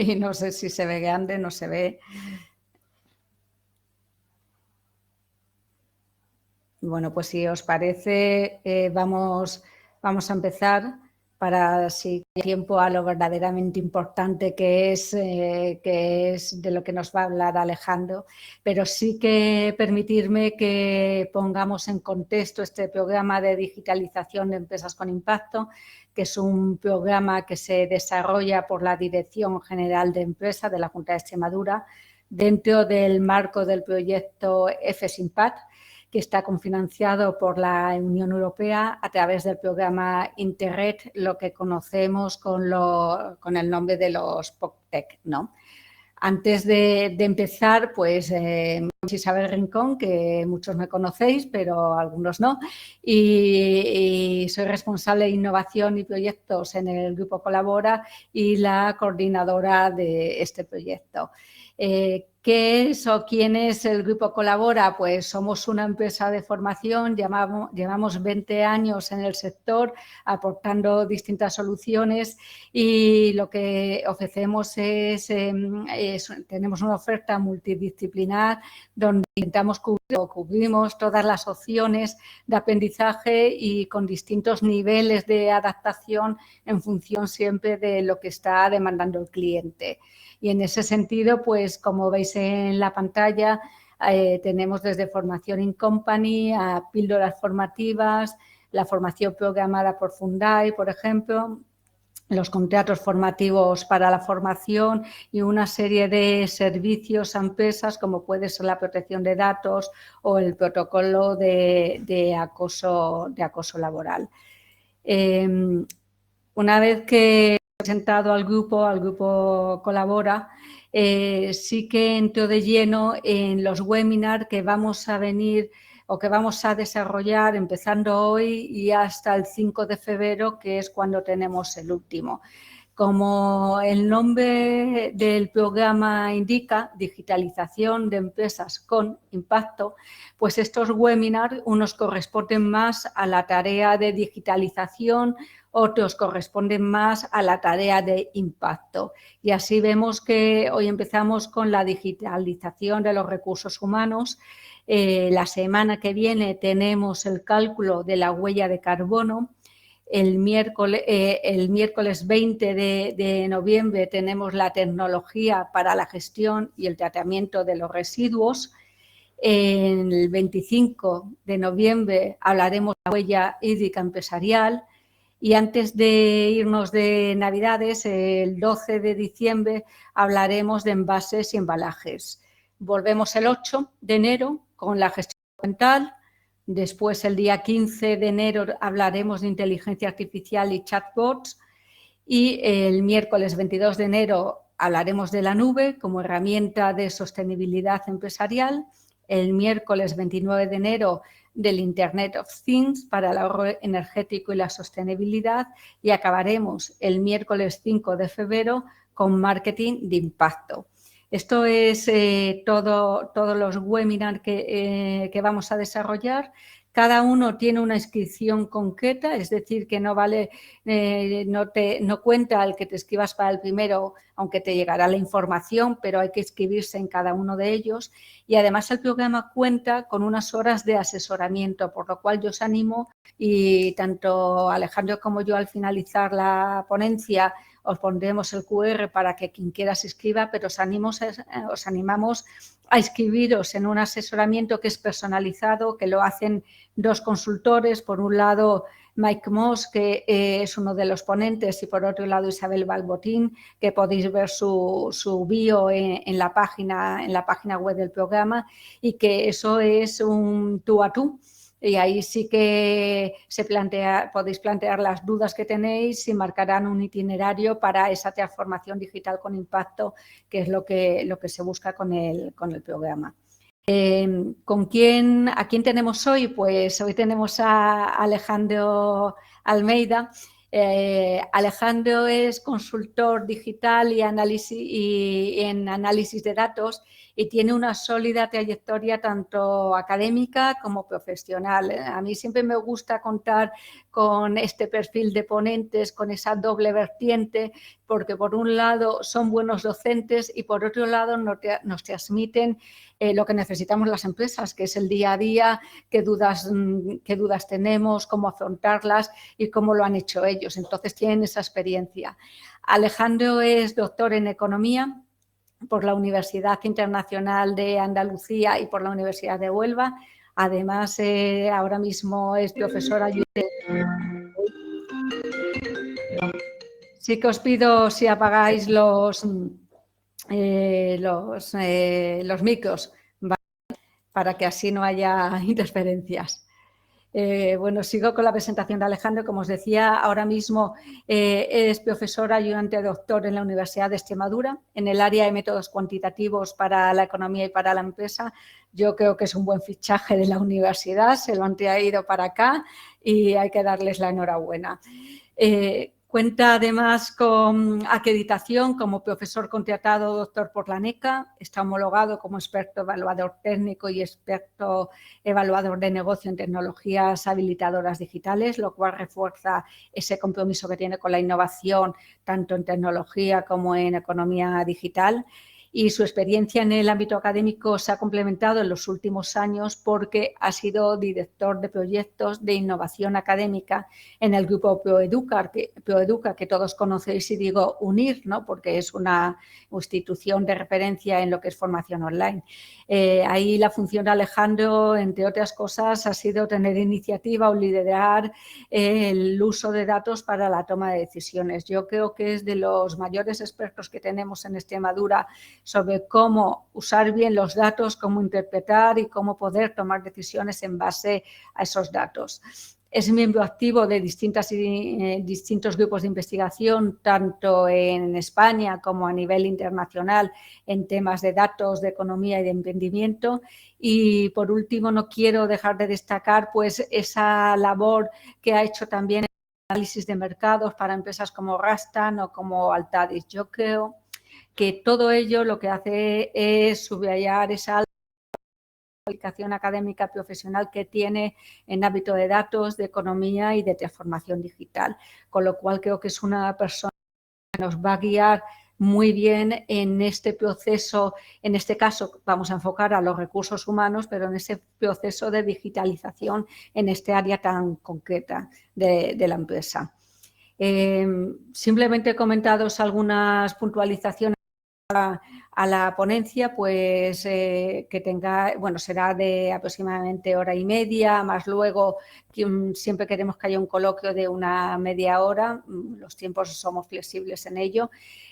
y no sé si se ve grande, no se ve. Bueno, pues si os parece, vamos a empezar para si hay tiempo a lo verdaderamente importante que es de lo que nos va a hablar Alejandro, pero sí que permitirme que pongamos en contexto este programa de digitalización de empresas con impacto, que es un programa que se desarrolla por la Dirección General de Empresas de la Junta de Extremadura dentro del marco del proyecto EFES Impact, que está cofinanciado por la Unión Europea a través del programa Interreg, lo que conocemos con el nombre de los POCTEC, ¿no? Antes de empezar, pues soy Isabel Rincón, que muchos me conocéis, pero algunos no, y soy responsable de innovación y proyectos en el Grupo Colabora y la coordinadora de este proyecto. ¿Qué es o quién es el Grupo Colabora? Pues somos una empresa de formación, llevamos 20 años en el sector aportando distintas soluciones y lo que ofrecemos tenemos una oferta multidisciplinar donde intentamos cubrimos todas las opciones de aprendizaje y con distintos niveles de adaptación en función siempre de lo que está demandando el cliente. Y en ese sentido, pues como veis en la pantalla, tenemos desde formación in company a píldoras formativas, la formación programada por Fundai, por ejemplo, los contratos formativos para la formación y una serie de servicios a empresas como puede ser la protección de datos o el protocolo de acoso laboral. Una vez que he presentado al grupo Colabora, sí que entro de lleno en los webinars que vamos a venir o que vamos a desarrollar empezando hoy y hasta el 5 de febrero, que es cuando tenemos el último. Como el nombre del programa indica, digitalización de empresas con impacto, pues estos webinars unos corresponden más a la tarea de digitalización, otros corresponden más a la tarea de impacto. Y así vemos que hoy empezamos con la digitalización de los recursos humanos. La semana que viene tenemos el cálculo de la huella de carbono. El miércoles 20 de noviembre tenemos la tecnología para la gestión y el tratamiento de los residuos. El 25 de noviembre hablaremos de la huella hídrica empresarial. Y antes de irnos de Navidades, el 12 de diciembre, hablaremos de envases y embalajes. Volvemos el 8 de enero con la gestión ambiental. Después, el día 15 de enero, hablaremos de inteligencia artificial y chatbots. Y el miércoles 22 de enero hablaremos de la nube como herramienta de sostenibilidad empresarial. El miércoles 29 de enero del Internet of Things para el ahorro energético y la sostenibilidad. Y acabaremos el miércoles 5 de febrero con marketing de impacto. Esto es todos los webinars que vamos a desarrollar. Cada uno tiene una inscripción concreta, es decir, que no vale, no cuenta el que te escribas para el primero, aunque te llegará la información, pero hay que inscribirse en cada uno de ellos. Y además el programa cuenta con unas horas de asesoramiento, por lo cual yo os animo, y tanto Alejandro como yo al finalizar la ponencia os pondremos el QR para que quien quiera se inscriba, pero os animamos a inscribiros en un asesoramiento que es personalizado, que lo hacen dos consultores, por un lado Mike Moss, que es uno de los ponentes, y por otro lado Isabel Balbotín, que podéis ver su bio en la página web del programa, y que eso es un tú a tú. Y ahí sí que podéis plantear las dudas que tenéis y marcarán un itinerario para esa transformación digital con impacto, que es lo que se busca con el programa. ¿A quién tenemos hoy? Pues hoy tenemos a Alejandro Almeida, Alejandro es consultor digital y en análisis de datos y tiene una sólida trayectoria tanto académica como profesional. A mí siempre me gusta contar con este perfil de ponentes, con esa doble vertiente, porque por un lado son buenos docentes y por otro lado nos transmiten lo que necesitamos las empresas, que es el día a día, qué dudas tenemos, cómo afrontarlas y cómo lo han hecho ellos. Entonces tienen esa experiencia. Alejandro es doctor en economía por la Universidad Internacional de Andalucía y por la Universidad de Huelva. Además, ahora mismo es profesor ayudante. Sí que os pido si apagáis los micros, ¿vale? Para que así no haya interferencias. Bueno, sigo con la presentación de Alejandro. Como os decía, ahora mismo es profesor ayudante doctor en la Universidad de Extremadura en el área de métodos cuantitativos para la economía y para la empresa. Yo creo que es un buen fichaje de la universidad, se lo han traído para acá y hay que darles la enhorabuena. Cuenta además con acreditación como profesor contratado doctor por la NECA, está homologado como experto evaluador técnico y experto evaluador de negocio en tecnologías habilitadoras digitales, lo cual refuerza ese compromiso que tiene con la innovación tanto en tecnología como en economía digital. Y su experiencia en el ámbito académico se ha complementado en los últimos años porque ha sido director de proyectos de innovación académica en el grupo Proeduca, que todos conocéis y digo UNIR, ¿no? Porque es una institución de referencia en lo que es formación online. Ahí la función de Alejandro, entre otras cosas, ha sido tener iniciativa o liderar el uso de datos para la toma de decisiones. Yo creo que es de los mayores expertos que tenemos en Extremadura sobre cómo usar bien los datos, cómo interpretar y cómo poder tomar decisiones en base a esos datos. Es miembro activo de distintos grupos de investigación, tanto en España como a nivel internacional, en temas de datos, de economía y de emprendimiento. Y, por último, no quiero dejar de destacar pues, esa labor que ha hecho también en el análisis de mercados para empresas como Rastan o como Altadis. Yo creo que todo ello lo que hace es subrayar esa aplicación académica profesional que tiene en ámbito de datos, de economía y de transformación digital, con lo cual creo que es una persona que nos va a guiar muy bien en este proceso. En este caso vamos a enfocar a los recursos humanos, pero en ese proceso de digitalización en este área tan concreta de la empresa. Simplemente he comentado algunas puntualizaciones a la ponencia, pues que tenga, bueno, será de aproximadamente hora y media, más luego siempre queremos que haya un coloquio de una media hora, los tiempos somos flexibles en ello.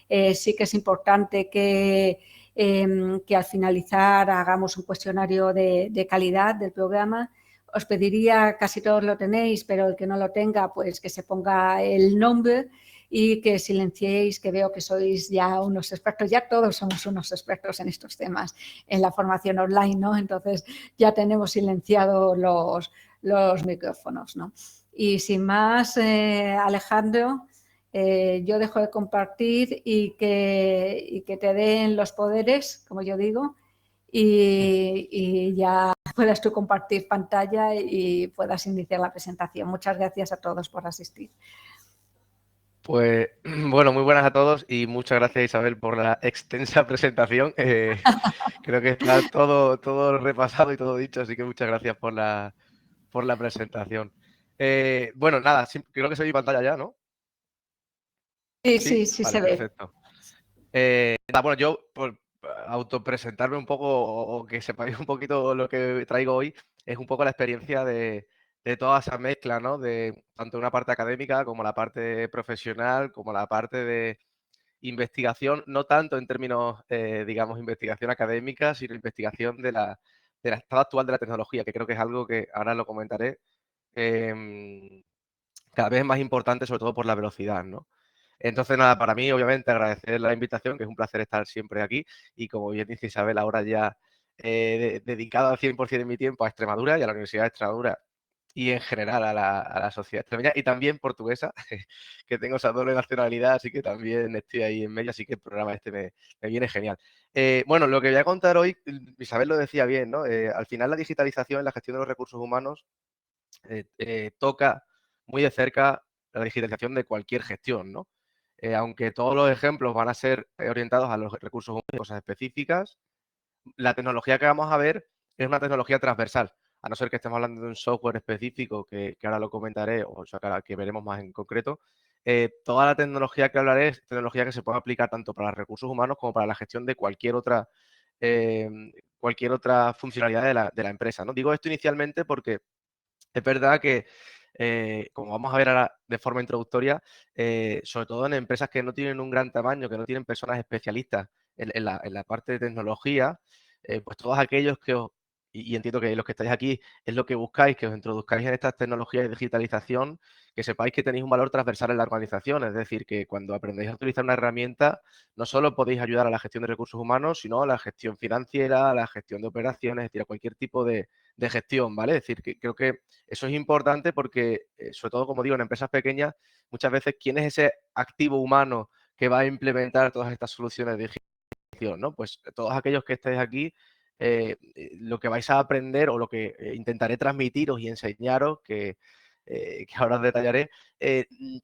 Sí que es importante que al finalizar hagamos un cuestionario de calidad del programa. Os pediría, casi todos lo tenéis, pero el que no lo tenga, pues que se ponga el nombre y que silenciéis, que veo que sois ya unos expertos, ya todos somos unos expertos en estos temas, en la formación online, ¿no? Entonces ya tenemos silenciados los micrófonos, ¿no? Y sin más, Alejandro, yo dejo de compartir y que te den los poderes, como yo digo, y ya puedas tú compartir pantalla y puedas iniciar la presentación. Muchas gracias a todos por asistir. Pues bueno, muy buenas a todos y muchas gracias, Isabel, por la extensa presentación. Creo que está todo repasado y todo dicho, así que muchas gracias por la presentación. Bueno, nada, creo que se ve mi pantalla ya, ¿no? Sí, Vale, se ve. perfecto. Bueno, yo por autopresentarme un poco o que sepáis un poquito lo que traigo hoy, es un poco la experiencia de toda esa mezcla, ¿no? De tanto una parte académica como la parte profesional, como la parte de investigación, no tanto en términos, digamos, investigación académica, sino investigación del estado actual de la tecnología, que creo que es algo que ahora lo comentaré, cada vez es más importante, sobre todo por la velocidad, ¿no? Entonces, nada, para mí, obviamente, agradecer la invitación, que es un placer estar siempre aquí. Y como bien dice Isabel, ahora ya dedicado al 100% de mi tiempo a Extremadura y a la Universidad de Extremadura, y en general a la sociedad extremeña y también portuguesa, que tengo esa doble nacionalidad, así que también estoy ahí en medio, así que el programa este me viene genial. Bueno, lo que voy a contar hoy, Isabel lo decía bien, ¿no? Al final la digitalización en la gestión de los recursos humanos toca muy de cerca la digitalización de cualquier gestión, ¿no? Aunque todos los ejemplos van a ser orientados a los recursos humanos y cosas específicas, la tecnología que vamos a ver es una tecnología transversal, a no ser que estemos hablando de un software específico que ahora lo comentaré, o sea, que veremos más en concreto. Toda la tecnología que hablaré es tecnología que se puede aplicar tanto para recursos humanos como para la gestión de eh, cualquier otra funcionalidad de la empresa, ¿no? Digo esto inicialmente porque es verdad que, como vamos a ver ahora de forma introductoria, sobre todo en empresas que no tienen un gran tamaño, que no tienen personas especialistas en la parte de tecnología, pues todos aquellos y entiendo que los que estáis aquí es lo que buscáis, que os introduzcáis en estas tecnologías de digitalización, que sepáis que tenéis un valor transversal en la organización, es decir, que cuando aprendéis a utilizar una herramienta, no solo podéis ayudar a la gestión de recursos humanos, sino a la gestión financiera, a la gestión de operaciones, es decir, a cualquier tipo de gestión, ¿vale? Es decir, que creo que eso es importante porque, sobre todo, como digo, en empresas pequeñas, muchas veces, ¿quién es ese activo humano que va a implementar todas estas soluciones de digitalización, ¿no? Pues todos aquellos que estéis aquí, lo que vais a aprender o lo que intentaré transmitiros y enseñaros, que ahora os detallaré,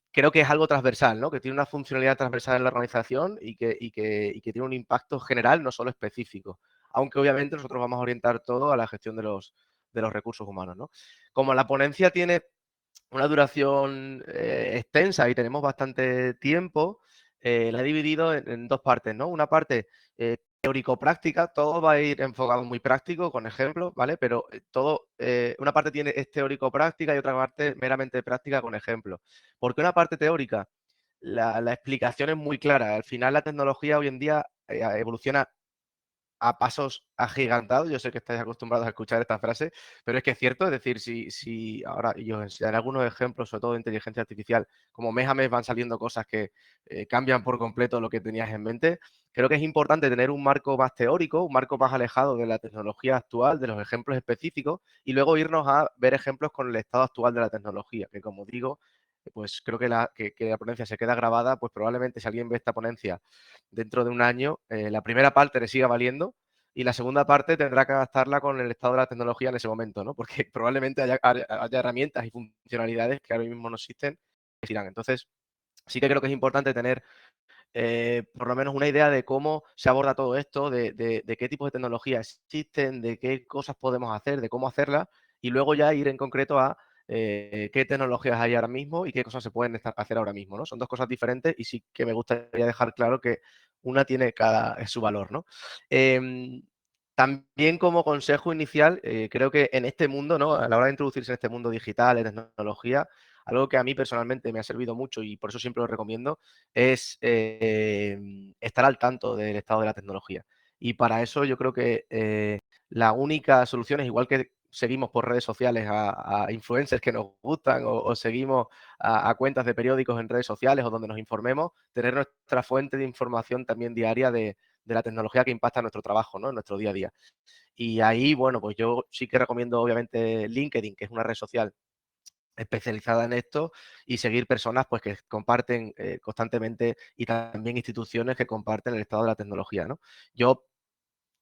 creo que es algo transversal, ¿no? Que tiene una funcionalidad transversal en la organización y que tiene un impacto general, no solo específico. Aunque obviamente nosotros vamos a orientar todo a la gestión de los recursos humanos, ¿no? Como la ponencia tiene una duración extensa y tenemos bastante tiempo, la he dividido en dos partes, ¿no? Una parte teórico-práctica, todo va a ir enfocado muy práctico, con ejemplos, ¿vale? Pero una parte es teórico-práctica y otra parte meramente práctica con ejemplos. ¿Por qué una parte teórica? La explicación es muy clara. Al final la tecnología hoy en día evoluciona a pasos agigantados. Yo sé que estáis acostumbrados a escuchar esta frase, pero es que es cierto. Es decir, si ahora, y os enseñaré algunos ejemplos, sobre todo de inteligencia artificial, como mes a mes van saliendo cosas que cambian por completo lo que tenías en mente, creo que es importante tener un marco más teórico, un marco más alejado de la tecnología actual, de los ejemplos específicos, y luego irnos a ver ejemplos con el estado actual de la tecnología, que como digo, pues creo que que la ponencia se queda grabada, pues probablemente si alguien ve esta ponencia dentro de un año, la primera parte le siga valiendo y la segunda parte tendrá que adaptarla con el estado de la tecnología en ese momento, ¿no? Porque probablemente haya herramientas y funcionalidades que ahora mismo no existen que irán. Entonces, sí que creo que es importante tener por lo menos una idea de cómo se aborda todo esto, de qué tipos de tecnologías existen, de qué cosas podemos hacer, de cómo hacerlas, y luego ya ir en concreto a qué tecnologías hay ahora mismo y qué cosas se pueden hacer ahora mismo, ¿no? Son dos cosas diferentes y sí que me gustaría dejar claro que una tiene su valor, ¿no? Em, También como consejo inicial, creo que en este mundo, ¿no? A la hora de introducirse en este mundo digital, en tecnología, algo que a mí personalmente me ha servido mucho y por eso siempre lo recomiendo, es estar al tanto del estado de la tecnología. Y para eso yo creo que la única solución es, igual que seguimos por redes sociales a influencers que nos gustan o seguimos a cuentas de periódicos en redes sociales o donde nos informemos, tener nuestra fuente de información también diaria de la tecnología que impacta nuestro trabajo, ¿no? En nuestro día a día. Y ahí, bueno, pues yo sí que recomiendo obviamente LinkedIn, que es una red social especializada en esto, y seguir personas pues que comparten constantemente, y también instituciones que comparten el estado de la tecnología, ¿no? Yo,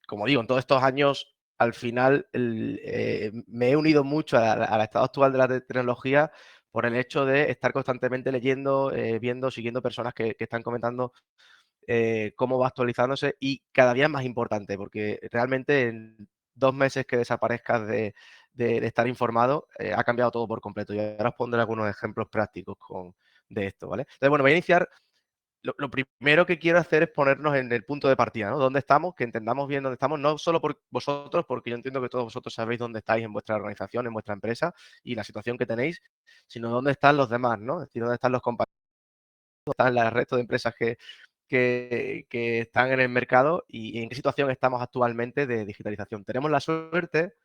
como digo, en todos estos años, al final me he unido mucho al estado actual de la tecnología por el hecho de estar constantemente leyendo, viendo, siguiendo personas que están comentando cómo va actualizándose, y cada día es más importante, porque realmente en 2 meses que desaparezcas de estar informado, ha cambiado todo por completo. Y ahora os pondré algunos ejemplos prácticos de esto, ¿vale? Entonces, bueno, voy a iniciar. Lo primero que quiero hacer es ponernos en el punto de partida, ¿no? ¿Dónde estamos? Que entendamos bien dónde estamos, no solo por vosotros, porque yo entiendo que todos vosotros sabéis dónde estáis en vuestra organización, en vuestra empresa y la situación que tenéis, sino dónde están los demás, ¿no? Es decir, dónde están los compañeros, dónde están el resto de empresas que están en el mercado y en qué situación estamos actualmente de digitalización. Tenemos la suerte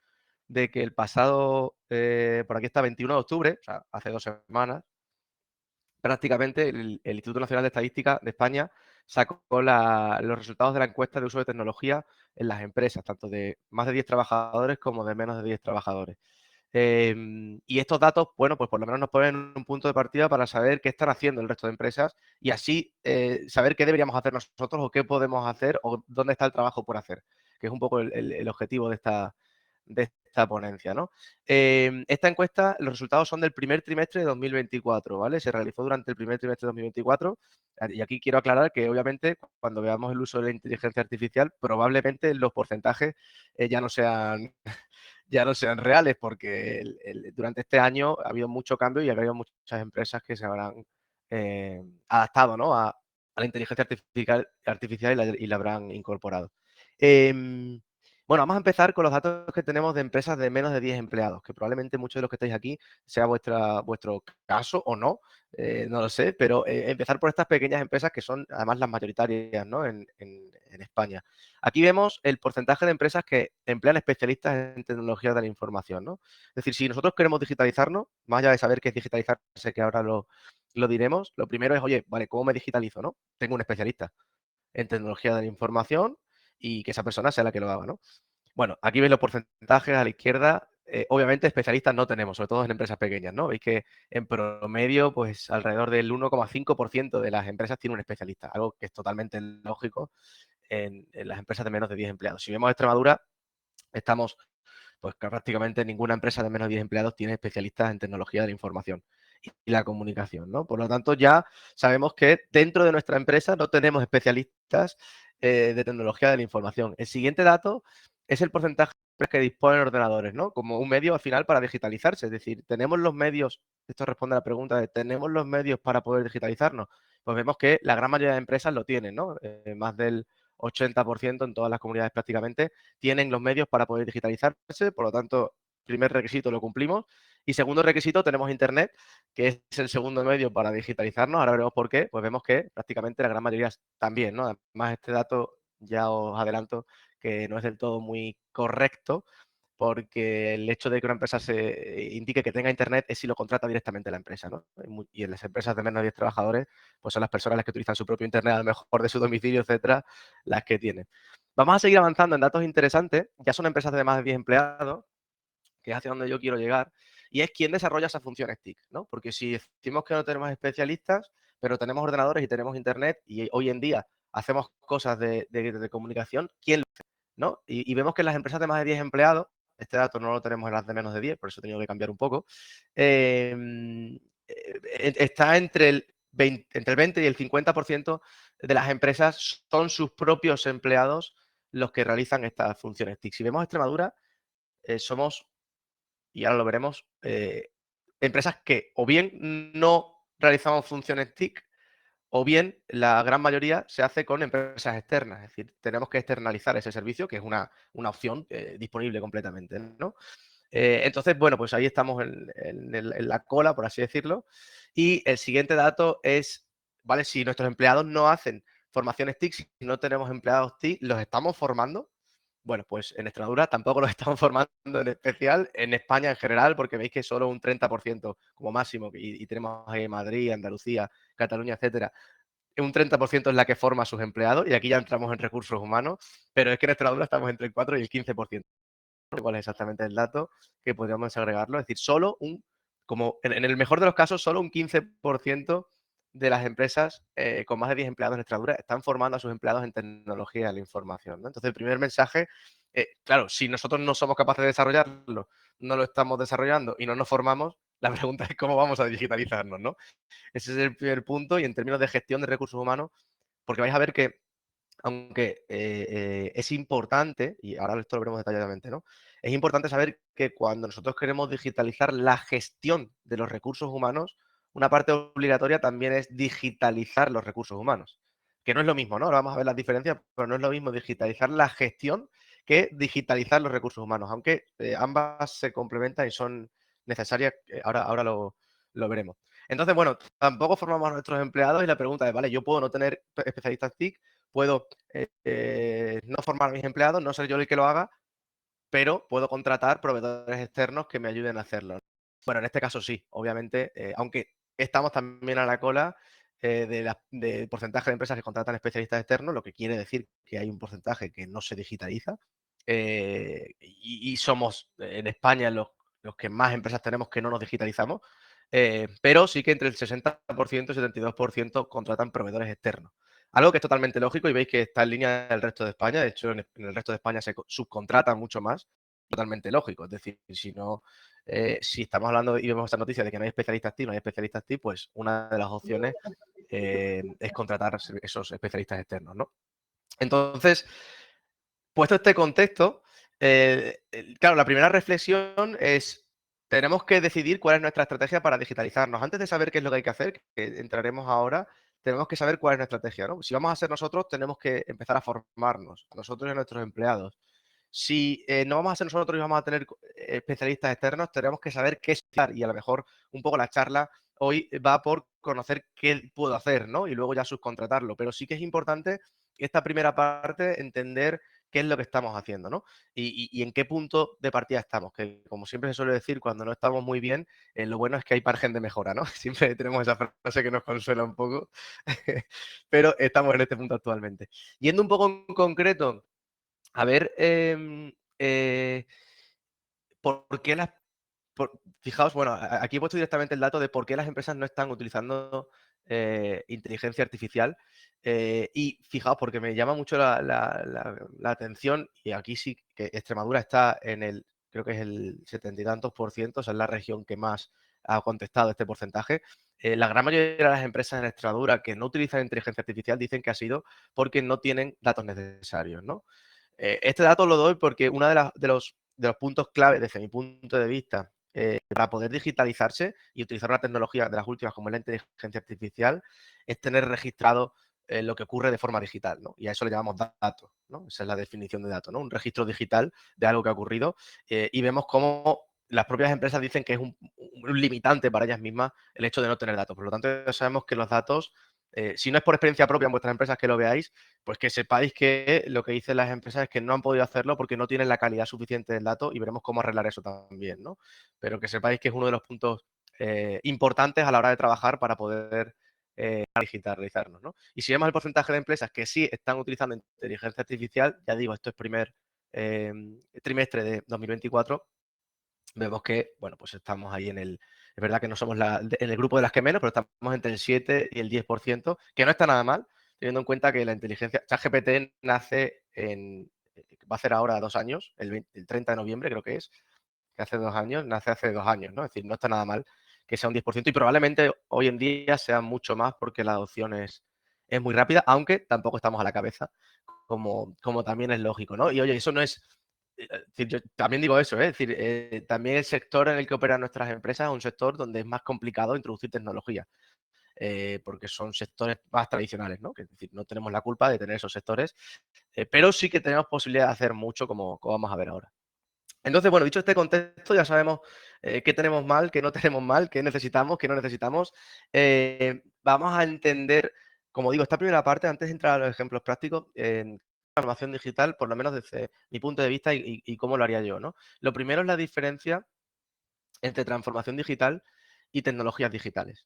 de que el pasado, por aquí está, 21 de octubre, o sea, hace 2 semanas, prácticamente el Instituto Nacional de Estadística de España sacó los resultados de la encuesta de uso de tecnología en las empresas, tanto de más de 10 trabajadores como de menos de 10 trabajadores. Y estos datos, bueno, pues por lo menos nos ponen un punto de partida para saber qué están haciendo el resto de empresas y así saber qué deberíamos hacer nosotros o qué podemos hacer o dónde está el trabajo por hacer, que es un poco el objetivo de esta ponencia, ¿no? Esta encuesta, los resultados son del primer trimestre de 2024, ¿vale? Se realizó durante el primer trimestre de 2024 y aquí quiero aclarar que obviamente cuando veamos el uso de la inteligencia artificial, probablemente los porcentajes ya no sean ya no sean reales, porque durante este año ha habido mucho cambio y ha habido muchas empresas que se habrán adaptado, ¿no? a la inteligencia artificial y la habrán incorporado. Bueno, vamos a empezar con los datos que tenemos de empresas de menos de 10 empleados, que probablemente muchos de los que estáis aquí sea vuestro caso o no, no lo sé, pero empezar por estas pequeñas empresas que son además las mayoritarias, ¿no? en España. Aquí vemos el porcentaje de empresas que emplean especialistas en tecnologías de la información, ¿no? Es decir, si nosotros queremos digitalizarnos, más allá de saber qué es digitalizarse, que ahora lo diremos, lo primero es, oye, vale, ¿cómo me digitalizo, no? Tengo un especialista en tecnología de la información y que esa persona sea la que lo haga, ¿no? Bueno, aquí veis los porcentajes a la izquierda. Obviamente especialistas no tenemos, sobre todo en empresas pequeñas, ¿no? Veis que en promedio, pues alrededor del 1,5% de las empresas tiene un especialista, algo que es totalmente lógico en las empresas de menos de 10 empleados. Si vemos Extremadura, estamos, pues que prácticamente ninguna empresa de menos de 10 empleados tiene especialistas en tecnología de la información y la comunicación, ¿no? Por lo tanto, ya sabemos que dentro de nuestra empresa no tenemos especialistas de tecnología de la información. El siguiente dato es el porcentaje que disponen ordenadores, ¿no? Como un medio al final para digitalizarse. Es decir, tenemos los medios, esto responde a la pregunta de ¿tenemos los medios para poder digitalizarnos? Pues vemos que la gran mayoría de empresas lo tienen, ¿no? Más del 80% en todas las comunidades prácticamente tienen los medios para poder digitalizarse, por lo tanto, primer requisito lo cumplimos. Y segundo requisito, tenemos Internet, que es el segundo medio para digitalizarnos. Ahora veremos por qué. Pues vemos que prácticamente la gran mayoría también, ¿no? Además, este dato ya os adelanto que no es del todo muy correcto, porque el hecho de que una empresa se indique que tenga Internet es si lo contrata directamente la empresa, ¿no? Y en las empresas de menos de 10 trabajadores, pues son las personas las que utilizan su propio Internet, a lo mejor de su domicilio, etcétera, las que tienen. Vamos a seguir avanzando en datos interesantes. Ya son empresas de más de 10 empleados, que es hacia donde yo quiero llegar, y es quién desarrolla esas funciones TIC, ¿no? Porque si decimos que no tenemos especialistas, pero tenemos ordenadores y tenemos internet, y hoy en día hacemos cosas de comunicación, ¿quién lo hace? ¿No? Y vemos que en las empresas de más de 10 empleados, este dato no lo tenemos en las de menos de 10, por eso he tenido que cambiar un poco, está entre el 20 y el 50% de las empresas son sus propios empleados los que realizan estas funciones TIC. Si vemos Extremadura, somos, y ahora lo veremos, empresas que o bien no realizamos funciones TIC o bien la gran mayoría se hace con empresas externas. Es decir, tenemos que externalizar ese servicio, que es una opción disponible completamente, ¿no? Entonces, bueno, pues ahí estamos en la cola, por así decirlo. Y el siguiente dato es, ¿vale? Si nuestros empleados no hacen formaciones TIC, si no tenemos empleados TIC, ¿los estamos formando? Bueno, pues en Extremadura tampoco los estamos formando en especial, en España en general, porque veis que solo un 30% como máximo, y tenemos ahí Madrid, Andalucía, Cataluña, etcétera, un 30% es la que forma a sus empleados, y aquí ya entramos en recursos humanos, pero es que en Extremadura estamos entre el 4 y el 15%. Cuál es exactamente el dato, que podríamos agregarlo. Es decir, como en el mejor de los casos, solo un 15% de las empresas con más de 10 empleados en Extremadura están formando a sus empleados en tecnología de la información, ¿no? Entonces, el primer mensaje, claro, si nosotros no somos capaces de desarrollarlo, no lo estamos desarrollando y no nos formamos, la pregunta es cómo vamos a digitalizarnos, ¿no? Ese es el primer punto, y en términos de gestión de recursos humanos, porque vais a ver que aunque es importante, y ahora esto lo veremos detalladamente, ¿no? Es importante saber que cuando nosotros queremos digitalizar la gestión de los recursos humanos, una parte obligatoria también es digitalizar los recursos humanos. Que no es lo mismo, ¿no? Ahora vamos a ver las diferencias, pero no es lo mismo digitalizar la gestión que digitalizar los recursos humanos, aunque ambas se complementan y son necesarias. Ahora lo veremos. Entonces, bueno, tampoco formamos a nuestros empleados y la pregunta es, vale, yo puedo no tener especialistas TIC, puedo no formar a mis empleados, no ser yo el que lo haga, pero puedo contratar proveedores externos que me ayuden a hacerlo. Bueno, en este caso sí, obviamente, aunque estamos también a la cola del porcentaje de empresas que contratan especialistas externos, lo que quiere decir que hay un porcentaje que no se digitaliza, y somos en España los que más empresas tenemos que no nos digitalizamos, pero sí que entre el 60% y 72% contratan proveedores externos. Algo que es totalmente lógico y veis que está en línea del resto de España. De hecho, en el resto de España se subcontrata mucho más. Totalmente lógico. Es decir, si no, si estamos hablando y vemos esta noticia de que no hay especialistas TIC, no hay especialistas TIC, pues una de las opciones es contratar esos especialistas externos, ¿no? Entonces, puesto este contexto, claro, la primera reflexión es, tenemos que decidir cuál es nuestra estrategia para digitalizarnos. Antes de saber qué es lo que hay que hacer, que entraremos ahora, tenemos que saber cuál es nuestra estrategia, ¿no? Si vamos a ser nosotros, tenemos que empezar a formarnos, nosotros y a nuestros empleados. Si no vamos a ser nosotros y vamos a tener especialistas externos, tenemos que saber qué estudiar y a lo mejor un poco la charla hoy va por conocer qué puedo hacer, ¿no? Y luego ya subcontratarlo. Pero sí que es importante esta primera parte, entender qué es lo que estamos haciendo, ¿no? Y en qué punto de partida estamos, que como siempre se suele decir, cuando no estamos muy bien, lo bueno es que hay margen de mejora, ¿no? Siempre tenemos esa frase que nos consuela un poco, pero estamos en este punto actualmente. Yendo un poco en concreto, a ver, ¿por qué las fijaos, bueno, aquí he puesto directamente el dato de por qué las empresas no están utilizando inteligencia artificial. Y fijaos, porque me llama mucho la atención, y aquí sí que Extremadura está en el, creo que es el 70 y tantos por ciento, o sea, es la región que más ha contestado este porcentaje. La gran mayoría de las empresas en Extremadura que no utilizan inteligencia artificial dicen que ha sido porque no tienen datos necesarios, ¿no? Este dato lo doy porque uno de los puntos clave desde mi punto de vista para poder digitalizarse y utilizar una tecnología de las últimas como es la inteligencia artificial es tener registrado lo que ocurre de forma digital, ¿no? Y a eso le llamamos datos, ¿no? Esa es la definición de datos, ¿no? Un registro digital de algo que ha ocurrido y vemos cómo las propias empresas dicen que es un limitante para ellas mismas el hecho de no tener datos. Por lo tanto, ya sabemos que los datos, si no es por experiencia propia en vuestras empresas que lo veáis, pues que sepáis que lo que dicen las empresas es que no han podido hacerlo porque no tienen la calidad suficiente del dato y veremos cómo arreglar eso también, ¿no? Pero que sepáis que es uno de los puntos importantes a la hora de trabajar para poder digitalizarnos, ¿no? Y si vemos el porcentaje de empresas que sí están utilizando inteligencia artificial, ya digo, esto es primer trimestre de 2024, vemos que, bueno, pues estamos ahí es verdad que no somos en el grupo de las que menos, pero estamos entre el 7 y el 10%, que no está nada mal, teniendo en cuenta que la inteligencia, ChatGPT nace va a ser ahora 2 años, el 30 de noviembre creo que hace 2 años, nace hace 2 años, ¿no? Es decir, no está nada mal que sea un 10% y probablemente hoy en día sea mucho más porque la adopción es muy rápida, aunque tampoco estamos a la cabeza, como también es lógico, ¿no? Y oye, eso no es decir, yo también digo eso, es decir, también el sector en el que operan nuestras empresas es un sector donde es más complicado introducir tecnología, porque son sectores más tradicionales, ¿no? Que, es decir, no tenemos la culpa de tener esos sectores, pero sí que tenemos posibilidad de hacer mucho, como vamos a ver ahora. Entonces, bueno, dicho este contexto, ya sabemos qué tenemos mal, qué no tenemos mal, qué necesitamos, qué no necesitamos. Vamos a entender, como digo, esta primera parte, antes de entrar a los ejemplos prácticos, en transformación digital, por lo menos desde mi punto de vista y cómo lo haría yo, ¿no? Lo primero es la diferencia entre transformación digital y tecnologías digitales.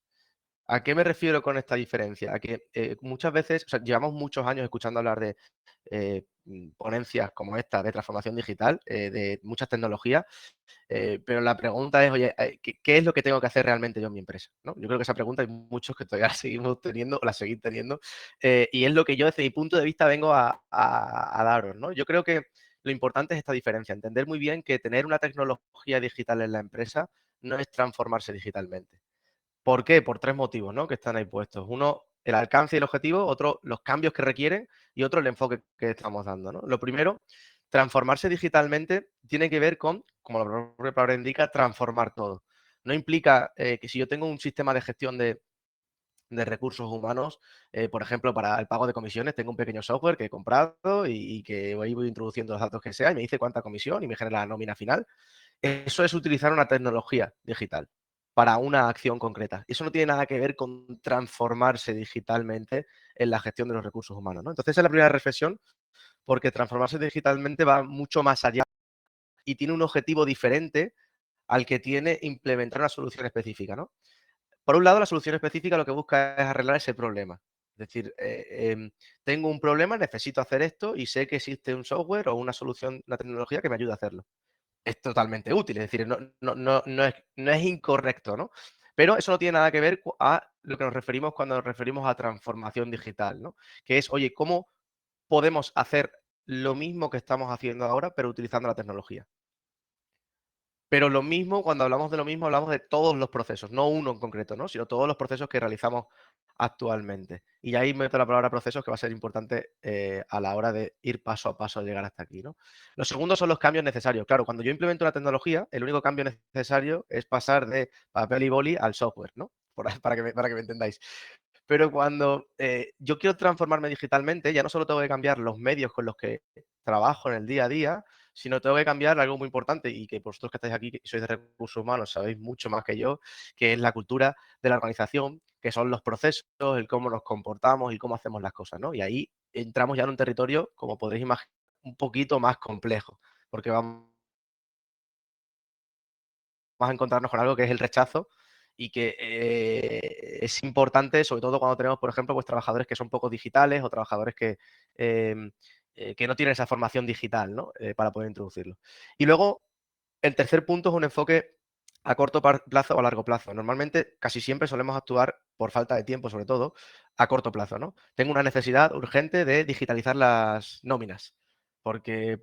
¿A qué me refiero con esta diferencia? A que muchas veces, o sea, llevamos muchos años escuchando hablar de ponencias como esta de transformación digital, de muchas tecnologías, pero la pregunta es, oye, ¿qué es lo que tengo que hacer realmente yo en mi empresa? ¿No? Yo creo que esa pregunta hay muchos que todavía la seguimos teniendo o la seguís teniendo, y es lo que yo desde mi punto de vista vengo a daros, ¿no? Yo creo que lo importante es esta diferencia, entender muy bien que tener una tecnología digital en la empresa no es transformarse digitalmente. ¿Por qué? Por 3 motivos, ¿no? Que están ahí puestos. Uno, el alcance y el objetivo, otro, los cambios que requieren y otro, el enfoque que estamos dando, ¿no? Lo primero, transformarse digitalmente tiene que ver con, como la propia palabra indica, transformar todo. No implica que si yo tengo un sistema de gestión de recursos humanos, por ejemplo, para el pago de comisiones, tengo un pequeño software que he comprado y que voy introduciendo los datos que sea y me dice cuánta comisión y me genera la nómina final. Eso es utilizar una tecnología digital para una acción concreta. Eso no tiene nada que ver con transformarse digitalmente en la gestión de los recursos humanos, ¿no? Entonces, esa es la primera reflexión, porque transformarse digitalmente va mucho más allá y tiene un objetivo diferente al que tiene implementar una solución específica, ¿no? Por un lado, la solución específica lo que busca es arreglar ese problema. Es decir, tengo un problema, necesito hacer esto y sé que existe un software o una solución, una tecnología que me ayude a hacerlo. es totalmente útil, es decir, no es incorrecto, ¿no? Pero eso no tiene nada que ver a lo que nos referimos cuando nos referimos a transformación digital, ¿no? Que es, oye, ¿cómo podemos hacer lo mismo que estamos haciendo ahora, pero utilizando la tecnología? Pero lo mismo, cuando hablamos de lo mismo, hablamos de todos los procesos, no uno en concreto, ¿no? Sino todos los procesos que realizamos actualmente. Y ahí meto la palabra procesos, que va a ser importante a la hora de ir paso a paso a llegar hasta aquí, ¿no? Los segundos son los cambios necesarios. Claro, cuando yo implemento una tecnología, el único cambio necesario es pasar de papel y boli al software, ¿no? Para que me entendáis. Pero cuando yo quiero transformarme digitalmente, ya no solo tengo que cambiar los medios con los que trabajo en el día a día, sino tengo que cambiar algo muy importante y que vosotros que estáis aquí, que sois de recursos humanos, sabéis mucho más que yo, que es la cultura de la organización, que son los procesos, el cómo nos comportamos y cómo hacemos las cosas, ¿no? Y ahí entramos ya en un territorio, como podréis imaginar, un poquito más complejo, porque vamos a encontrarnos con algo que es el rechazo y que es importante, sobre todo cuando tenemos, por ejemplo, pues trabajadores que son poco digitales o trabajadores que no tienen esa formación digital, ¿no? Para poder introducirlo. Y luego, el tercer punto es un enfoque a corto plazo o a largo plazo. Normalmente, casi siempre solemos actuar, por falta de tiempo sobre todo, a corto plazo, ¿no? Tengo una necesidad urgente de digitalizar las nóminas, porque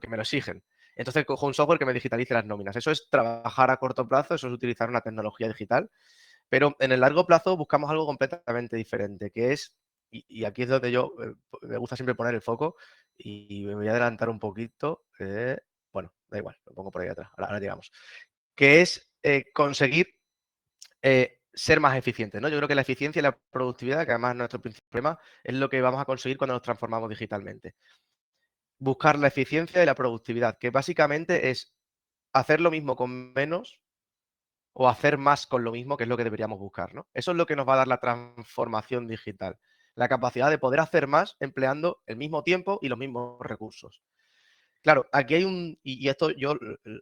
me lo exigen. Entonces cojo un software que me digitalice las nóminas. Eso es trabajar a corto plazo, eso es utilizar una tecnología digital, pero en el largo plazo buscamos algo completamente diferente, que es, y aquí es donde yo me gusta siempre poner el foco, y me voy a adelantar un poquito. Bueno, da igual, lo pongo por ahí atrás, ahora llegamos. Que es conseguir ser más eficientes, ¿no? Yo creo que la eficiencia y la productividad, que además es nuestro principal problema, es lo que vamos a conseguir cuando nos transformamos digitalmente. Buscar la eficiencia y la productividad, que básicamente es hacer lo mismo con menos o hacer más con lo mismo, que es lo que deberíamos buscar, ¿no? Eso es lo que nos va a dar la transformación digital, la capacidad de poder hacer más empleando el mismo tiempo y los mismos recursos. Claro, aquí hay y esto yo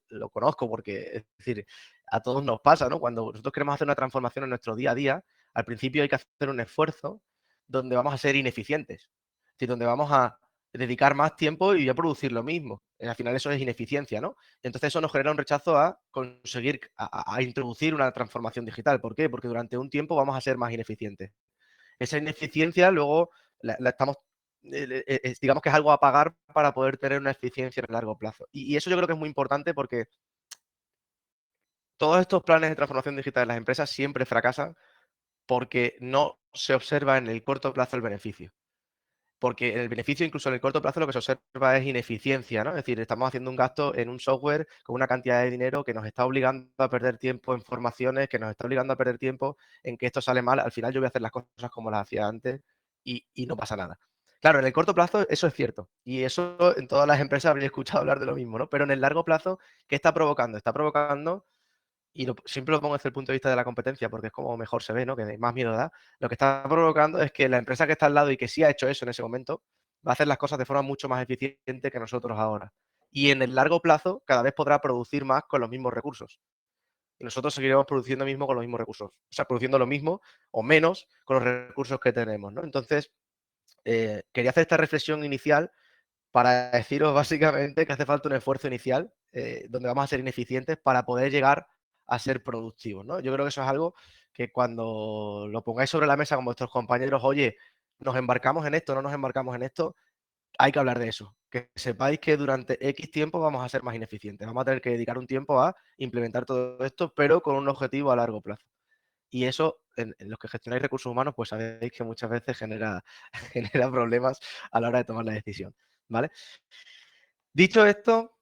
lo conozco porque, es decir, a todos nos pasa, ¿no? Cuando nosotros queremos hacer una transformación en nuestro día a día, al principio hay que hacer un esfuerzo donde vamos a ser ineficientes, es decir, donde vamos a dedicar más tiempo y a producir lo mismo. Al final eso es ineficiencia, ¿no? Entonces eso nos genera un rechazo a conseguir, a introducir una transformación digital. ¿Por qué? Porque durante un tiempo vamos a ser más ineficientes. Esa ineficiencia luego la estamos, digamos que es algo a pagar para poder tener una eficiencia en el largo plazo. Y eso yo creo que es muy importante porque todos estos planes de transformación digital de las empresas siempre fracasan porque no se observa en el corto plazo el beneficio. Porque el beneficio, incluso en el corto plazo, lo que se observa es ineficiencia, ¿no? Es decir, estamos haciendo un gasto en un software con una cantidad de dinero que nos está obligando a perder tiempo en formaciones, que nos está obligando a perder tiempo en que esto sale mal. Al final yo voy a hacer las cosas como las hacía antes y no pasa nada. Claro, en el corto plazo eso es cierto. Y eso en todas las empresas habréis escuchado hablar de lo mismo, ¿no? Pero en el largo plazo, ¿qué está provocando? Está provocando, y siempre lo pongo desde el punto de vista de la competencia, porque es como mejor se ve, ¿no? Que más miedo da. Lo que está provocando es que la empresa que está al lado y que sí ha hecho eso en ese momento, va a hacer las cosas de forma mucho más eficiente que nosotros ahora. Y en el largo plazo, cada vez podrá producir más con los mismos recursos. Y nosotros seguiremos produciendo mismo con los mismos recursos. O sea, produciendo lo mismo o menos con los recursos que tenemos, ¿no? Entonces, quería hacer esta reflexión inicial para deciros básicamente que hace falta un esfuerzo inicial donde vamos a ser ineficientes para poder llegar a ser productivos, ¿no? Yo creo que eso es algo que cuando lo pongáis sobre la mesa con vuestros compañeros, oye, nos embarcamos en esto, no nos embarcamos en esto, hay que hablar de eso. Que sepáis que durante X tiempo vamos a ser más ineficientes. Vamos a tener que dedicar un tiempo a implementar todo esto, pero con un objetivo a largo plazo. Y eso, en los que gestionáis recursos humanos, pues sabéis que muchas veces genera, genera problemas a la hora de tomar la decisión, ¿vale? Dicho esto,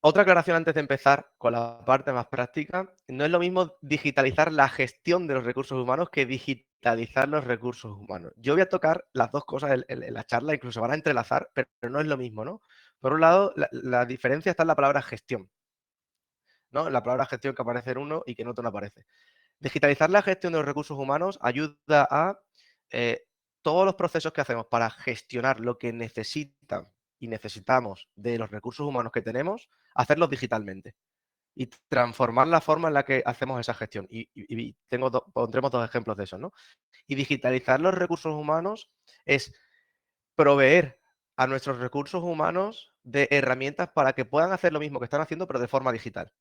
otra aclaración antes de empezar con la parte más práctica. No es lo mismo digitalizar la gestión de los recursos humanos que digitalizar los recursos humanos. Yo voy a tocar las dos cosas en la charla, incluso van a entrelazar, pero no es lo mismo, ¿no? Por un lado, la diferencia está en la palabra gestión, ¿no? La palabra gestión que aparece en uno y que en otro no aparece. Digitalizar la gestión de los recursos humanos ayuda a eh, todos los procesos que hacemos para gestionar lo que necesitan y necesitamos de los recursos humanos que tenemos, hacerlos digitalmente y transformar la forma en la que hacemos esa gestión. Y pondremos dos ejemplos de eso, ¿no? Y digitalizar los recursos humanos es proveer a nuestros recursos humanos de herramientas para que puedan hacer lo mismo que están haciendo, pero de forma digital.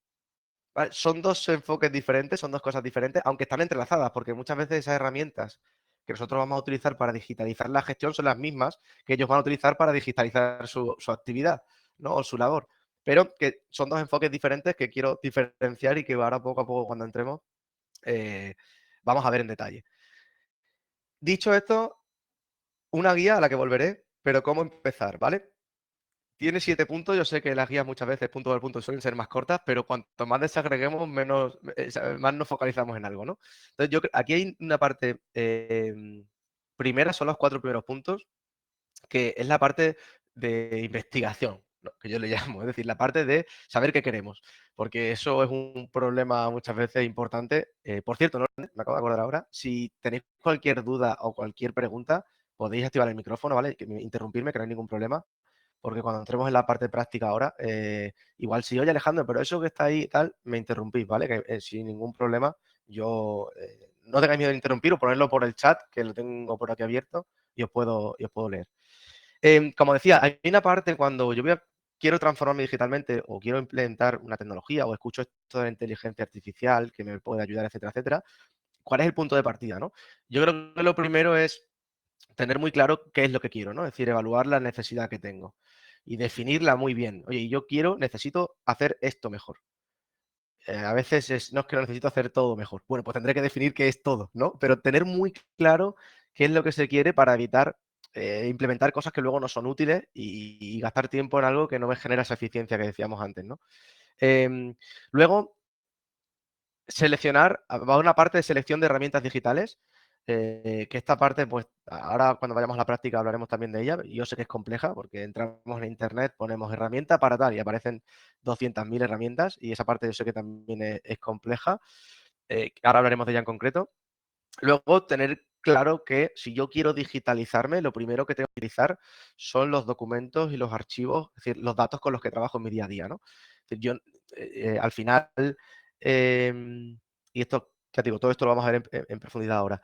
¿Vale? Son dos enfoques diferentes, son dos cosas diferentes, aunque están entrelazadas, porque muchas veces esas herramientas que nosotros vamos a utilizar para digitalizar la gestión son las mismas que ellos van a utilizar para digitalizar su actividad, ¿no? O su labor. Pero que son dos enfoques diferentes que quiero diferenciar y que ahora poco a poco cuando entremos vamos a ver en detalle. Dicho esto, una guía a la que volveré, pero cómo empezar, ¿vale? Tiene 7 puntos. Yo sé que las guías muchas veces, punto por punto, suelen ser más cortas, pero cuanto más desagreguemos, menos, más nos focalizamos en algo, ¿no? Entonces, aquí hay una parte primera, son los 4 primeros puntos, que es la parte de investigación, ¿no? Que yo le llamo, es decir, la parte de saber qué queremos, porque eso es un problema muchas veces importante. Por cierto, ¿no? Me acabo de acordar ahora, si tenéis cualquier duda o cualquier pregunta, podéis activar el micrófono, ¿vale? Interrumpirme, que no hay ningún problema, porque cuando entremos en la parte práctica ahora, igual si, oye Alejandro, pero eso que está ahí y tal, me interrumpís, ¿vale? Que sin ningún problema, yo no tengáis miedo de interrumpir o ponerlo por el chat, que lo tengo por aquí abierto y os puedo leer. Como decía, hay una parte cuando yo quiero transformarme digitalmente o quiero implementar una tecnología o escucho esto de la inteligencia artificial que me puede ayudar, etcétera, etcétera. ¿Cuál es el punto de partida, no? Yo creo que lo primero es tener muy claro qué es lo que quiero, ¿no? Es decir, evaluar la necesidad que tengo y definirla muy bien. Oye, yo necesito hacer esto mejor. A veces no es que lo necesito hacer todo mejor. Bueno, pues tendré que definir qué es todo, ¿no? Pero tener muy claro qué es lo que se quiere para evitar implementar cosas que luego no son útiles y gastar tiempo en algo que no me genera esa eficiencia que decíamos antes, ¿no? Luego, va una parte de selección de herramientas digitales, que esta parte, pues ahora cuando vayamos a la práctica hablaremos también de ella. Yo sé que es compleja porque entramos en internet, ponemos herramienta para tal y aparecen 200.000 herramientas y esa parte yo sé que también es compleja. Ahora hablaremos de ella en concreto. Luego, tener claro que si yo quiero digitalizarme, lo primero que tengo que utilizar son los documentos y los archivos, es decir, los datos con los que trabajo en mi día a día, ¿no? Es decir, yo, al final, y esto, ya te digo, todo esto lo vamos a ver en profundidad ahora.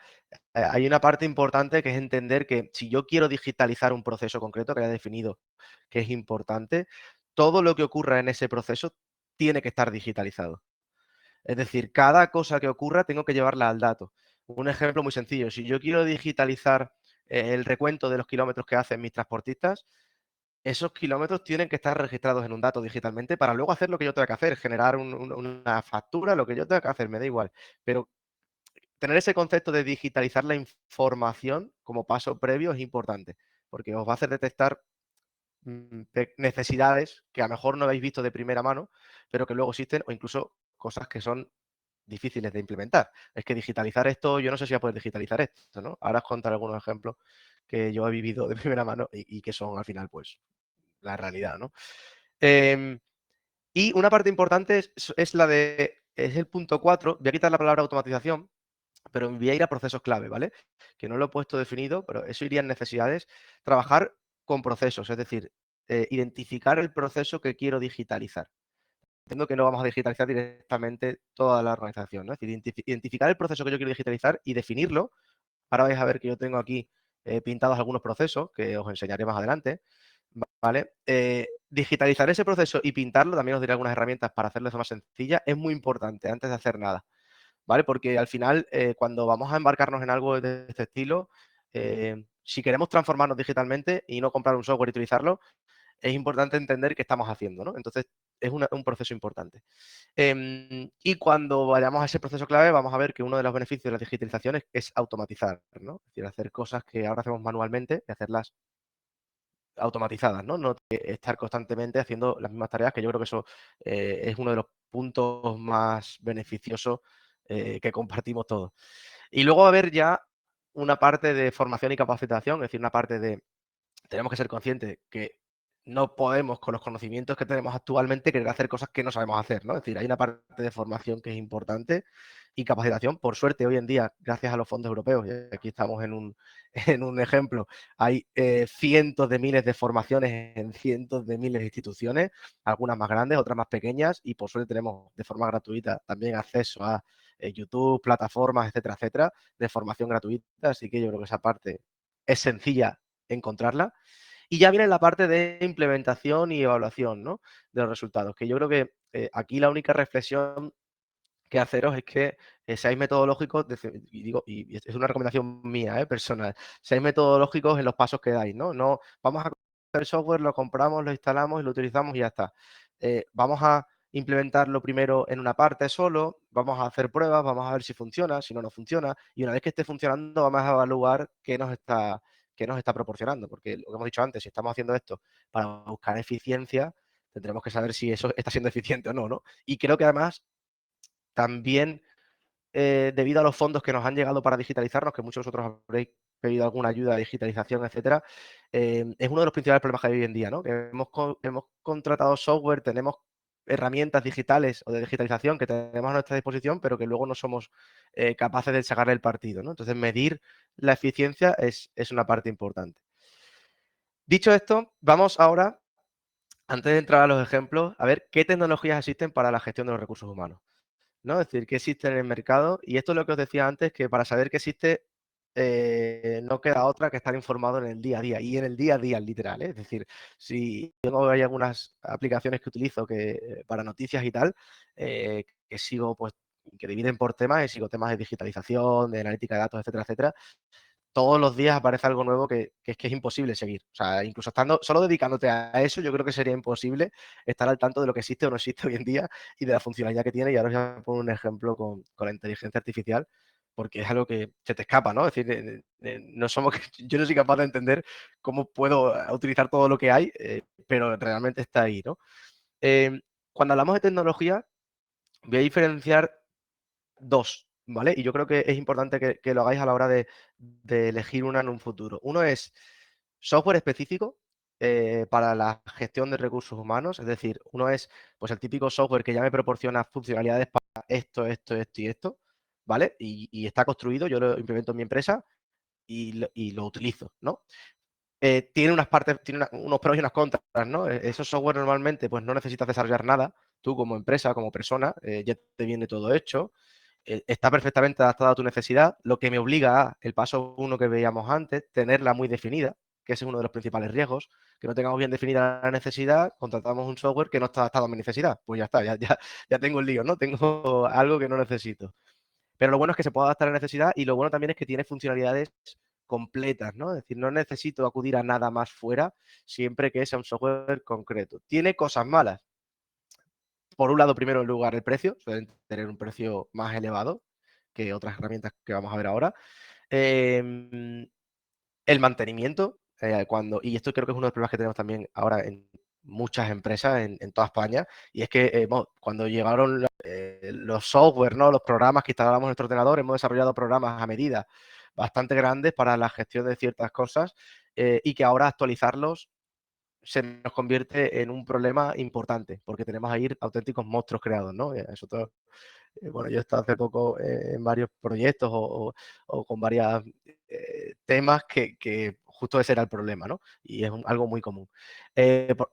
Hay una parte importante que es entender que si yo quiero digitalizar un proceso concreto que haya definido que es importante, todo lo que ocurra en ese proceso tiene que estar digitalizado. Es decir, cada cosa que ocurra tengo que llevarla al dato. Un ejemplo muy sencillo, si yo quiero digitalizar el recuento de los kilómetros que hacen mis transportistas, esos kilómetros tienen que estar registrados en un dato digitalmente para luego hacer lo que yo tenga que hacer, generar una factura, lo que yo tenga que hacer, me da igual. Pero tener ese concepto de digitalizar la información como paso previo es importante, porque os va a hacer detectar necesidades que a lo mejor no habéis visto de primera mano, pero que luego existen, o incluso cosas que son difíciles de implementar. Es que digitalizar esto, yo no sé si voy a poder digitalizar esto, ¿no? Ahora os contaré algunos ejemplos que yo he vivido de primera mano y que son al final, pues, la realidad, ¿no? Y una parte importante es el punto 4. Voy a quitar la palabra automatización, pero me voy a ir a procesos clave, ¿vale? Que no lo he puesto definido, pero eso iría en necesidades. Trabajar con procesos, es decir, identificar el proceso que quiero digitalizar. Entiendo que no vamos a digitalizar directamente toda la organización, ¿no? Es decir, identificar el proceso que yo quiero digitalizar y definirlo. Ahora vais a ver que yo tengo aquí pintados algunos procesos que os enseñaré más adelante, ¿vale? Digitalizar ese proceso y pintarlo, también os diré algunas herramientas para hacerlo de forma sencilla, es muy importante antes de hacer nada, ¿vale? Porque al final, cuando vamos a embarcarnos en algo de este estilo, si queremos transformarnos digitalmente y no comprar un software y utilizarlo, es importante entender qué estamos haciendo, ¿no? Entonces, es un proceso importante. Y cuando vayamos a ese proceso clave, vamos a ver que uno de los beneficios de la digitalización es automatizar, ¿no? Es decir, hacer cosas que ahora hacemos manualmente y hacerlas automatizadas, ¿no? No estar constantemente haciendo las mismas tareas, que yo creo que eso es uno de los puntos más beneficiosos que compartimos todos. Y luego va a haber ya una parte de formación y capacitación, es decir, una parte de tenemos que ser conscientes que no podemos, con los conocimientos que tenemos actualmente, querer hacer cosas que no sabemos hacer, ¿no? Es decir, hay una parte de formación que es importante y capacitación. Por suerte, hoy en día, gracias a los fondos europeos, y aquí estamos en un, en un ejemplo, hay cientos de miles de formaciones en cientos de miles de instituciones, algunas más grandes, otras más pequeñas, y por suerte tenemos de forma gratuita también acceso a YouTube, plataformas, etcétera, etcétera, de formación gratuita. Así que yo creo que esa parte es sencilla encontrarla. Y ya viene la parte de implementación y evaluación, ¿no?, de los resultados, que yo creo que aquí la única reflexión que haceros es que seáis metodológicos, y digo, y es una recomendación mía, personal, seáis metodológicos en los pasos que dais, ¿no? No vamos a coger el software, lo compramos, lo instalamos y lo utilizamos y ya está. Vamos a implementarlo primero en una parte solo, vamos a hacer pruebas, vamos a ver si funciona, si no, no funciona, y una vez que esté funcionando vamos a evaluar qué nos está proporcionando, porque lo que hemos dicho antes, si estamos haciendo esto para buscar eficiencia, tendremos que saber si eso está siendo eficiente o no, ¿no? Y creo que además también, debido a los fondos que nos han llegado para digitalizarnos, que muchos de vosotros habréis pedido alguna ayuda de digitalización, etcétera, es uno de los principales problemas que hay hoy en día, ¿no? Que hemos contratado software, tenemos herramientas digitales o de digitalización que tenemos a nuestra disposición, pero que luego no somos capaces de sacarle el partido, ¿no? Entonces, medir la eficiencia es una parte importante. Dicho esto, vamos ahora, antes de entrar a los ejemplos, a ver qué tecnologías existen para la gestión de los recursos humanos, ¿no? Es decir, qué existe en el mercado. Y esto es lo que os decía antes, que para saber qué existe, no queda otra que estar informado en el día a día. Y en el día a día, literal, ¿eh? Es decir, si hay algunas aplicaciones que utilizo para noticias y tal, que sigo, pues, que dividen por temas, y sigo temas de digitalización, de analítica de datos, etcétera, etcétera. Todos los días aparece algo nuevo que es imposible seguir. O sea, incluso solo dedicándote a eso, yo creo que sería imposible estar al tanto de lo que existe o no existe hoy en día y de la funcionalidad que tiene. Y ahora os voy a poner un ejemplo con la inteligencia artificial, porque es algo que se te escapa, ¿no? Es decir, no somos, yo no soy capaz de entender cómo puedo utilizar todo lo que hay, pero realmente está ahí, ¿no? Cuando hablamos de tecnología, voy a diferenciar dos, ¿vale? Y yo creo que es importante que lo hagáis a la hora de elegir una en un futuro. Uno es software específico para la gestión de recursos humanos, es decir, uno es pues el típico software que ya me proporciona funcionalidades para esto, esto, esto y esto, ¿vale? Y está construido, yo lo implemento en mi empresa y lo utilizo, ¿no? Tiene unas partes, unos pros y unas contras, ¿no? Esos software normalmente pues no necesitas desarrollar nada, tú como empresa, como persona, ya te viene todo hecho, está perfectamente adaptada a tu necesidad, lo que me obliga a, el paso uno que veíamos antes, tenerla muy definida, que ese es uno de los principales riesgos, que no tengamos bien definida la necesidad, contratamos un software que no está adaptado a mi necesidad, pues ya está, ya tengo el lío, ¿no? Tengo algo que no necesito. Pero lo bueno es que se puede adaptar a la necesidad y lo bueno también es que tiene funcionalidades completas, ¿no? Es decir, no necesito acudir a nada más fuera siempre que sea un software concreto. Tiene cosas malas. Por un lado, primero en lugar, el precio, suelen tener un precio más elevado que otras herramientas que vamos a ver ahora. Em, el mantenimiento, y esto creo que es uno de los problemas que tenemos también ahora en muchas empresas en toda España, y es que cuando llegaron los software, ¿no?, los programas que instalábamos en nuestro ordenador, hemos desarrollado programas a medida bastante grandes para la gestión de ciertas cosas, y que ahora actualizarlos se nos convierte en un problema importante, porque tenemos ahí auténticos monstruos creados, ¿no? Bueno, yo he estado hace poco en varios proyectos o con varios temas que justo ese era el problema, ¿no? Y es algo muy común.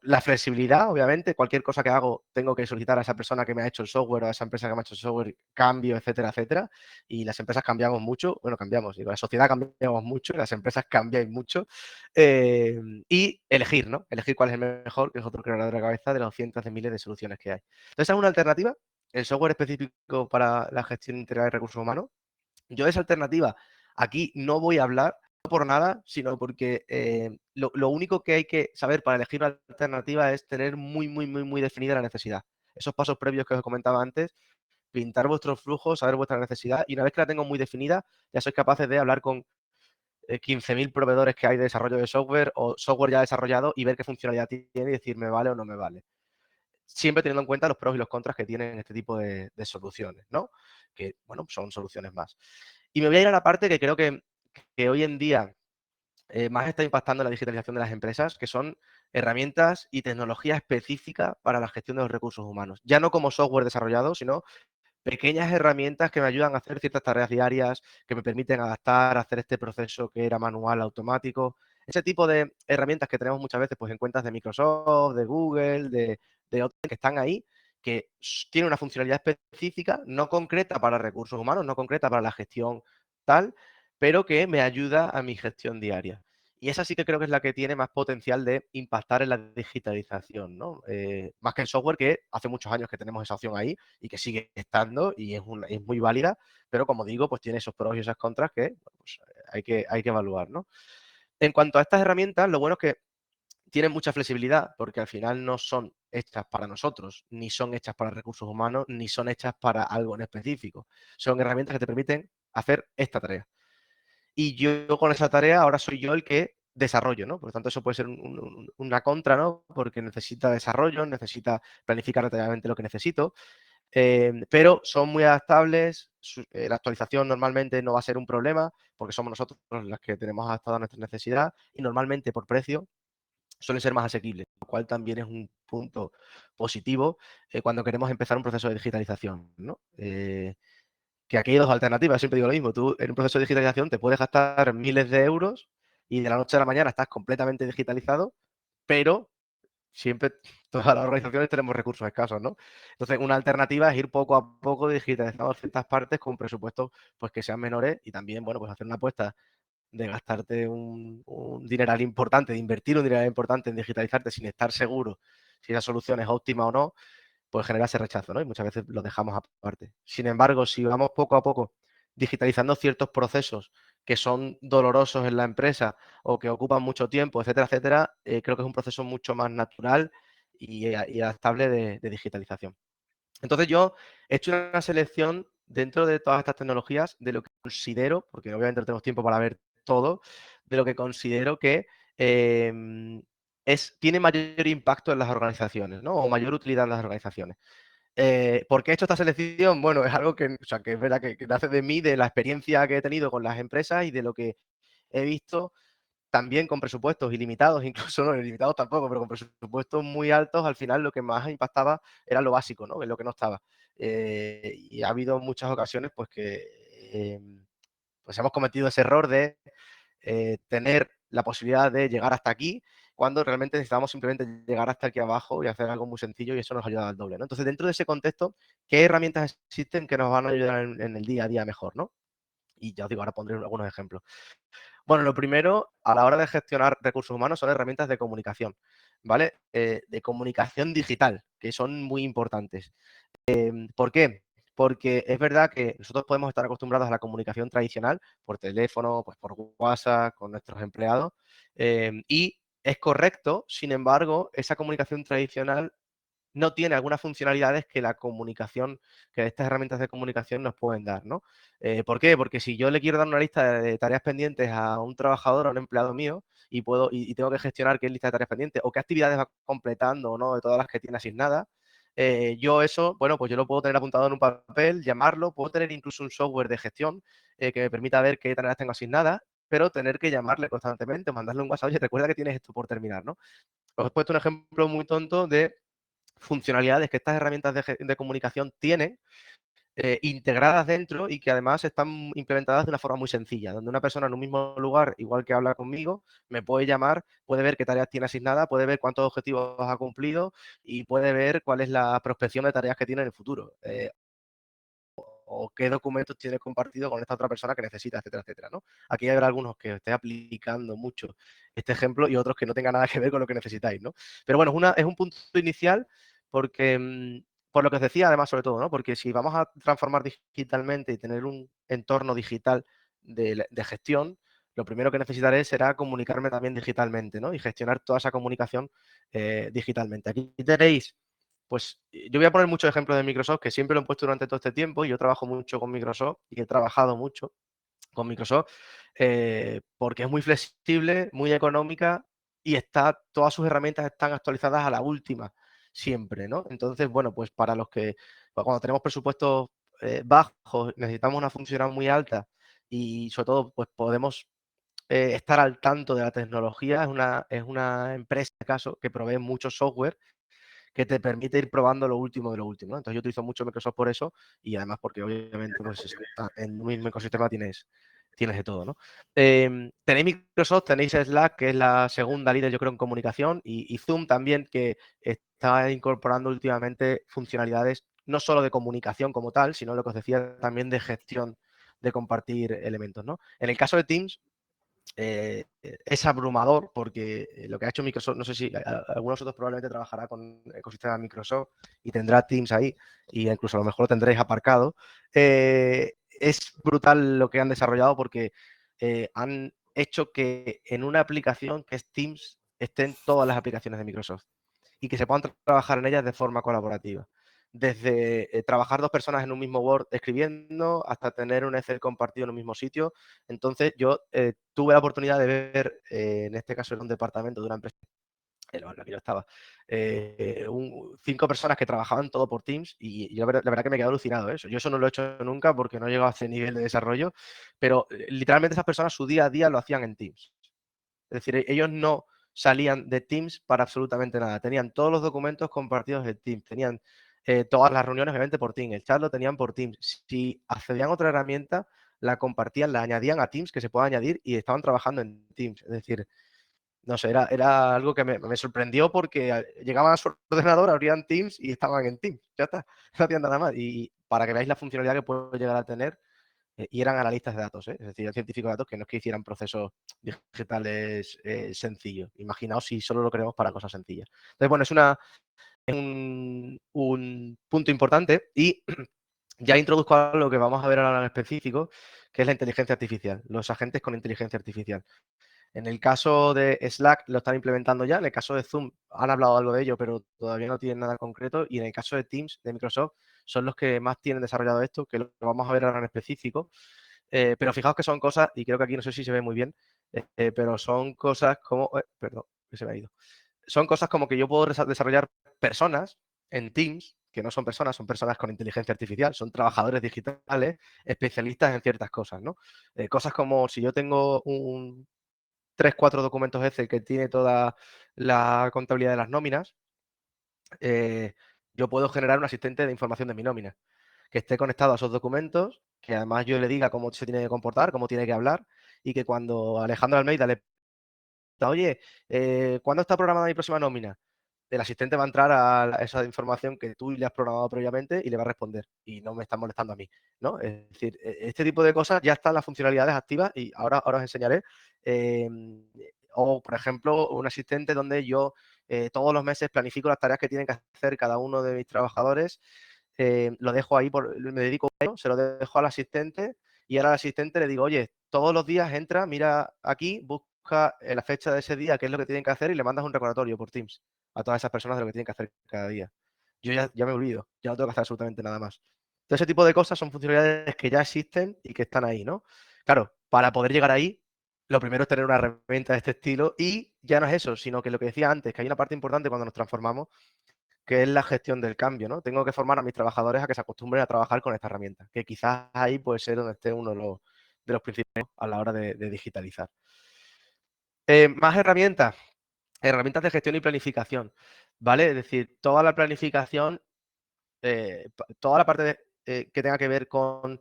La flexibilidad, obviamente, cualquier cosa que hago tengo que solicitar a esa persona que me ha hecho el software o a esa empresa que me ha hecho el software cambio, etcétera, etcétera. Y las empresas cambiamos mucho, bueno, cambiamos, digo, la sociedad cambiamos mucho, las empresas cambian mucho. Y elegir, ¿no? Elegir cuál es el mejor, que es otro creador de la cabeza de los cientos de miles de soluciones que hay. Entonces, es una alternativa, el software específico para la gestión integral de recursos humanos. Yo de esa alternativa aquí no voy a hablar, no por nada, sino porque lo único que hay que saber para elegir una alternativa es tener muy, muy, muy, muy definida la necesidad. Esos pasos previos que os comentaba antes, pintar vuestros flujos, saber vuestra necesidad, y una vez que la tengo muy definida, ya sois capaces de hablar con 15.000 proveedores que hay de desarrollo de software o software ya desarrollado y ver qué funcionalidad tiene y decir me vale o no me vale. Siempre teniendo en cuenta los pros y los contras que tienen este tipo de soluciones, ¿no? Que, bueno, son soluciones más. Y me voy a ir a la parte que creo que hoy en día más está impactando en la digitalización de las empresas, que son herramientas y tecnología específica para la gestión de los recursos humanos. Ya no como software desarrollado, sino pequeñas herramientas que me ayudan a hacer ciertas tareas diarias, que me permiten adaptar, hacer este proceso que era manual, automático. Ese tipo de herramientas que tenemos muchas veces pues, en cuentas de Microsoft, de Google, de otras que están ahí, que tienen una funcionalidad específica, no concreta para recursos humanos, no concreta para la gestión tal, pero que me ayuda a mi gestión diaria. Y esa sí que creo que es la que tiene más potencial de impactar en la digitalización, ¿no? Más que el software, que hace muchos años que tenemos esa opción ahí y que sigue estando y es muy válida, pero como digo, pues tiene esos pros y esas contras que pues, hay que evaluar, ¿no? En cuanto a estas herramientas, lo bueno es que tienen mucha flexibilidad porque al final no son hechas para nosotros, ni son hechas para recursos humanos, ni son hechas para algo en específico. Son herramientas que te permiten hacer esta tarea. Y yo con esa tarea ahora soy yo el que desarrollo, ¿no? Por lo tanto, eso puede ser una contra, ¿no? Porque necesita desarrollo, necesita planificar detalladamente lo que necesito, pero son muy adaptables. La actualización normalmente no va a ser un problema porque somos nosotros las que tenemos adaptada nuestra necesidad y normalmente por precio suelen ser más asequibles, lo cual también es un punto positivo cuando queremos empezar un proceso de digitalización, ¿no? Que aquí hay dos alternativas, siempre digo lo mismo, tú en un proceso de digitalización te puedes gastar miles de euros y de la noche a la mañana estás completamente digitalizado, pero siempre todas las organizaciones tenemos recursos escasos, ¿no? Entonces, una alternativa es ir poco a poco digitalizando ciertas partes con presupuestos pues que sean menores y también, bueno, pues hacer una apuesta de gastarte un dineral importante, de invertir un dineral importante en digitalizarte sin estar seguro si esa solución es óptima o no, pues genera ese rechazo, ¿no? Y muchas veces lo dejamos aparte. Sin embargo, si vamos poco a poco digitalizando ciertos procesos que son dolorosos en la empresa o que ocupan mucho tiempo, etcétera, etcétera, creo que es un proceso mucho más natural y adaptable de digitalización. Entonces yo he hecho una selección dentro de todas estas tecnologías de lo que considero, porque obviamente no tenemos tiempo para ver todo, de lo que considero que tiene mayor impacto en las organizaciones, ¿no? O mayor utilidad en las organizaciones. ¿Por qué he hecho esta selección? Bueno, es algo que, o sea, que es verdad que nace de mí, de la experiencia que he tenido con las empresas y de lo que he visto también con presupuestos ilimitados, incluso no ilimitados tampoco, pero con presupuestos muy altos, al final lo que más impactaba era lo básico, ¿no? En lo que no estaba. Y ha habido muchas ocasiones pues que pues hemos cometido ese error de tener la posibilidad de llegar hasta aquí cuando realmente necesitamos simplemente llegar hasta aquí abajo y hacer algo muy sencillo y eso nos ayuda al doble, ¿no? Entonces, dentro de ese contexto, ¿qué herramientas existen que nos van a ayudar en el día a día mejor, ¿no? Y ya os digo, ahora pondré algunos ejemplos. Bueno, lo primero, a la hora de gestionar recursos humanos, son herramientas de comunicación, ¿vale? De comunicación digital, que son muy importantes. ¿Por qué? Porque es verdad que nosotros podemos estar acostumbrados a la comunicación tradicional por teléfono, pues por WhatsApp, con nuestros empleados, y es correcto, sin embargo, esa comunicación tradicional no tiene algunas funcionalidades que la comunicación, que estas herramientas de comunicación nos pueden dar, ¿no? ¿Por qué? Porque si yo le quiero dar una lista de tareas pendientes a un trabajador, a un empleado mío, y tengo que gestionar qué lista de tareas pendientes o qué actividades va completando o no de todas las que tiene asignadas, yo eso, bueno, pues yo lo puedo tener apuntado en un papel, llamarlo, puedo tener incluso un software de gestión que me permita ver qué tareas tengo asignadas, pero tener que llamarle constantemente, mandarle un WhatsApp, oye, recuerda que tienes esto por terminar, ¿no? Os he puesto un ejemplo muy tonto de funcionalidades que estas herramientas de comunicación tienen integradas dentro y que además están implementadas de una forma muy sencilla, donde una persona en un mismo lugar, igual que habla conmigo, me puede llamar, puede ver qué tareas tiene asignadas, puede ver cuántos objetivos ha cumplido y puede ver cuál es la prospección de tareas que tiene en el futuro. O qué documentos tienes compartido con esta otra persona que necesita, etcétera, etcétera, ¿no? Aquí habrá algunos que esté aplicando mucho este ejemplo y otros que no tengan nada que ver con lo que necesitáis, ¿no? Pero bueno, es un punto inicial porque, por lo que os decía, además, sobre todo, ¿no? Porque si vamos a transformar digitalmente y tener un entorno digital de gestión, lo primero que necesitaré será comunicarme también digitalmente, ¿no? Y gestionar toda esa comunicación digitalmente. Aquí tenéis pues yo voy a poner muchos ejemplos de Microsoft, que siempre lo he puesto durante todo este tiempo y yo trabajo mucho con Microsoft y he trabajado mucho con Microsoft porque es muy flexible, muy económica y todas sus herramientas están actualizadas a la última siempre, ¿no? Entonces, bueno, pues para los que cuando tenemos presupuestos bajos, necesitamos una funcionalidad muy alta y sobre todo pues podemos estar al tanto de la tecnología, es una empresa, en este caso, que provee mucho software que te permite ir probando lo último de lo último, ¿no? Entonces yo utilizo mucho Microsoft por eso y además porque obviamente pues, en un mismo ecosistema tienes de todo, ¿no? Tenéis Microsoft, tenéis Slack, que es la segunda líder, yo creo, en comunicación, y Zoom también, que está incorporando últimamente funcionalidades no solo de comunicación como tal, sino lo que os decía también de gestión de compartir elementos, ¿no? En el caso de Teams, es abrumador porque lo que ha hecho Microsoft, no sé si algunos de vosotros probablemente trabajará con el ecosistema de Microsoft y tendrá Teams ahí, y incluso a lo mejor lo tendréis aparcado. Es brutal lo que han desarrollado porque han hecho que en una aplicación que es Teams estén todas las aplicaciones de Microsoft y que se puedan trabajar en ellas de forma colaborativa. Desde trabajar dos personas en un mismo Word escribiendo hasta tener un Excel compartido en un mismo sitio. Entonces, yo tuve la oportunidad de ver, en este caso era un departamento de una empresa en la que yo estaba, 5 personas que trabajaban todo por Teams y yo la verdad que me quedé alucinado. Eso. Yo eso no lo he hecho nunca porque no he llegado a ese nivel de desarrollo, pero literalmente esas personas su día a día lo hacían en Teams. Es decir, ellos no salían de Teams para absolutamente nada. Tenían todos los documentos compartidos en Teams, tenían todas las reuniones obviamente por Teams, el chat lo tenían por Teams. Si accedían a otra herramienta, la compartían, la añadían a Teams, que se puede añadir, y estaban trabajando en Teams. Es decir, no sé, era algo que me sorprendió porque llegaban a su ordenador, abrían Teams y estaban en Teams. Ya está, no hacían nada más. Y para que veáis la funcionalidad que puede llegar a tener, y eran analistas de datos, es decir, eran científicos de datos que no es que hicieran procesos digitales sencillos. Imaginaos si solo lo queremos para cosas sencillas. Entonces, bueno, es un punto importante y ya introduzco a lo que vamos a ver ahora en específico, que es la inteligencia artificial, los agentes con inteligencia artificial. En el caso de Slack lo están implementando ya, en el caso de Zoom han hablado algo de ello, pero todavía no tienen nada concreto, y en el caso de Teams, de Microsoft, son los que más tienen desarrollado esto, que lo vamos a ver ahora en específico. Pero fijaos que son cosas, y creo que aquí no sé si se ve muy bien, pero son cosas como, perdón, que se me ha ido. Son cosas como que yo puedo desarrollar personas en Teams, que no son personas con inteligencia artificial, son trabajadores digitales especialistas en ciertas cosas, ¿no? Cosas como si yo tengo 3, 4 documentos Excel que tiene toda la contabilidad de las nóminas, yo puedo generar un asistente de información de mi nómina que esté conectado a esos documentos, que además yo le diga cómo se tiene que comportar, cómo tiene que hablar, y que cuando Alejandro Almeida le pregunta, oye, ¿cuándo está programada mi próxima nómina? El asistente va a entrar a esa información que tú le has programado previamente y le va a responder, y no me está molestando a mí, ¿no? Es decir, este tipo de cosas ya están las funcionalidades activas y ahora os enseñaré. Eh, o, por ejemplo, un asistente donde yo todos los meses planifico las tareas que tienen que hacer cada uno de mis trabajadores, lo dejo ahí, me dedico a ello, se lo dejo al asistente y ahora al asistente le digo, oye, todos los días entra, mira aquí, busca la fecha de ese día, qué es lo que tienen que hacer y le mandas un recordatorio por Teams a todas esas personas de lo que tienen que hacer cada día. Yo ya me olvido, ya no tengo que hacer absolutamente nada más. Todo ese tipo de cosas son funcionalidades que ya existen y que están ahí, ¿no? Claro, para poder llegar ahí, lo primero es tener una herramienta de este estilo y ya no es eso, sino que lo que decía antes, que hay una parte importante cuando nos transformamos, que es la gestión del cambio, ¿no? Tengo que formar a mis trabajadores a que se acostumbren a trabajar con esta herramienta, que quizás ahí puede ser donde esté uno de los principales a la hora de digitalizar. Más herramientas de gestión y planificación, ¿vale? Es decir, toda la planificación, toda la parte que tenga que ver con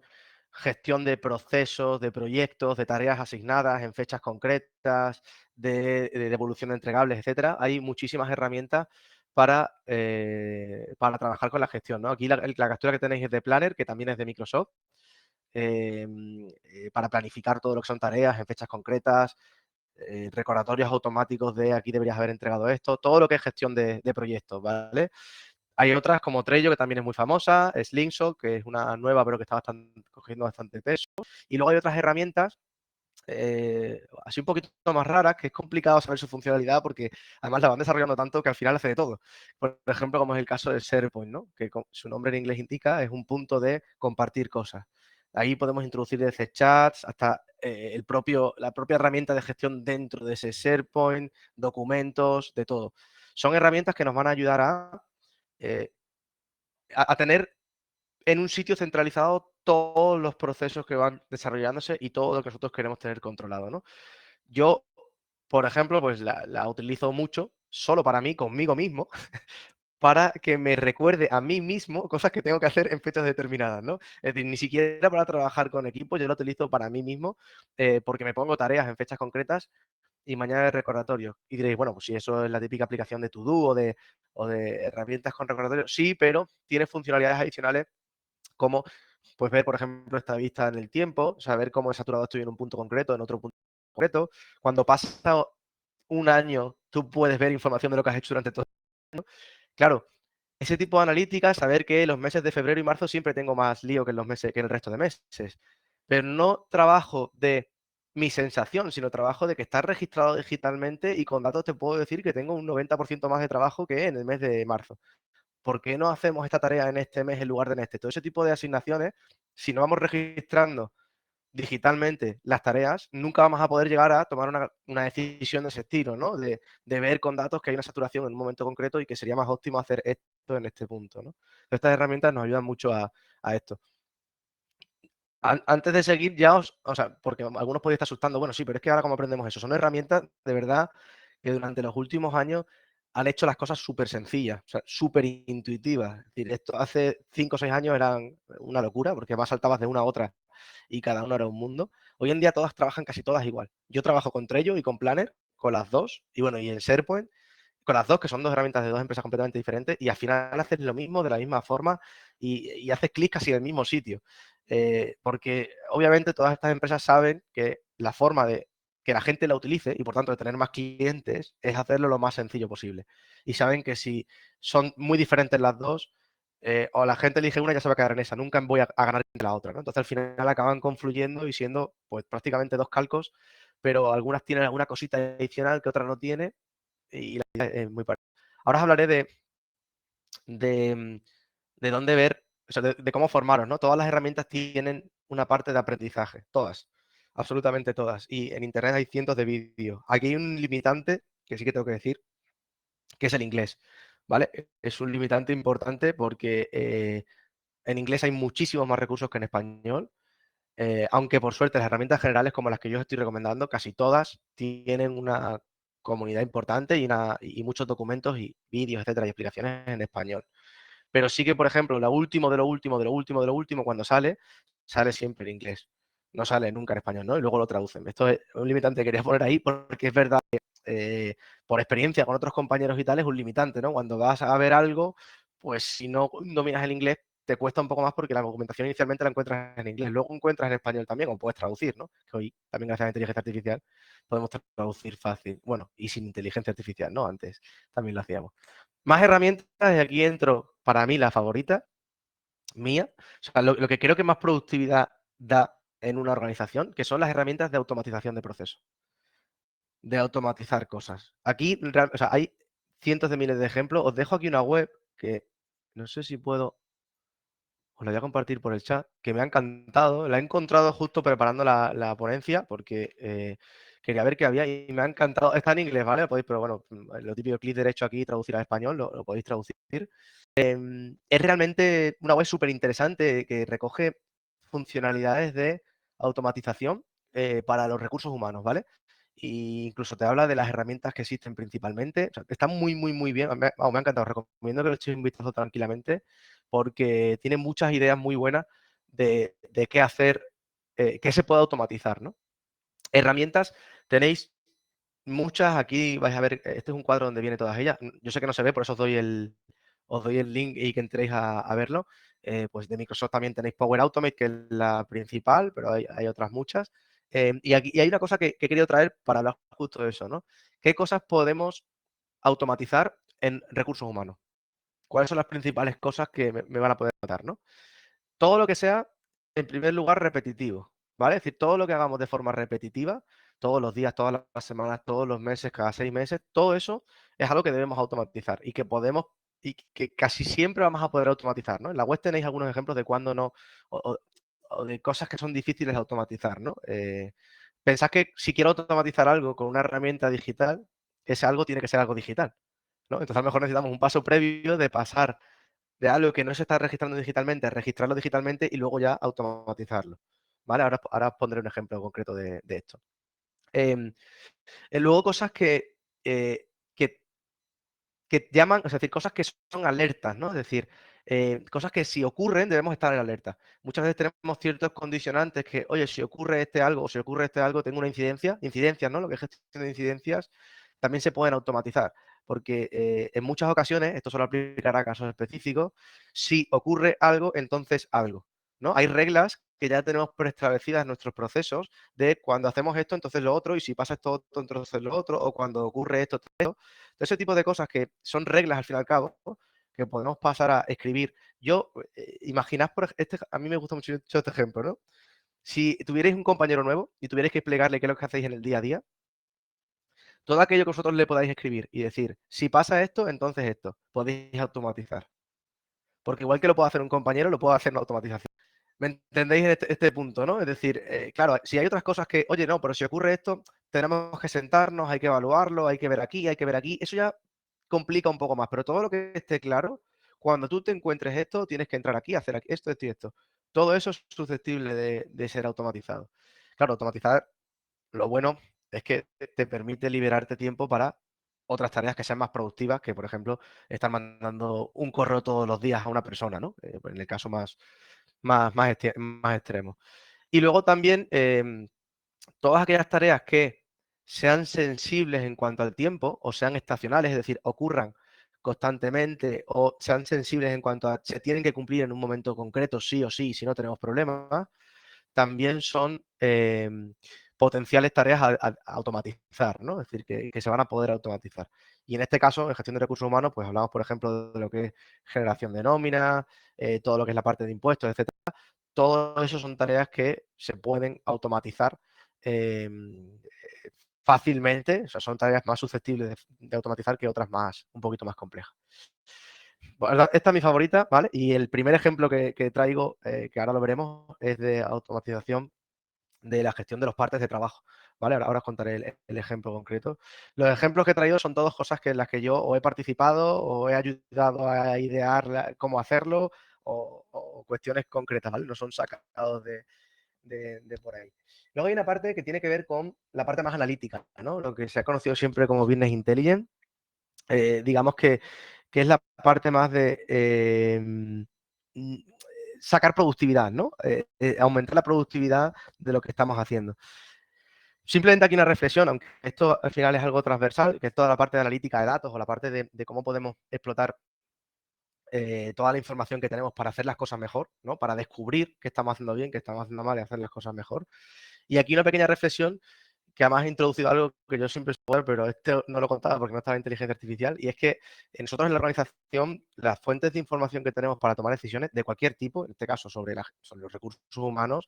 gestión de procesos, de proyectos, de tareas asignadas en fechas concretas, de devolución de entregables, etcétera. Hay muchísimas herramientas para trabajar con la gestión, ¿no? Aquí la captura que tenéis es de Planner, que también es de Microsoft, para planificar todo lo que son tareas en fechas concretas, recordatorios automáticos de aquí deberías haber entregado esto, todo lo que es gestión de proyectos, ¿vale? Hay otras como Trello, que también es muy famosa, Slingshot, que es una nueva, pero que está cogiendo bastante peso. Y luego hay otras herramientas, así un poquito más raras, que es complicado saber su funcionalidad porque además la van desarrollando tanto que al final hace de todo. Por ejemplo, como es el caso de SharePoint, ¿no? Que su nombre en inglés indica, es un punto de compartir cosas. Ahí podemos introducir desde chats hasta la propia herramienta de gestión dentro de ese SharePoint, documentos, de todo. Son herramientas que nos van a ayudar eh, a tener en un sitio centralizado todos los procesos que van desarrollándose y todo lo que nosotros queremos tener controlado, ¿no? Yo, por ejemplo, pues la utilizo mucho solo para mí, conmigo mismo, para que me recuerde a mí mismo cosas que tengo que hacer en fechas determinadas, ¿no? Es decir, ni siquiera para trabajar con equipos, yo lo utilizo para mí mismo, porque me pongo tareas en fechas concretas y mañana de recordatorio. Y diréis, bueno, pues si eso es la típica aplicación de To-Do o de herramientas con recordatorio, sí, pero tiene funcionalidades adicionales como pues ver, por ejemplo, esta vista en el tiempo, saber cómo he saturado estoy en un punto concreto, en otro punto concreto. Cuando pasa un año, tú puedes ver información de lo que has hecho durante todo el año. Claro, ese tipo de analíticas, saber que los meses de febrero y marzo siempre tengo más lío que en los meses que en el resto de meses. Pero no trabajo de mi sensación, sino trabajo de que está registrado digitalmente y con datos te puedo decir que tengo un 90% más de trabajo que en el mes de marzo. ¿Por qué no hacemos esta tarea en este mes en lugar de en este? Todo ese tipo de asignaciones, si no vamos registrando digitalmente las tareas, nunca vamos a poder llegar a tomar una decisión de ese estilo, ¿no? De ver con datos que hay una saturación en un momento concreto y que sería más óptimo hacer esto en este punto, ¿no? Estas herramientas nos ayudan mucho a esto. Antes de seguir, ya o sea, porque algunos podéis estar asustando, bueno, sí, pero es que ahora cómo aprendemos eso. Son herramientas de verdad que durante los últimos años han hecho las cosas súper sencillas, o sea, súper intuitivas. Es decir, esto hace 5 o 6 años eran una locura, porque más saltabas de una a otra y cada uno era un mundo. Hoy en día todas trabajan casi todas igual. Yo trabajo con Trello y con Planner, con las dos, y bueno, y en SharePoint, con las dos, que son dos herramientas de dos empresas completamente diferentes, y al final haces lo mismo de la misma forma y haces clic casi en el mismo sitio. Porque obviamente todas estas empresas saben que la forma de que la gente la utilice y por tanto de tener más clientes es hacerlo lo más sencillo posible. Y saben que si son muy diferentes las dos, o la gente elige una ya se va a quedar en esa, nunca voy a ganar en la otra, ¿no? Entonces al final acaban confluyendo y siendo pues prácticamente dos calcos, pero algunas tienen alguna cosita adicional que otra no tiene y la idea es muy parecida. Ahora os hablaré de, de dónde ver, o sea, de cómo formaros, ¿no? Todas las herramientas tienen una parte de aprendizaje, todas, absolutamente todas. Y en Internet hay cientos de vídeos. Aquí hay un limitante que sí que tengo que decir, que es el inglés, ¿vale? Es un limitante importante porque en inglés hay muchísimos más recursos que en español. Aunque por suerte las herramientas generales como las que yo os estoy recomendando, casi todas tienen una comunidad importante y muchos documentos y vídeos, etcétera, y explicaciones en español. Pero sí que, por ejemplo, lo último de lo último, de lo último, de lo último, cuando sale siempre en inglés. No sale nunca en español, ¿no? Y luego lo traducen. Esto es un limitante que quería poner ahí porque es verdad que por experiencia con otros compañeros y tal es un limitante, ¿no? Cuando vas a ver algo, pues si no dominas el inglés, te cuesta un poco más porque la documentación inicialmente la encuentras en inglés, luego encuentras en español también, o puedes traducir, ¿no? Que hoy también gracias a la inteligencia artificial podemos traducir fácil. Bueno, y sin inteligencia artificial, ¿no? Antes también lo hacíamos. Más herramientas, y aquí entro para mí la favorita mía, o sea, lo que creo que más productividad da en una organización, que son las herramientas de automatización de procesos, de automatizar cosas. Aquí o sea, hay cientos de miles de ejemplos. Os dejo aquí una web que no sé si puedo, os la voy a compartir por el chat, que me ha encantado. La he encontrado justo preparando la ponencia porque quería ver qué había y me ha encantado. Está en inglés, ¿vale? Podéis, pero bueno, lo típico, clic derecho aquí, traducir al español, lo podéis traducir. Es realmente una web súper interesante que recoge funcionalidades de automatización para los recursos humanos, ¿vale? E incluso te habla de las herramientas que existen principalmente. O sea, está muy, muy, muy bien. Me ha encantado. Recomiendo que le echéis un vistazo tranquilamente porque tiene muchas ideas muy buenas de qué hacer, qué se puede automatizar, ¿no? Herramientas, tenéis muchas. Aquí vais a ver, este es un cuadro donde viene todas ellas. Yo sé que no se ve, por eso os doy el link y que entréis a verlo. Pues de Microsoft también tenéis Power Automate, que es la principal, pero hay otras muchas. Y hay una cosa que he querido traer para hablar justo de eso, ¿no? ¿Qué cosas podemos automatizar en recursos humanos? ¿Cuáles son las principales cosas que me van a poder notar, ¿no? Todo lo que sea, en primer lugar, repetitivo, ¿vale? Es decir, todo lo que hagamos de forma repetitiva, todos los días, todas las semanas, todos los meses, cada 6 meses, todo eso es algo que debemos automatizar y que podemos y que casi siempre vamos a poder automatizar, ¿no? En la web tenéis algunos ejemplos de cuándo no, o de cosas que son difíciles de automatizar, ¿no? Pensad que si quiero automatizar algo con una herramienta digital, ese algo tiene que ser algo digital, ¿no? Entonces a lo mejor necesitamos un paso previo de pasar de algo que no se está registrando digitalmente, registrarlo digitalmente y luego ya automatizarlo. ¿Vale? Ahora os pondré un ejemplo concreto de esto. Luego cosas eh, que, que llaman, es decir, cosas que son alertas, ¿no? Es decir, cosas que si ocurren debemos estar en alerta. Muchas veces tenemos ciertos condicionantes que, oye, si ocurre este algo o si ocurre este algo, tengo una incidencias, ¿no? Lo que es gestión de incidencias, también se pueden automatizar. Porque en muchas ocasiones, esto solo aplicará a casos específicos, si ocurre algo, entonces algo, ¿no? Hay reglas que ya tenemos preestablecidas en nuestros procesos de cuando hacemos esto, entonces lo otro, y si pasa esto, entonces lo otro, o cuando ocurre esto, esto. Ese tipo de cosas que son reglas al fin y al cabo, ¿no? Que podemos pasar a escribir. Yo, imaginad, a mí me gusta mucho este ejemplo, ¿no? Si tuvierais un compañero nuevo y tuvierais que explicarle qué es lo que hacéis en el día a día, todo aquello que vosotros le podáis escribir y decir, si pasa esto, entonces esto, podéis automatizar. Porque igual que lo puede hacer un compañero, lo puede hacer una automatización. ¿Me entendéis en este punto, no? Es decir, claro, si hay otras cosas que, oye, no, pero si ocurre esto, tenemos que sentarnos, hay que evaluarlo, hay que ver aquí, hay que ver aquí. Eso ya complica un poco más, pero todo lo que esté claro, cuando tú te encuentres esto, tienes que entrar aquí, hacer aquí, esto, esto y esto. Todo eso es susceptible de ser automatizado. Claro, automatizar, lo bueno es que te permite liberarte tiempo para otras tareas que sean más productivas, que por ejemplo, estar mandando un correo todos los días a una persona, ¿no? En el caso más extremo. Y luego también todas aquellas tareas que sean sensibles en cuanto al tiempo o sean estacionales, es decir, ocurran constantemente o sean sensibles en cuanto a se tienen que cumplir en un momento concreto, sí o sí, si no tenemos problemas, también son potenciales tareas a automatizar, ¿no? Es decir, que se van a poder automatizar. Y en este caso, en gestión de recursos humanos, pues hablamos, por ejemplo, de lo que es generación de nóminas, todo lo que es la parte de impuestos, etcétera. Todo eso son tareas que se pueden automatizar fácilmente, o sea, son tareas más susceptibles de automatizar que otras un poquito más complejas. Esta es mi favorita, ¿vale? Y el primer ejemplo que traigo, que ahora lo veremos, es de automatización de la gestión de los partes de trabajo, ¿vale? Ahora os contaré el ejemplo concreto. Los ejemplos que he traído son todas cosas en las que yo o he participado o he ayudado a idear cómo hacerlo o cuestiones concretas, ¿vale? No son sacados de por ahí. Luego hay una parte que tiene que ver con la parte más analítica, ¿no? Lo que se ha conocido siempre como Business Intelligence, digamos que es la parte más de sacar productividad, ¿no? Aumentar la productividad de lo que estamos haciendo. Simplemente aquí una reflexión, aunque esto al final es algo transversal, que es toda la parte de analítica de datos o la parte de cómo podemos explotar toda la información que tenemos para hacer las cosas mejor, ¿no? Para descubrir qué estamos haciendo bien, qué estamos haciendo mal y hacer las cosas mejor. Y aquí una pequeña reflexión que además he introducido algo que yo siempre suelo, pero este no lo contaba porque no estaba en inteligencia artificial, y es que nosotros en la organización, las fuentes de información que tenemos para tomar decisiones de cualquier tipo, en este caso sobre los recursos humanos,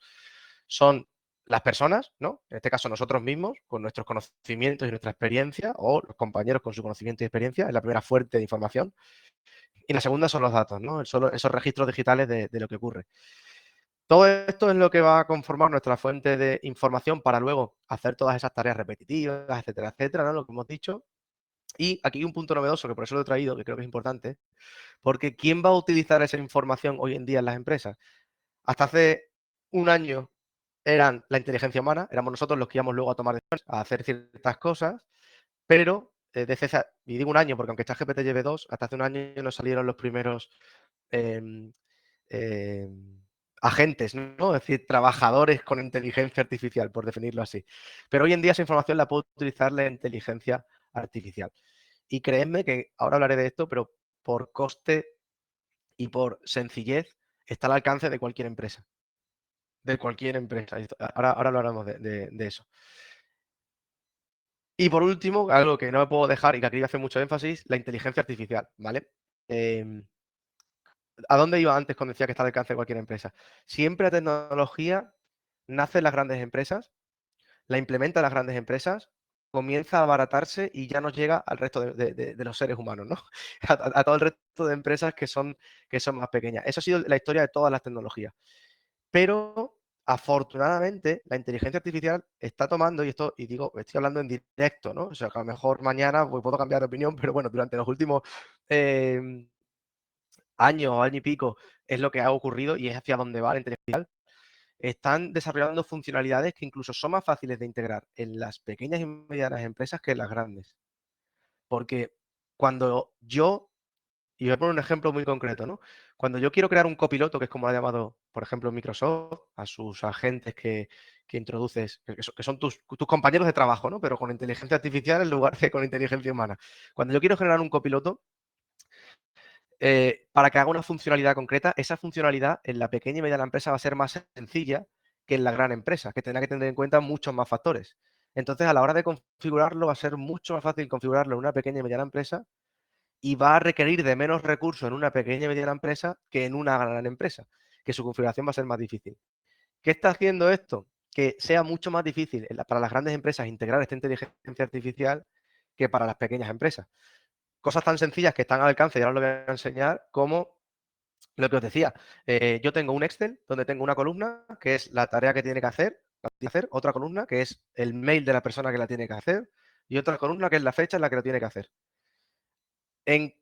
son las personas, ¿no? En este caso nosotros mismos, con nuestros conocimientos y nuestra experiencia, o los compañeros con su conocimiento y experiencia, es la primera fuente de información. Y la segunda son los datos, ¿no? Esos registros digitales de lo que ocurre. Todo esto es lo que va a conformar nuestra fuente de información para luego hacer todas esas tareas repetitivas, etcétera, etcétera, ¿no? Lo que hemos dicho. Y aquí hay un punto novedoso, que por eso lo he traído, que creo que es importante, porque ¿quién va a utilizar esa información hoy en día en las empresas? Hasta hace un año eran la inteligencia humana, éramos nosotros los que íbamos luego a tomar decisiones, a hacer ciertas cosas, pero y digo un año porque aunque ChatGPT lleve 2, hasta hace un año nos salieron los primeros em, em, agentes, ¿no? Es decir, trabajadores con inteligencia artificial, por definirlo así. Pero hoy en día esa información la puede utilizar la inteligencia artificial. Y creedme que ahora hablaré de esto, pero por coste y por sencillez está al alcance de cualquier empresa. De cualquier empresa. Ahora hablaremos de eso. Y por último, algo que no me puedo dejar y que aquí hace mucho énfasis, la inteligencia artificial, ¿vale? ¿A dónde iba antes cuando decía que está al alcance de cualquier empresa? Siempre la tecnología nace en las grandes empresas, la implementa en las grandes empresas, comienza a abaratarse y ya nos llega al resto de los seres humanos, ¿no? A todo el resto de empresas que son más pequeñas. Eso ha sido la historia de todas las tecnologías. Pero afortunadamente la inteligencia artificial está tomando, y digo, estoy hablando en directo, ¿no? O sea, que a lo mejor mañana pues, puedo cambiar de opinión, pero bueno, durante los últimos años o año y pico es lo que ha ocurrido y es hacia dónde va la inteligencia artificial. Están desarrollando funcionalidades que incluso son más fáciles de integrar en las pequeñas y medianas empresas que en las grandes. Porque cuando y voy a poner un ejemplo muy concreto, ¿no? Cuando yo quiero crear un copiloto, que es como lo ha llamado, por ejemplo, Microsoft, a sus agentes que introduces, que son tus compañeros de trabajo, ¿no? Pero con inteligencia artificial en lugar de con inteligencia humana. Cuando yo quiero generar un copiloto, para que haga una funcionalidad concreta, esa funcionalidad en la pequeña y mediana empresa va a ser más sencilla que en la gran empresa, que tendrá que tener en cuenta muchos más factores. Entonces, a la hora de configurarlo, va a ser mucho más fácil configurarlo en una pequeña y mediana empresa y va a requerir de menos recursos en una pequeña y mediana empresa que en una gran empresa, que su configuración va a ser más difícil. ¿Qué está haciendo esto? Que sea mucho más difícil para las grandes empresas integrar esta inteligencia artificial que para las pequeñas empresas. Cosas tan sencillas que están al alcance, y ahora os lo voy a enseñar, como lo que os decía. Yo tengo un Excel donde tengo una columna que es la tarea que tiene que hacer, otra columna que es el mail de la persona que la tiene que hacer y otra columna que es la fecha en la que lo tiene que hacer. En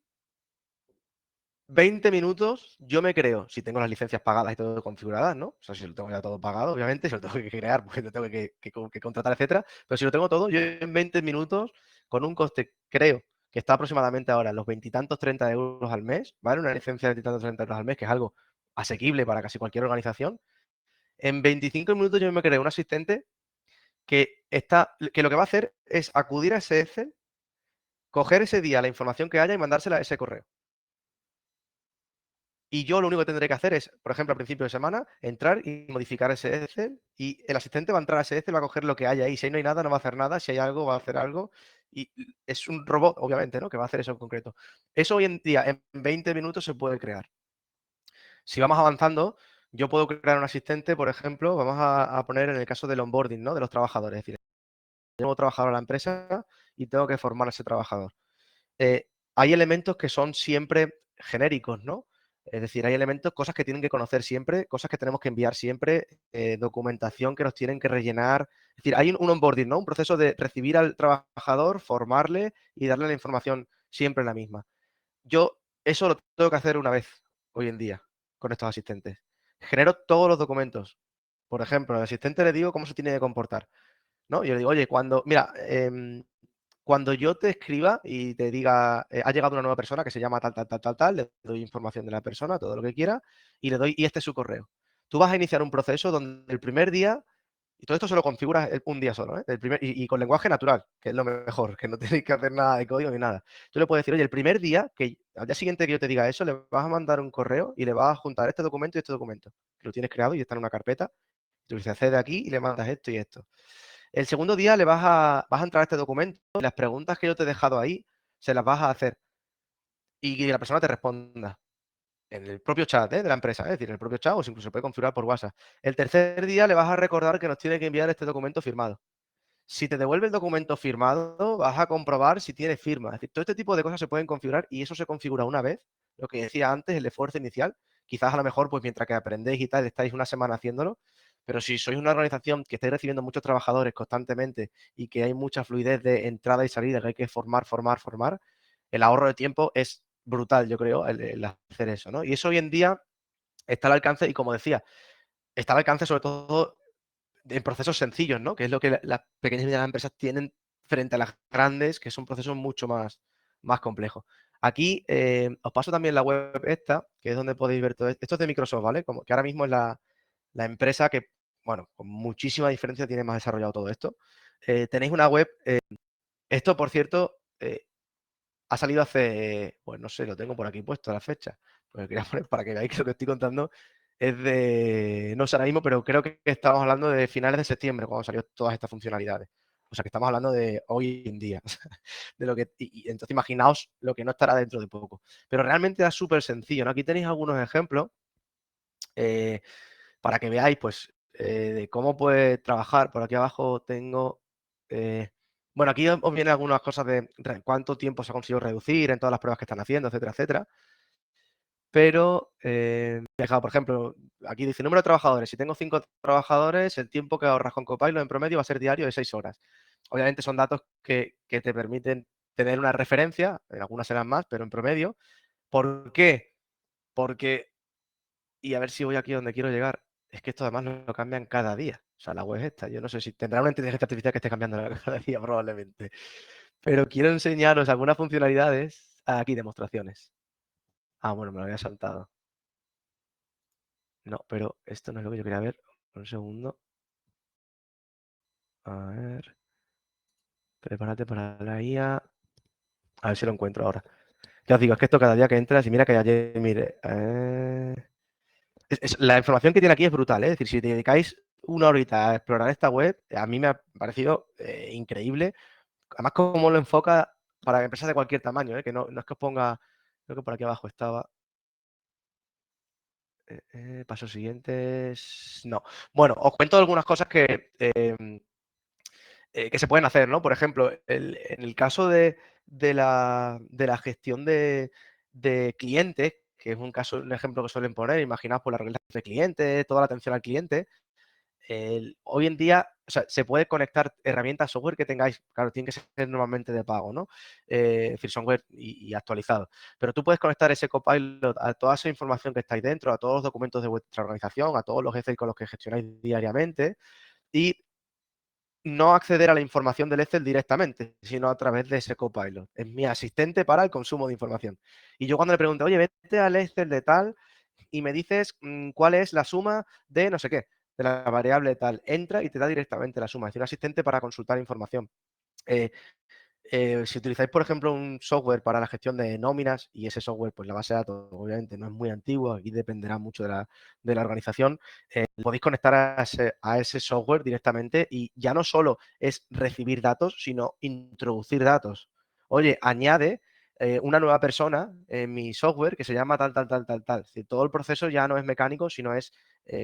20 minutos yo me creo, si tengo las licencias pagadas y todo configuradas, ¿no? O sea, si lo tengo ya todo pagado, obviamente, si lo tengo que crear, pues lo tengo que contratar, etcétera. Pero si lo tengo todo, yo en 20 minutos, con un coste, creo, que está aproximadamente ahora en los veintitantos, 30 euros al mes, ¿vale? Una licencia de veintitantos, 30 euros al mes, que es algo asequible para casi cualquier organización. En 25 minutos yo me creo un asistente que lo que va a hacer es acudir a ese Excel, coger ese día la información que haya y mandársela a ese correo. Y yo lo único que tendré que hacer es, por ejemplo, al principio de semana, entrar y modificar ese Excel y el asistente va a entrar a ese Excel, va a coger lo que haya ahí. Si ahí no hay nada, no va a hacer nada. Si hay algo, va a hacer algo. Y es un robot, obviamente, ¿no? Que va a hacer eso en concreto. Eso hoy en día, en 20 minutos, se puede crear. Si vamos avanzando, yo puedo crear un asistente, por ejemplo, vamos a poner en el caso del onboarding, ¿no? De los trabajadores. Es decir, tengo trabajador a la empresa y tengo que formar a ese trabajador. Hay elementos que son siempre genéricos, ¿no? Es decir, hay elementos, cosas que tienen que conocer siempre, cosas que tenemos que enviar siempre, documentación que nos tienen que rellenar. Es decir, hay un onboarding, ¿no? Un proceso de recibir al trabajador, formarle y darle la información siempre la misma. Yo eso lo tengo que hacer una vez hoy en día con estos asistentes. Genero todos los documentos. Por ejemplo, al asistente le digo cómo se tiene que comportar, ¿no? Yo le digo, oye, cuando yo te escriba y te diga, ha llegado una nueva persona que se llama tal, tal, tal, tal, tal, le doy información de la persona, todo lo que quiera, y le doy, y este es su correo. Tú vas a iniciar un proceso donde el primer día, y todo esto se lo configuras un día solo, ¿eh? Y con lenguaje natural, que es lo mejor, que no tenéis que hacer nada de código ni nada. Tú le puedes decir, oye, el primer día, que al día siguiente que yo te diga eso, le vas a mandar un correo y le vas a juntar este documento y este documento, que lo tienes creado y está en una carpeta. Tú dices, accede aquí y le mandas esto y esto. El segundo día le vas a entrar a este documento y las preguntas que yo te he dejado ahí se las vas a hacer y que la persona te responda en el propio chat, de la empresa, es decir, en el propio chat o incluso se puede configurar por WhatsApp. El tercer día le vas a recordar que nos tiene que enviar este documento firmado. Si te devuelve el documento firmado, vas a comprobar si tiene firma. Es decir, todo este tipo de cosas se pueden configurar y eso se configura una vez. Lo que decía antes, el esfuerzo inicial. Quizás a lo mejor, pues mientras que aprendéis y tal, estáis una semana haciéndolo. Pero si sois una organización que estáis recibiendo muchos trabajadores constantemente y que hay mucha fluidez de entrada y salida, que hay que formar, el ahorro de tiempo es brutal, yo creo, el hacer eso, ¿no? Y eso hoy en día está al alcance y, como decía, está al alcance sobre todo en procesos sencillos, ¿no? Que es lo que las pequeñas y medianas empresas tienen frente a las grandes, que son procesos mucho más complejos. Aquí os paso también la web esta, que es donde podéis ver todo esto. Esto es de Microsoft, ¿vale? Como que ahora mismo es la empresa que, bueno, con muchísima diferencia tiene más desarrollado todo esto. Tenéis una web, esto por cierto, ha salido hace, pues no sé, lo tengo por aquí puesto la fecha, pues quería poner para que veáis que lo que estoy contando es de, no sé ahora mismo, pero creo que estamos hablando de finales de septiembre cuando salió todas estas funcionalidades. O sea que estamos hablando de hoy en día. De lo que, y entonces imaginaos lo que no estará dentro de poco. Pero realmente es súper sencillo, ¿no? Aquí tenéis algunos ejemplos para que veáis, pues, de cómo puede trabajar. Por aquí abajo tengo... bueno, aquí os vienen algunas cosas de cuánto tiempo se ha conseguido reducir en todas las pruebas que están haciendo, etcétera, etcétera. Pero, por ejemplo, aquí dice número de trabajadores. Si tengo 5 trabajadores, el tiempo que ahorras con Copilot en promedio va a ser diario de 6 horas. Obviamente son datos que te permiten tener una referencia, en algunas serán más, pero en promedio. ¿Por qué? Porque, y a ver si voy aquí donde quiero llegar, es que esto además lo cambian cada día. O sea, la web es esta. Yo no sé si tendrá una inteligencia artificial que esté cambiando cada día probablemente. Pero quiero enseñaros algunas funcionalidades. Aquí, demostraciones. Ah, bueno, me lo había saltado. No, pero esto no es lo que yo quería ver. Un segundo. A ver. Prepárate para la IA. A ver si lo encuentro ahora. Ya os digo, es que esto cada día que entras y mira que ayer, mire, la información que tiene aquí es brutal, ¿eh? Es decir, si te dedicáis una horita a explorar esta web, a mí me ha parecido increíble. Además, cómo lo enfoca para empresas de cualquier tamaño, ¿eh? Que no es que os ponga, creo que por aquí abajo estaba. Pasos siguientes, no. Bueno, os cuento algunas cosas que se pueden hacer, ¿no? Por ejemplo, en el caso de la gestión de clientes, que es un ejemplo que suelen poner, imaginaos por la relación de clientes, toda la atención al cliente, hoy en día, o sea, se puede conectar herramientas software que tengáis, claro, tienen que ser normalmente de pago, ¿no? Es decir, software y actualizado. Pero tú puedes conectar ese Copilot a toda esa información que estáis dentro, a todos los documentos de vuestra organización, a todos los Excel con los que gestionáis diariamente y no acceder a la información del Excel directamente, sino a través de ese Copilot. Es mi asistente para el consumo de información. Y yo cuando le pregunto, oye, vete al Excel de tal y me dices cuál es la suma de no sé qué, de la variable tal, entra y te da directamente la suma. Es decir, un asistente para consultar información. Eh, si utilizáis, por ejemplo, un software para la gestión de nóminas y ese software, pues la base de datos obviamente no es muy antiguo, aquí dependerá mucho de la organización, podéis conectar a ese software directamente y ya no solo es recibir datos, sino introducir datos. Oye, añade una nueva persona en mi software que se llama tal, tal, tal, tal, tal. Es decir, todo el proceso ya no es mecánico, sino es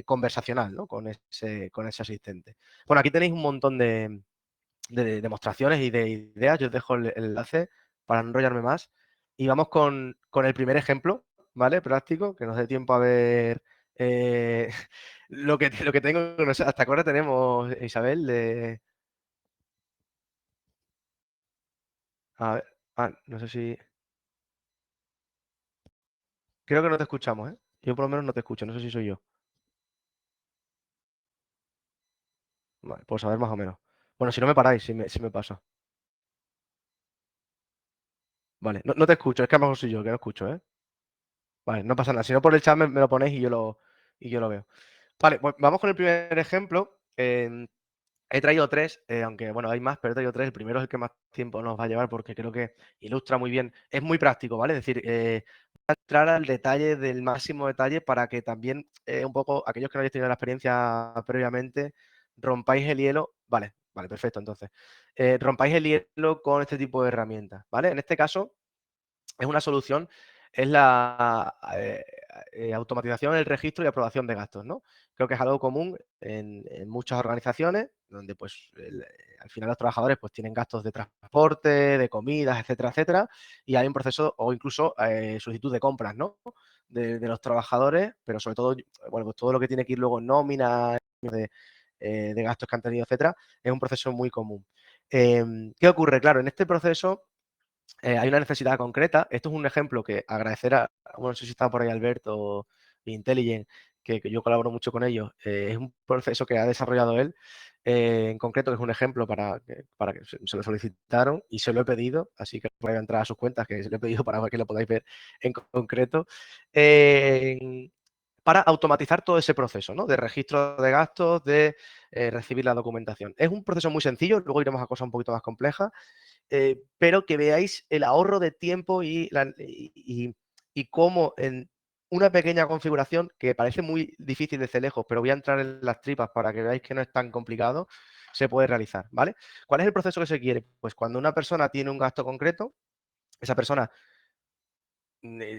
conversacional, ¿no? Con ese asistente. Bueno, aquí tenéis un montón de demostraciones y de ideas. Yo os dejo el enlace para no enrollarme más. Y vamos con el primer ejemplo, ¿vale? Práctico, que nos dé tiempo a ver eh, lo que tengo. No sé, hasta ahora tenemos, Isabel, a ver, no sé si... Creo que no te escuchamos, ¿eh? Yo por lo menos no te escucho, no sé si soy yo. Vale, por saber más o menos. Bueno, si no me paráis, si me pasa. Vale, no te escucho, es que a lo mejor soy yo, que no escucho, ¿eh? Vale, no pasa nada. Si no por el chat me lo ponéis y yo lo veo. Vale, pues vamos con el primer ejemplo. He traído tres, aunque bueno, hay más, pero he traído tres. El primero es el que más tiempo nos va a llevar porque creo que ilustra muy bien. Es muy práctico, ¿vale? Es decir, voy a entrar al detalle del máximo detalle para que también un poco aquellos que no hayáis tenido la experiencia previamente, rompáis el hielo. Vale, vale, perfecto. Entonces, rompáis el hielo con este tipo de herramientas, ¿vale? En este caso, es una solución, es la automatización, el registro y aprobación de gastos, ¿no? Creo que es algo común en muchas organizaciones donde pues al final los trabajadores pues tienen gastos de transporte, de comidas, etcétera, etcétera, y hay un proceso o incluso solicitud de compras, ¿no? De los trabajadores, pero sobre todo, bueno, pues todo lo que tiene que ir luego en nómina, de gastos que han tenido, etcétera, es un proceso muy común. ¿Qué ocurre? Claro, en este proceso hay una necesidad concreta. Esto es un ejemplo que agradecer bueno, no sé si está por ahí Alberto de Intelligent, que yo colaboro mucho con ellos. Es un proceso que ha desarrollado él, en concreto, que es un ejemplo para que se lo solicitaron y se lo he pedido, así que voy a entrar a sus cuentas, que se lo he pedido para que lo podáis ver en concreto. Para automatizar todo ese proceso, ¿no? De registro de gastos, de recibir la documentación. Es un proceso muy sencillo, luego iremos a cosas un poquito más complejas, pero que veáis el ahorro de tiempo y cómo en una pequeña configuración, que parece muy difícil desde lejos, pero voy a entrar en las tripas para que veáis que no es tan complicado, se puede realizar, ¿vale? ¿Cuál es el proceso que se quiere? Pues cuando una persona tiene un gasto concreto, esa persona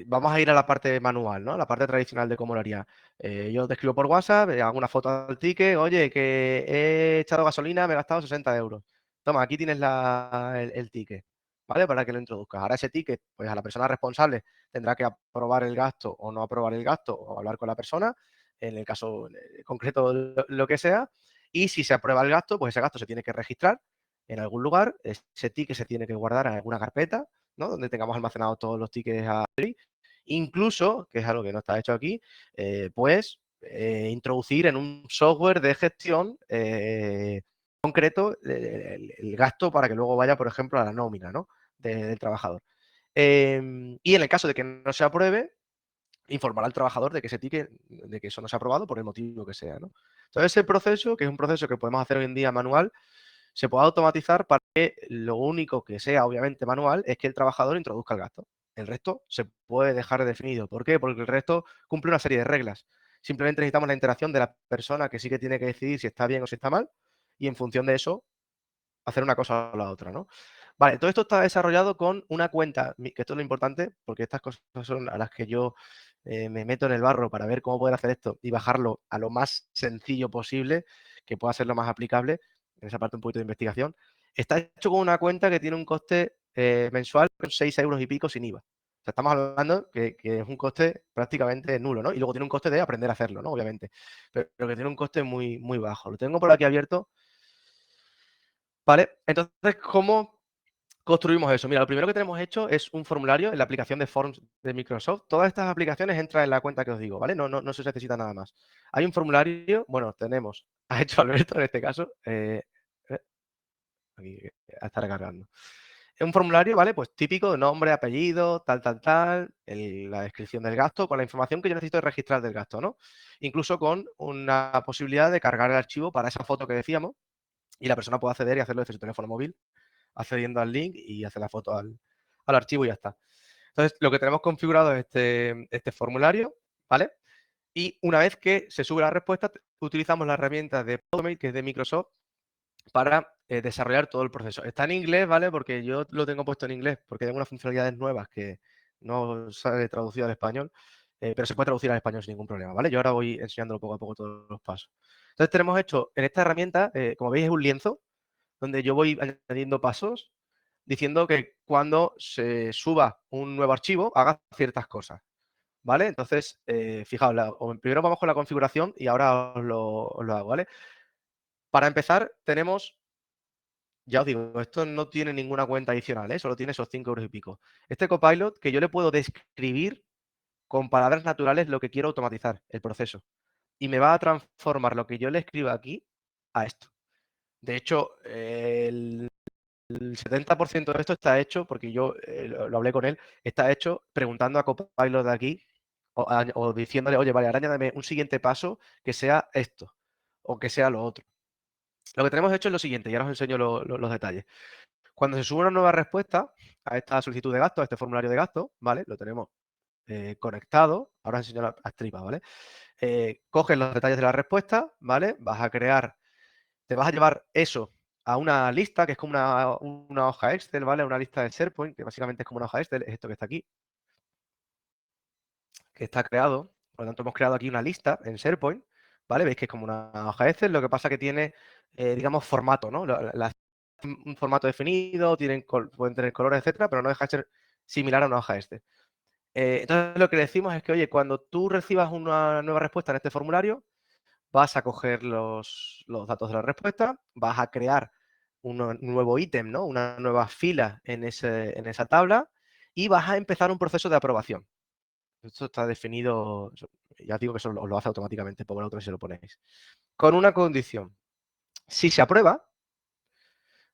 vamos a ir a la parte manual, ¿no? La parte tradicional de cómo lo haría. Yo te escribo por WhatsApp, hago una foto del ticket, oye, que he echado gasolina, me he gastado 60 euros. Toma, aquí tienes el ticket, ¿vale? Para que lo introduzcas. Ahora ese ticket, pues a la persona responsable tendrá que aprobar el gasto o no aprobar el gasto o hablar con la persona, en el caso concreto lo que sea. Y si se aprueba el gasto, pues ese gasto se tiene que registrar en algún lugar, ese ticket se tiene que guardar en alguna carpeta, ¿no? Donde tengamos almacenados todos los tickets incluso, que es algo que no está hecho aquí, pues introducir en un software de gestión concreto el gasto para que luego vaya, por ejemplo, a la nómina, ¿no? Del trabajador. Y en el caso de que no se apruebe, informar al trabajador de que ese ticket, de que eso no se ha aprobado por el motivo que sea, ¿no? Entonces, ese proceso, que es un proceso que podemos hacer hoy en día manual, se puede automatizar para que lo único que sea, obviamente, manual es que el trabajador introduzca el gasto. El resto se puede dejar definido. ¿Por qué? Porque el resto cumple una serie de reglas. Simplemente necesitamos la interacción de la persona que sí que tiene que decidir si está bien o si está mal, y en función de eso hacer una cosa o la otra, ¿no? Vale, todo esto está desarrollado con una cuenta, que esto es lo importante, porque estas cosas son a las que yo me meto en el barro para ver cómo poder hacer esto y bajarlo a lo más sencillo posible, que pueda ser lo más aplicable, en esa parte un poquito de investigación. Está hecho con una cuenta que tiene un coste mensual de 6 euros y pico sin IVA. O sea, estamos hablando que es un coste prácticamente nulo, ¿no? Y luego tiene un coste de aprender a hacerlo, ¿no? Obviamente. Pero que tiene un coste muy, muy bajo. Lo tengo por aquí abierto. Vale, entonces, ¿cómo construimos eso? Mira, lo primero que tenemos hecho es un formulario en la aplicación de Forms de Microsoft. Todas estas aplicaciones entran en la cuenta que os digo, ¿vale? No se necesita nada más. Hay un formulario, bueno, tenemos, ha hecho Alberto en este caso, aquí está recargando. Es un formulario, ¿vale? Pues típico de nombre, apellido, la descripción del gasto, con la información que yo necesito registrar del gasto, ¿no? Incluso con una posibilidad de cargar el archivo para esa foto que decíamos, y la persona puede acceder y hacerlo desde su teléfono móvil, accediendo al link y hace la foto al archivo y ya está. Entonces, lo que tenemos configurado es este formulario, ¿vale? Y una vez que se sube la respuesta, utilizamos la herramienta de Automate, que es de Microsoft, para desarrollar todo el proceso. Está en inglés, ¿vale? Porque yo lo tengo puesto en inglés, porque hay algunas funcionalidades nuevas que no sale traducido al español, pero se puede traducir al español sin ningún problema, ¿vale? Yo ahora voy enseñándolo poco a poco todos los pasos. Entonces, tenemos hecho en esta herramienta, como veis, es un lienzo donde yo voy añadiendo pasos diciendo que cuando se suba un nuevo archivo haga ciertas cosas, ¿vale? Entonces, fijaos, primero vamos con la configuración y ahora os lo hago, ¿vale? Para empezar, tenemos, ya os digo, esto no tiene ninguna cuenta adicional, ¿eh? Solo tiene esos 5 euros y pico. Este Copilot que yo le puedo describir con palabras naturales lo que quiero automatizar, el proceso. Y me va a transformar lo que yo le escriba aquí a esto. De hecho, el 70% de esto está hecho, porque yo lo hablé con él, está hecho preguntando a Copilot de aquí o diciéndole, oye, vale, ahora añádame un siguiente paso que sea esto o que sea lo otro. Lo que tenemos hecho es lo siguiente, y ahora os enseño los detalles. Cuando se sube una nueva respuesta a esta solicitud de gasto, a este formulario de gasto, ¿vale? Lo tenemos conectado. Ahora os enseño las tripas, ¿vale? Coges los detalles de la respuesta, ¿vale? Te vas a llevar eso a una lista que es como una hoja Excel, ¿vale? Una lista de SharePoint, que básicamente es como una hoja Excel, es esto que está aquí, que está creado. Por lo tanto, hemos creado aquí una lista en SharePoint, ¿vale? Veis que es como una hoja Excel, lo que pasa que tiene, digamos, formato, ¿no? Un formato definido, pueden tener colores, etcétera, pero no deja de ser similar a una hoja Excel. Entonces, lo que decimos es que, oye, cuando tú recibas una nueva respuesta en este formulario, vas a coger los datos de la respuesta, vas a crear un nuevo ítem, ¿no? Una nueva fila en esa tabla y vas a empezar un proceso de aprobación. Esto está definido, ya digo que eso os lo hace automáticamente, por otro si lo ponéis. Con una condición. Si se aprueba,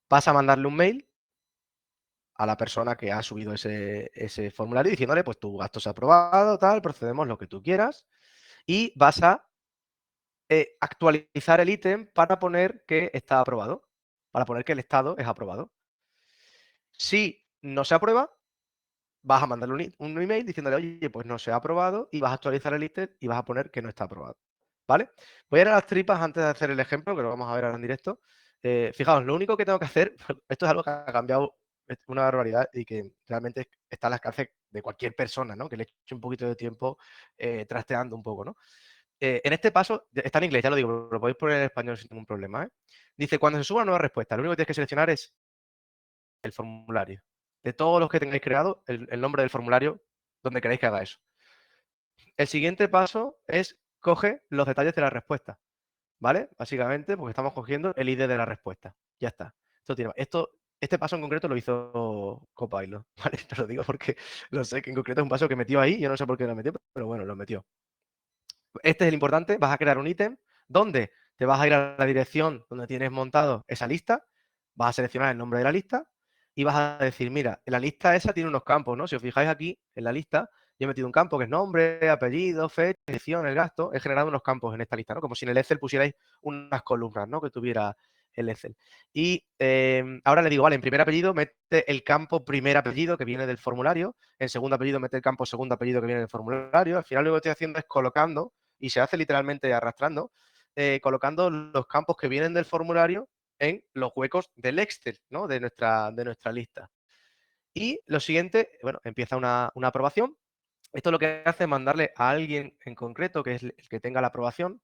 vas a mandarle un mail a la persona que ha subido ese formulario diciéndole, pues tu gasto se ha aprobado, tal, procedemos lo que tú quieras, y vas a actualizar el ítem para poner que está aprobado, para poner que el estado es aprobado. Si no se aprueba, vas a mandarle un email diciéndole, oye, pues no se ha aprobado, y vas a actualizar el ítem y vas a poner que no está aprobado. ¿Vale? Voy a ir a las tripas antes de hacer el ejemplo, que lo vamos a ver ahora en directo. Fijaos, lo único que tengo que hacer, esto es algo que ha cambiado una barbaridad y que realmente está al alcance de cualquier persona, ¿no? Que le eche un poquito de tiempo trasteando un poco, ¿no? En este paso, está en inglés, ya lo digo, lo podéis poner en español sin ningún problema, ¿eh? Dice, cuando se suba una nueva respuesta, lo único que tienes que seleccionar es el formulario. De todos los que tengáis creado, el nombre del formulario donde queréis que haga eso. El siguiente paso es coge los detalles de la respuesta, ¿vale? Básicamente, porque estamos cogiendo el ID de la respuesta. Ya está. Este paso en concreto lo hizo Copilot, ¿vale? Te lo digo porque lo sé que en concreto es un paso que metió ahí, yo no sé por qué lo metió, pero bueno, lo metió. Este es el importante, vas a crear un ítem donde te vas a ir a la dirección donde tienes montado esa lista, vas a seleccionar el nombre de la lista y vas a decir, mira, en la lista esa tiene unos campos, ¿no? Si os fijáis aquí en la lista, yo he metido un campo que es nombre, apellido, fecha, dirección, el gasto, he generado unos campos en esta lista, ¿no? Como si en el Excel pusierais unas columnas, ¿no? Que tuviera el Excel. Y ahora le digo, vale, en primer apellido mete el campo primer apellido que viene del formulario, en segundo apellido mete el campo segundo apellido que viene del formulario. Al final lo que estoy haciendo es colocando, y se hace literalmente arrastrando, colocando los campos que vienen del formulario en los huecos del Excel, ¿no? De nuestra lista. Y lo siguiente, bueno, empieza una aprobación. Esto lo que hace es mandarle a alguien en concreto, que es el que tenga la aprobación.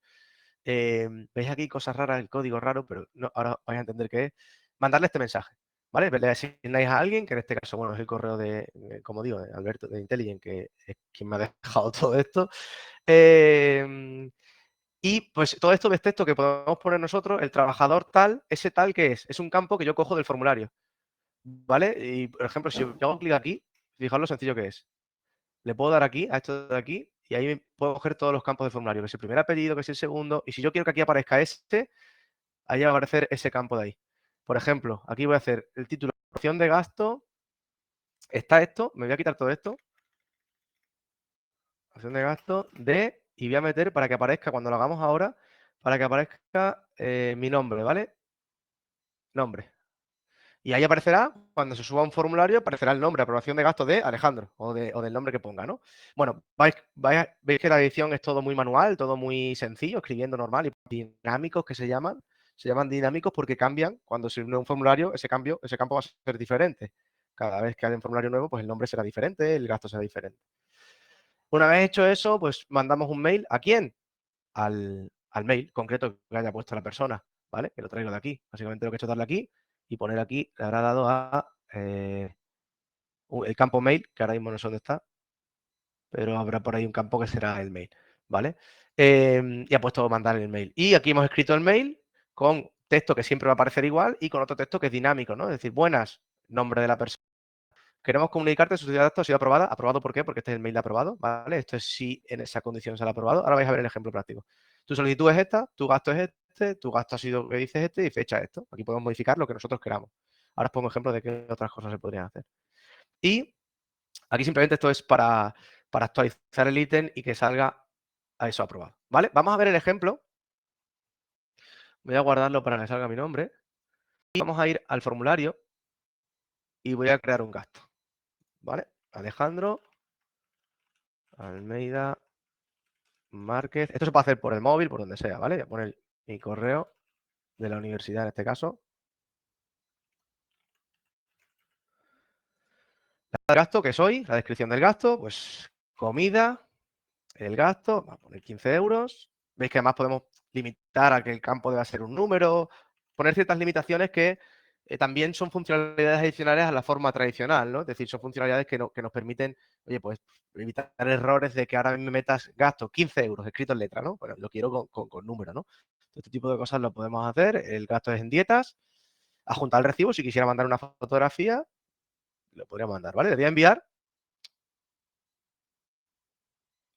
Veis aquí cosas raras, el código raro, pero no, ahora vais a entender qué es. Mandarle este mensaje, ¿vale? Le asignáis a alguien, que en este caso, bueno, es el correo como digo, de Alberto de Intelligent, que es quien me ha dejado todo esto. Y pues todo esto de texto que podemos poner nosotros, el trabajador tal, ese tal que es un campo que yo cojo del formulario, ¿vale? Y, por ejemplo, si yo hago clic aquí, fijaos lo sencillo que es. Le puedo dar aquí, a esto de aquí, y ahí puedo coger todos los campos del formulario, que es el primer apellido, que es el segundo, y si yo quiero que aquí aparezca este, ahí va a aparecer ese campo de ahí. Por ejemplo, aquí voy a hacer el título, opción de gasto, está esto, me voy a quitar todo esto, opción de gasto de, y voy a meter para que aparezca, cuando lo hagamos ahora, para que aparezca mi nombre, ¿vale? Nombre. Y ahí aparecerá, cuando se suba un formulario, aparecerá el nombre, aprobación de gasto de Alejandro o del nombre que ponga, ¿no? Bueno, veis que la edición es todo muy manual, todo muy sencillo, escribiendo normal y dinámicos que se llaman dinámicos porque cambian, cuando se une un formulario, ese campo va a ser diferente. Cada vez que haya un formulario nuevo, pues el nombre será diferente, el gasto será diferente. Una vez hecho eso, pues mandamos un mail. ¿A quién? Al mail concreto que haya puesto la persona, ¿vale? Que lo traigo de aquí. Básicamente lo que he hecho es darle aquí y poner aquí, le habrá dado a el campo mail, que ahora mismo no sé dónde está, pero habrá por ahí un campo que será el mail, ¿vale? Y ha puesto mandar el mail. Y aquí hemos escrito el mail con texto que siempre va a aparecer igual y con otro texto que es dinámico, ¿no? Es decir, buenas, nombre de la persona. Queremos comunicarte, su solicitud de datos ha sido aprobada. ¿Aprobado por qué? Porque este es el mail de aprobado, ¿vale? Esto es si en esa condición se ha aprobado. Ahora vais a ver el ejemplo práctico. Tu solicitud es esta, tu gasto es este, tu gasto ha sido que dices este y fecha esto. Aquí podemos modificar lo que nosotros queramos. Ahora os pongo ejemplos de qué otras cosas se podrían hacer. Y aquí simplemente esto es para actualizar el ítem y que salga a eso aprobado, ¿vale? Vamos a ver el ejemplo. Voy a guardarlo para que salga mi nombre. Y vamos a ir al formulario y voy a crear un gasto, ¿vale? Alejandro Almeida Márquez. Esto se puede hacer por el móvil, por donde sea, ¿vale? Voy a poner mi correo de la universidad en este caso. El gasto que soy, la descripción del gasto, pues comida, el gasto, vamos a poner 15 euros. Veis que además podemos limitar a que el campo deba ser un número, poner ciertas limitaciones que también son funcionalidades adicionales a la forma tradicional, ¿no? Es decir, son funcionalidades que nos permiten, oye, pues evitar errores de que ahora me metas gasto 15 euros escrito en letra, ¿no? Bueno, lo quiero con número, ¿no? Este tipo de cosas lo podemos hacer. El gasto es en dietas. Adjuntar el recibo, si quisiera mandar una fotografía, lo podría mandar, ¿vale? Le voy a enviar.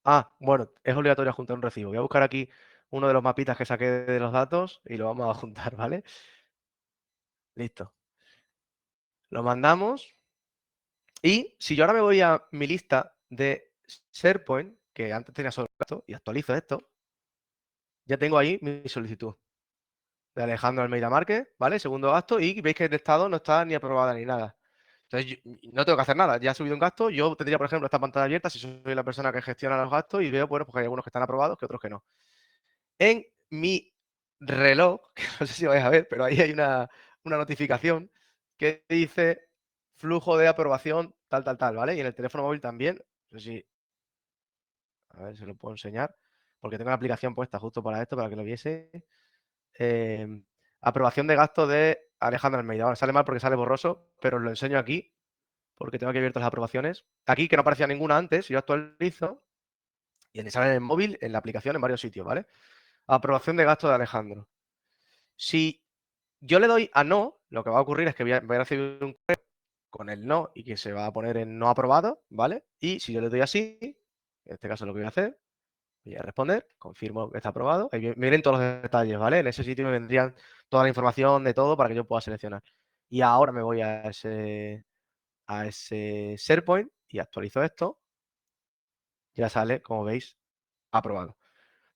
Ah, bueno, es obligatorio adjuntar un recibo. Voy a buscar aquí uno de los mapitas que saqué de los datos y lo vamos a adjuntar, ¿vale? Listo. Lo mandamos. Y si yo ahora me voy a mi lista de SharePoint, que antes tenía solo gasto, y actualizo esto, ya tengo ahí mi solicitud de Alejandro Almeida Márquez, ¿vale? Segundo gasto, y veis que el estado no está ni aprobada ni nada. Entonces, no tengo que hacer nada, ya he subido un gasto, yo tendría, por ejemplo, esta pantalla abierta si soy la persona que gestiona los gastos y veo, bueno, pues hay algunos que están aprobados, que otros que no. En mi reloj, que no sé si vais a ver, pero ahí hay una notificación que dice flujo de aprobación, tal, tal, tal, ¿vale? Y en el teléfono móvil también, no sé si, a ver si lo puedo enseñar, porque tengo la aplicación puesta justo para esto, para que lo viese. Aprobación de gasto de Alejandro Almeida. Ahora sale mal porque sale borroso, pero os lo enseño aquí, porque tengo aquí abiertas las aprobaciones. Aquí, que no aparecía ninguna antes, yo actualizo, y sale en el móvil, en la aplicación, en varios sitios, ¿vale? Aprobación de gasto de Alejandro. Si yo le doy a no, lo que va a ocurrir es que voy a recibir un correo con el no y que se va a poner en no aprobado, ¿vale? Y si yo le doy así, en este caso lo que voy a hacer, voy a responder, confirmo que está aprobado. Ahí me vienen todos los detalles, ¿vale? En ese sitio me vendrían toda la información de todo para que yo pueda seleccionar. Y ahora me voy a ese SharePoint y actualizo esto. Ya sale, como veis, aprobado,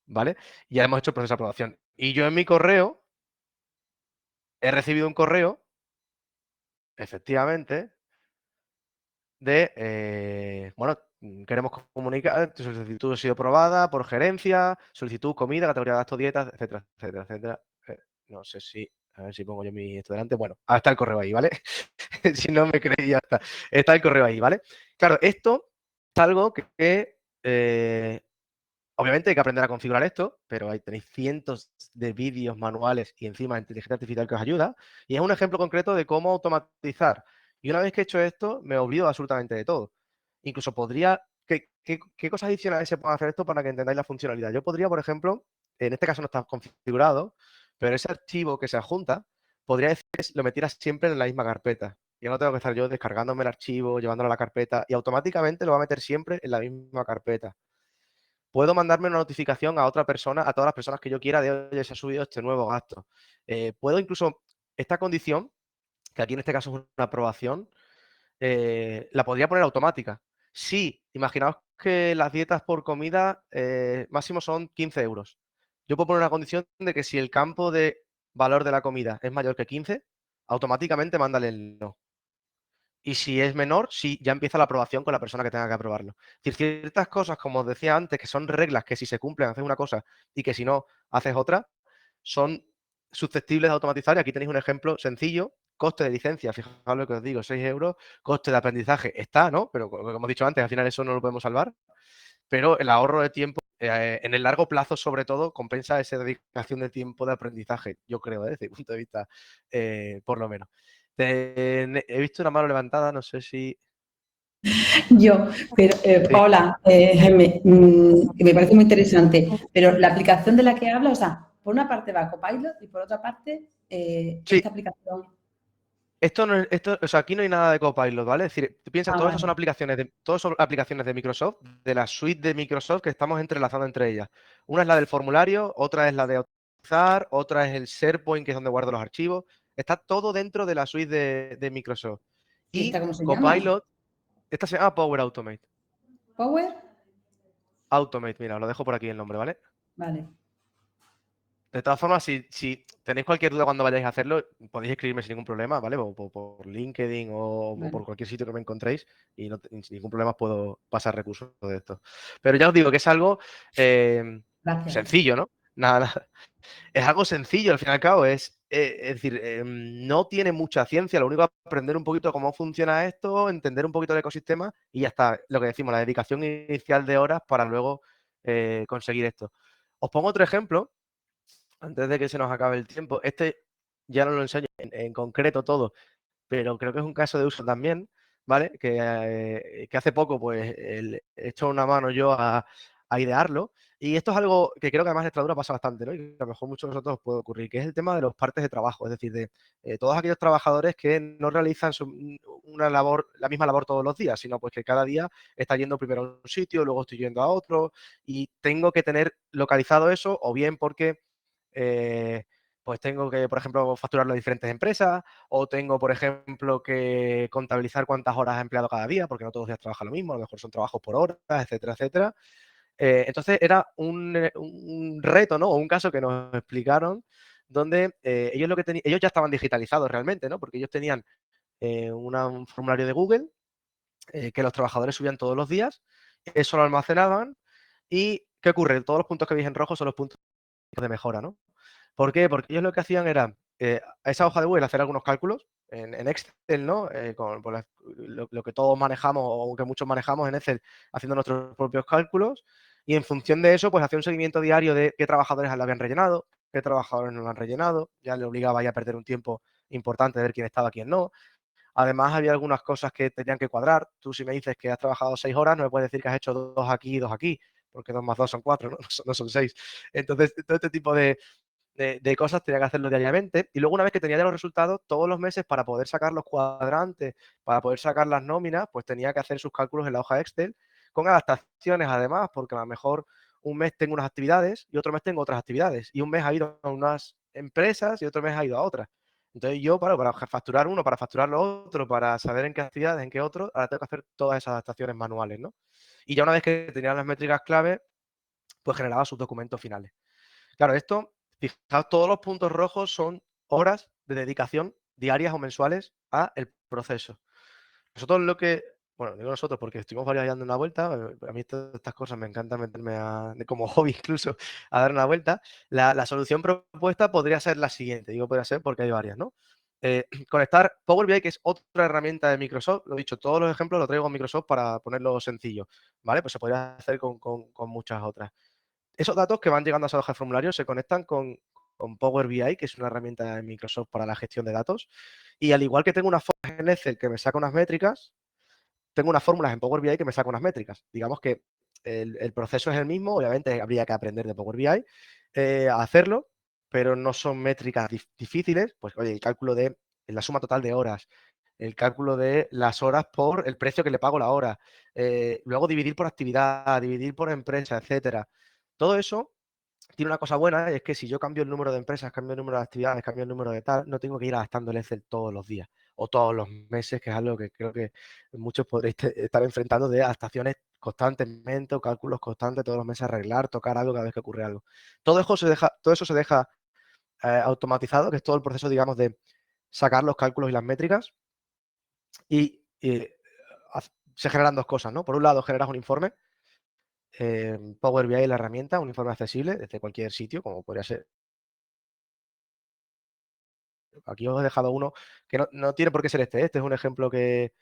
¿vale? Y ya hemos hecho el proceso de aprobación. Y yo en mi correo he recibido un correo, efectivamente, de, bueno, queremos comunicar, tu solicitud ha sido aprobada por gerencia, solicitud, comida, categoría de gasto, dietas, etcétera, etcétera, etcétera. No sé si, a ver si pongo yo mi esto delante. Bueno, está el correo ahí, ¿vale? Si no me creéis, ya está. Está el correo ahí, ¿vale? Claro, esto es algo que obviamente hay que aprender a configurar esto, pero ahí tenéis cientos de vídeos, manuales y encima inteligencia artificial que os ayuda. Y es un ejemplo concreto de cómo automatizar. Y una vez que he hecho esto, me olvido absolutamente de todo. Incluso podría... ¿Qué cosas adicionales se pueden hacer esto para que entendáis la funcionalidad? Yo podría, por ejemplo, en este caso no está configurado, pero ese archivo que se adjunta, podría decir que lo metiera siempre en la misma carpeta. Yo no tengo que estar yo descargándome el archivo, llevándolo a la carpeta y automáticamente lo va a meter siempre en la misma carpeta. Puedo mandarme una notificación a otra persona, a todas las personas que yo quiera de, oye, se ha subido este nuevo gasto. Puedo incluso, esta condición, que aquí en este caso es una aprobación, la podría poner automática. Sí, imaginaos que las dietas por comida máximo son 15 euros. Yo puedo poner una condición de que si el campo de valor de la comida es mayor que 15, automáticamente mándale el no. Y si es menor, sí, ya empieza la aprobación con la persona que tenga que aprobarlo. Es decir, ciertas cosas, como os decía antes, que son reglas que si se cumplen haces una cosa y que si no haces otra, son susceptibles de automatizar. Y aquí tenéis un ejemplo sencillo. Coste de licencia, fijaos lo que os digo, 6 euros. Coste de aprendizaje está, ¿no? Pero como hemos dicho antes, al final eso no lo podemos salvar. Pero el ahorro de tiempo, en el largo plazo, sobre todo, compensa esa dedicación de tiempo de aprendizaje, yo creo, desde mi punto de vista, por lo menos. He visto una mano levantada, no sé si... Yo, pero Sí, hola, Jaime, que me parece muy interesante, pero la aplicación de la que habla, o sea, por una parte va Copilot y por otra parte sí. esta aplicación. Esto no es, o sea, aquí no hay nada de Copilot, ¿vale? Es decir, tú piensas, Ah, todas estas son vale. aplicaciones todas son aplicaciones de Microsoft, de la suite de Microsoft que estamos entrelazando entre ellas. Una es la del formulario, otra es la de automatizar, otra es el SharePoint, que es donde guardo los archivos. Está todo dentro de la suite de Microsoft. ¿Y esta Y cómo se llama? Copilot, esta se llama Power Automate. ¿Power? Automate, mira, os lo dejo por aquí el nombre, ¿vale? Vale. De todas formas, si tenéis cualquier duda cuando vayáis a hacerlo, podéis escribirme sin ningún problema, ¿vale? O por LinkedIn o Vale. por cualquier sitio que me encontréis y sin ningún problema os puedo pasar recursos de esto. Pero ya os digo que es algo Gracias. sencillo, ¿no? Nada, nada. Es algo sencillo, al fin y al cabo. Es decir, no tiene mucha ciencia. Lo único es aprender un poquito cómo funciona esto, entender un poquito el ecosistema y ya está. Lo que decimos, la dedicación inicial de horas para luego conseguir esto. Os pongo otro ejemplo antes de que se nos acabe el tiempo. Este ya no lo enseño en concreto todo, pero creo que es un caso de uso también, ¿vale? Que hace poco pues he hecho una mano yo a idearlo. Y esto es algo que creo que además en Extradura pasa bastante, ¿no? Y que a lo mejor muchos de nosotros puede ocurrir, que es el tema de los partes de trabajo, es decir, de todos aquellos trabajadores que no realizan una labor, la misma labor todos los días, sino pues que cada día está yendo primero a un sitio, luego estoy yendo a otro, y tengo que tener localizado eso, o bien porque eh, pues tengo que, por ejemplo, facturarlo a diferentes empresas, o tengo, por ejemplo, que contabilizar cuántas horas ha empleado cada día, porque no todos los días trabaja lo mismo, a lo mejor son trabajos por horas, etcétera, etcétera. Entonces era un reto, ¿no? O un caso que nos explicaron donde ellos lo que ellos ya estaban digitalizados realmente, ¿no? Porque ellos tenían un formulario de Google que los trabajadores subían todos los días, eso lo almacenaban y ¿qué ocurre? Todos los puntos que veis en rojo son los puntos de mejora, ¿no? ¿Por qué? Porque ellos lo que hacían era a esa hoja de Google hacer algunos cálculos en Excel, ¿no? Lo que todos manejamos o que muchos manejamos en Excel, haciendo nuestros propios cálculos y en función de eso, pues hacía un seguimiento diario de qué trabajadores lo habían rellenado, qué trabajadores no lo han rellenado, ya le obligaba ya a perder un tiempo importante de ver quién estaba, quién no. Además, había algunas cosas que tenían que cuadrar. Tú si me dices que has trabajado 6 horas, no me puedes decir que has hecho 2 aquí y 2 aquí, porque 2 más 2 son 4, ¿no? No son 6. Entonces, todo este tipo de cosas tenía que hacerlo diariamente. Y luego, una vez que tenía ya los resultados, todos los meses, para poder sacar los cuadrantes, para poder sacar las nóminas, pues tenía que hacer sus cálculos en la hoja Excel, con adaptaciones además, porque a lo mejor un mes tengo unas actividades y otro mes tengo otras actividades. Y un mes ha ido a unas empresas y otro mes ha ido a otras. Entonces yo, para facturar uno, para facturar lo otro, para saber en qué actividades, en qué otro, ahora tengo que hacer todas esas adaptaciones manuales, ¿no? Y ya una vez que tenía las métricas clave, pues generaba sus documentos finales. Claro, esto, fijaos, todos los puntos rojos son horas de dedicación diarias o mensuales a el proceso. Nosotros lo que, bueno, digo nosotros porque estuvimos varios dando una vuelta, a mí estas cosas me encanta meterme como hobby incluso a dar una vuelta. La solución propuesta podría ser la siguiente, digo podría ser porque hay varias, ¿no? Conectar Power BI, que es otra herramienta de Microsoft, lo he dicho, todos los ejemplos los traigo a Microsoft para ponerlo sencillo, ¿vale? Pues se podría hacer con muchas otras. Esos datos que van llegando a esa hoja de formulario se conectan con Power BI, que es una herramienta de Microsoft para la gestión de datos. Y al igual que tengo una fórmula en Excel que me saca unas métricas, tengo unas fórmulas en Power BI que me saca unas métricas. Digamos que el proceso es el mismo, obviamente habría que aprender de Power BI a hacerlo, pero no son métricas difíciles. Pues oye, el cálculo de la suma total de horas, el cálculo de las horas por el precio que le pago la hora, luego dividir por actividad, dividir por empresa, etcétera. Todo eso tiene una cosa buena, y es que si yo cambio el número de empresas, cambio el número de actividades, cambio el número de tal, no tengo que ir adaptando el Excel todos los días o todos los meses, que es algo que creo que muchos podréis estar enfrentando, de adaptaciones constantemente o cálculos constantes todos los meses, arreglar, tocar algo cada vez que ocurre algo. Todo eso se deja automatizado, que es todo el proceso, digamos, de sacar los cálculos y las métricas, y se generan dos cosas, ¿no? Por un lado, generas un informe. Power BI es la herramienta, un informe accesible desde cualquier sitio, como podría ser. Aquí os he dejado uno que no tiene por qué ser este. Este es un ejemplo que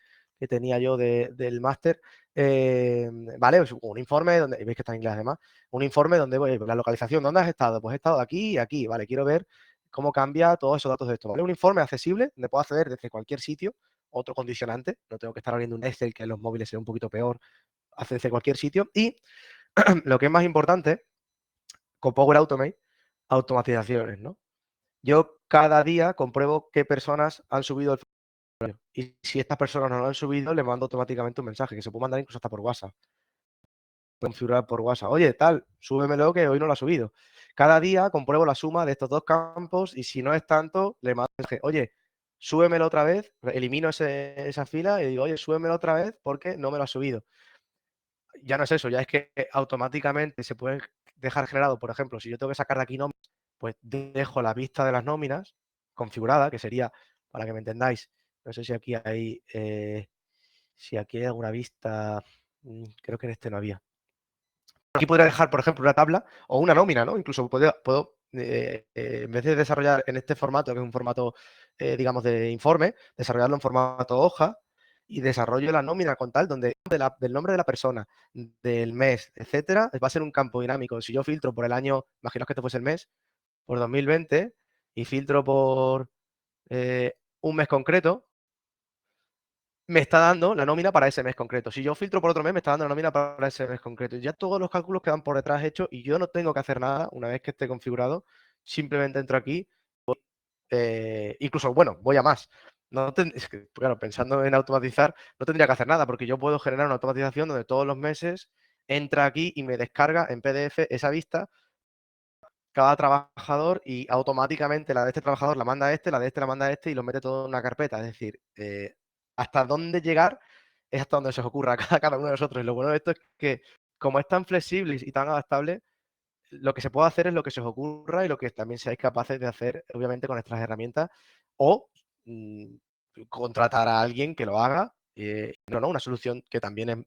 tenía yo del máster. Vale, es un informe donde, veis que está en inglés además, un informe donde la localización, ¿dónde has estado? Pues he estado aquí y aquí, vale, quiero ver cómo cambia todos esos datos de esto, ¿vale? Un informe accesible, donde puedo acceder desde cualquier sitio, otro condicionante, no tengo que estar abriendo un Excel, que en los móviles sea un poquito peor, hace desde cualquier sitio. Y lo que es más importante, con Power Automate, automatizaciones, ¿no? Yo cada día compruebo qué personas han subido el formulario. Y si estas personas no lo han subido, le mando automáticamente un mensaje, que se puede mandar incluso hasta por WhatsApp. Configurar por WhatsApp. Oye, tal, súbemelo que hoy no lo ha subido. Cada día compruebo la suma de estos dos campos y si no es tanto, le mando un mensaje. Oye, súbemelo otra vez, elimino esa fila y digo, oye, súbemelo otra vez porque no me lo ha subido. Ya no es eso, ya es que automáticamente se puede dejar generado, por ejemplo, si yo tengo que sacar de aquí nóminas, pues dejo la vista de las nóminas configurada, que sería, para que me entendáis, no sé si aquí hay, alguna vista, creo que en este no había. Aquí podría dejar, por ejemplo, una tabla o una nómina, ¿no? Incluso puedo en vez de desarrollar en este formato, que es un formato, digamos, de informe, desarrollarlo en formato hoja y desarrollo la nómina con tal, donde del nombre de la persona, del mes, etcétera, va a ser un campo dinámico. Si yo filtro por el año, imaginaos que este fuese el mes, por 2020, y filtro por un mes concreto, me está dando la nómina para ese mes concreto. Si yo filtro por otro mes, me está dando la nómina para ese mes concreto. Ya todos los cálculos quedan por detrás hechos y yo no tengo que hacer nada una vez que esté configurado. Simplemente entro aquí. Incluso, bueno, voy a más. Es que, claro, pensando en automatizar, no tendría que hacer nada porque yo puedo generar una automatización donde todos los meses entra aquí y me descarga en PDF esa vista cada trabajador y automáticamente la de este trabajador la manda a este, la de este la manda a este y lo mete todo en una carpeta. Es decir, hasta dónde llegar es hasta donde se os ocurra a cada uno de nosotros. Y lo bueno de esto es que, como es tan flexible y tan adaptable, lo que se puede hacer es lo que se os ocurra y lo que también seáis capaces de hacer, obviamente, con nuestras herramientas o contratar a alguien que lo haga. No, una solución que también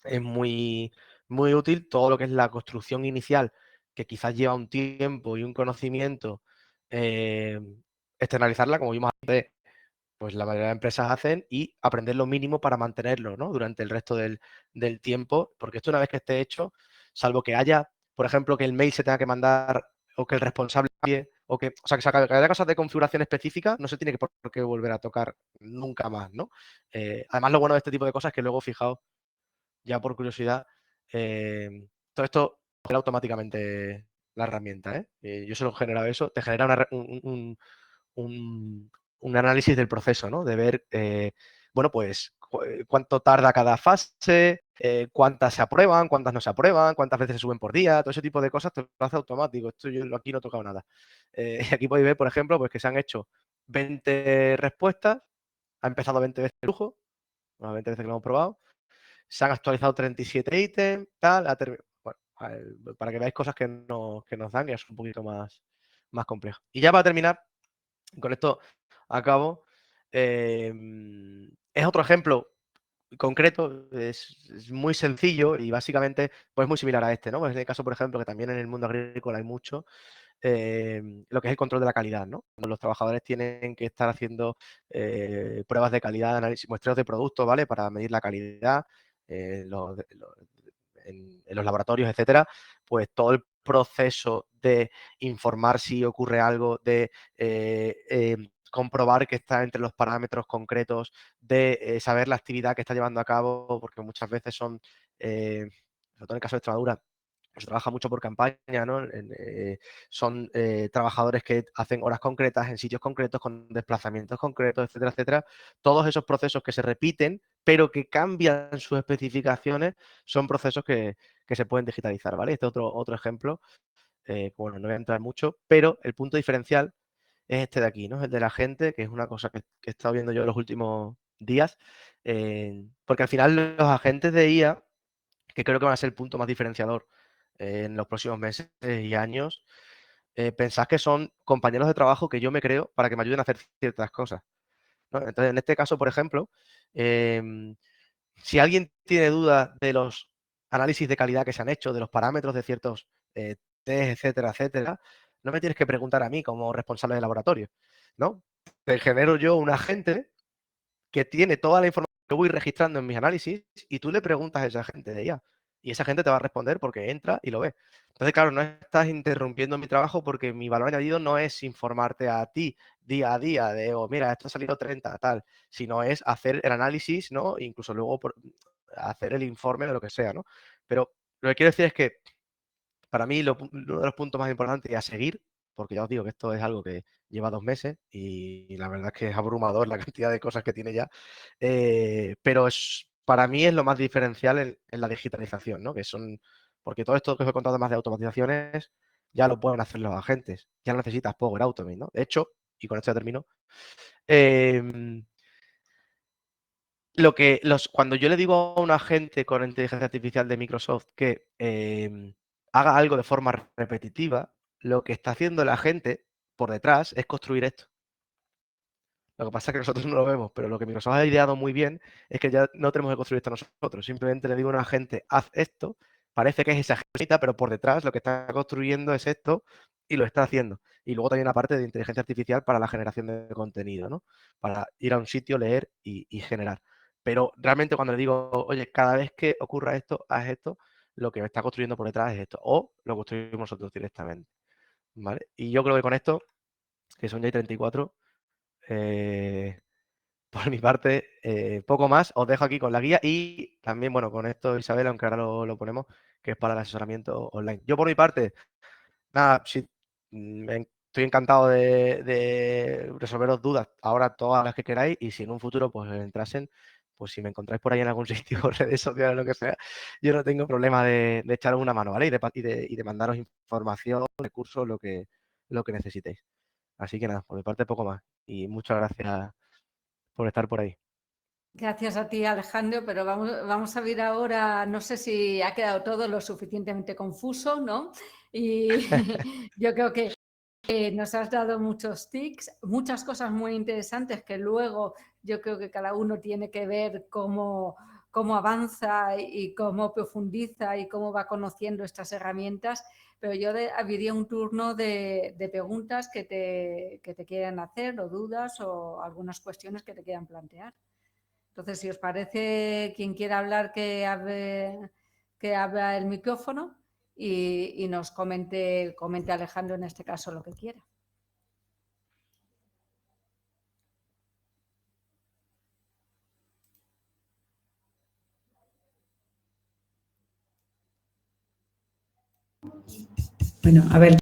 es muy, muy útil, todo lo que es la construcción inicial, que quizás lleva un tiempo y un conocimiento, externalizarla, como vimos antes, pues la mayoría de empresas hacen, y aprender lo mínimo para mantenerlo, ¿no? Durante el resto del tiempo, porque esto una vez que esté hecho, salvo que haya, por ejemplo, que el mail se tenga que mandar o que el responsable cambie, o sea, que haya cosas de configuración específica, no se tiene por qué volver a tocar nunca más, ¿no? Además, lo bueno de este tipo de cosas es que luego, fijaos, ya por curiosidad, todo esto genera automáticamente la herramienta, ¿eh? Yo solo he generado eso, te genera un análisis del proceso, ¿no? De ver, bueno, pues cuánto tarda cada fase, cuántas se aprueban, cuántas no se aprueban, cuántas veces se suben por día, todo ese tipo de cosas te lo hace automático. Esto yo aquí no he tocado nada. Aquí podéis ver, por ejemplo, pues que se han hecho 20 respuestas, ha empezado 20 veces el flujo, 20 veces que lo hemos probado, se han actualizado 37 ítems, tal, bueno, para que veáis cosas que nos dan y es un poquito más complejo. Y ya para terminar, Con esto acabo. Es otro ejemplo concreto, es muy sencillo y básicamente pues muy similar a este, ¿no? Pues en el caso, por ejemplo, que también en el mundo agrícola hay mucho, lo que es el control de la calidad, ¿no? Cuando los trabajadores tienen que estar haciendo pruebas de calidad, análisis, muestreos de productos, ¿vale? Para medir la calidad en los laboratorios, etcétera, pues todo el proceso de informar si ocurre algo, de comprobar que está entre los parámetros concretos, de saber la actividad que está llevando a cabo, porque muchas veces son, sobre todo en el caso de Extremadura, se trabaja mucho por campaña, ¿no? Son trabajadores que hacen horas concretas en sitios concretos, con desplazamientos concretos, etcétera, etcétera. Todos esos procesos que se repiten, pero que cambian sus especificaciones, son procesos que se pueden digitalizar, ¿vale? Este es otro ejemplo. Bueno, no voy a entrar mucho, pero el punto diferencial es este de aquí, ¿no? El de la gente, que es una cosa que he estado viendo yo en los últimos días, porque al final los agentes de IA, que creo que van a ser el punto más diferenciador en los próximos meses y años, pensad que son compañeros de trabajo que yo me creo para que me ayuden a hacer ciertas cosas, ¿no? Entonces, en este caso, por ejemplo, si alguien tiene dudas de los análisis de calidad que se han hecho, de los parámetros de ciertos test, etcétera, etcétera, no me tienes que preguntar a mí como responsable de laboratorio, ¿no? Te genero yo un agente que tiene toda la información que voy registrando en mis análisis y tú le preguntas a esa gente de IA y esa gente te va a responder porque entra y lo ve. Entonces, claro, no estás interrumpiendo mi trabajo porque mi valor añadido no es informarte a ti día a día de, oh, mira, esto ha salido 30, tal, sino es hacer el análisis, ¿no? Incluso luego hacer el informe de lo que sea, ¿no? Pero lo que quiero decir es que para mí uno de los puntos más importantes a seguir, porque ya os digo que esto es algo que lleva 2 meses y la verdad es que es abrumador la cantidad de cosas que tiene ya, pero para mí es lo más diferencial en la digitalización, ¿no? Que son, porque todo esto que os he contado más de automatizaciones ya lo pueden hacer los agentes, ya no necesitas Power Automate, ¿no? De hecho, y con esto ya termino, cuando yo le digo a un agente con inteligencia artificial de Microsoft que haga algo de forma repetitiva, lo que está haciendo el agente por detrás es construir esto. Lo que pasa es que nosotros no lo vemos, pero lo que Microsoft ha ideado muy bien es que ya no tenemos que construir esto nosotros. Simplemente le digo a un agente, haz esto, parece que es esa cosita, pero por detrás lo que está construyendo es esto y lo está haciendo. Y luego también una parte de inteligencia artificial para la generación de contenido, ¿no? Para ir a un sitio, leer y generar. Pero realmente cuando le digo, oye, cada vez que ocurra esto, haz esto, lo que me está construyendo por detrás es esto. O lo construimos nosotros directamente. ¿Vale? Y yo creo que con esto, que son ya 34, por mi parte, poco más. Os dejo aquí con la guía y también, bueno, con esto, Isabel, aunque ahora lo ponemos, que es para el asesoramiento online. Yo, por mi parte, nada, sí, estoy encantado de resolveros dudas ahora todas las que queráis y si en un futuro pues entrasen, pues si me encontráis por ahí en algún sitio, redes sociales, lo que sea, yo no tengo problema de echaros una mano, ¿vale? Y de mandaros información, recursos, lo que necesitéis. Así que nada, por mi parte poco más. Y muchas gracias por estar por ahí. Gracias a ti, Alejandro, pero vamos a ver ahora, no sé si ha quedado todo lo suficientemente confuso, ¿no? Y yo creo que nos has dado muchos tips, muchas cosas muy interesantes que luego yo creo que cada uno tiene que ver cómo avanza y cómo profundiza y cómo va conociendo estas herramientas, pero yo abriría un turno de preguntas que te quieran hacer o dudas o algunas cuestiones que te quieran plantear. Entonces, si os parece, quien quiera hablar, que abra el micrófono y nos comente Alejandro en este caso lo que quiera. Bueno, a ver.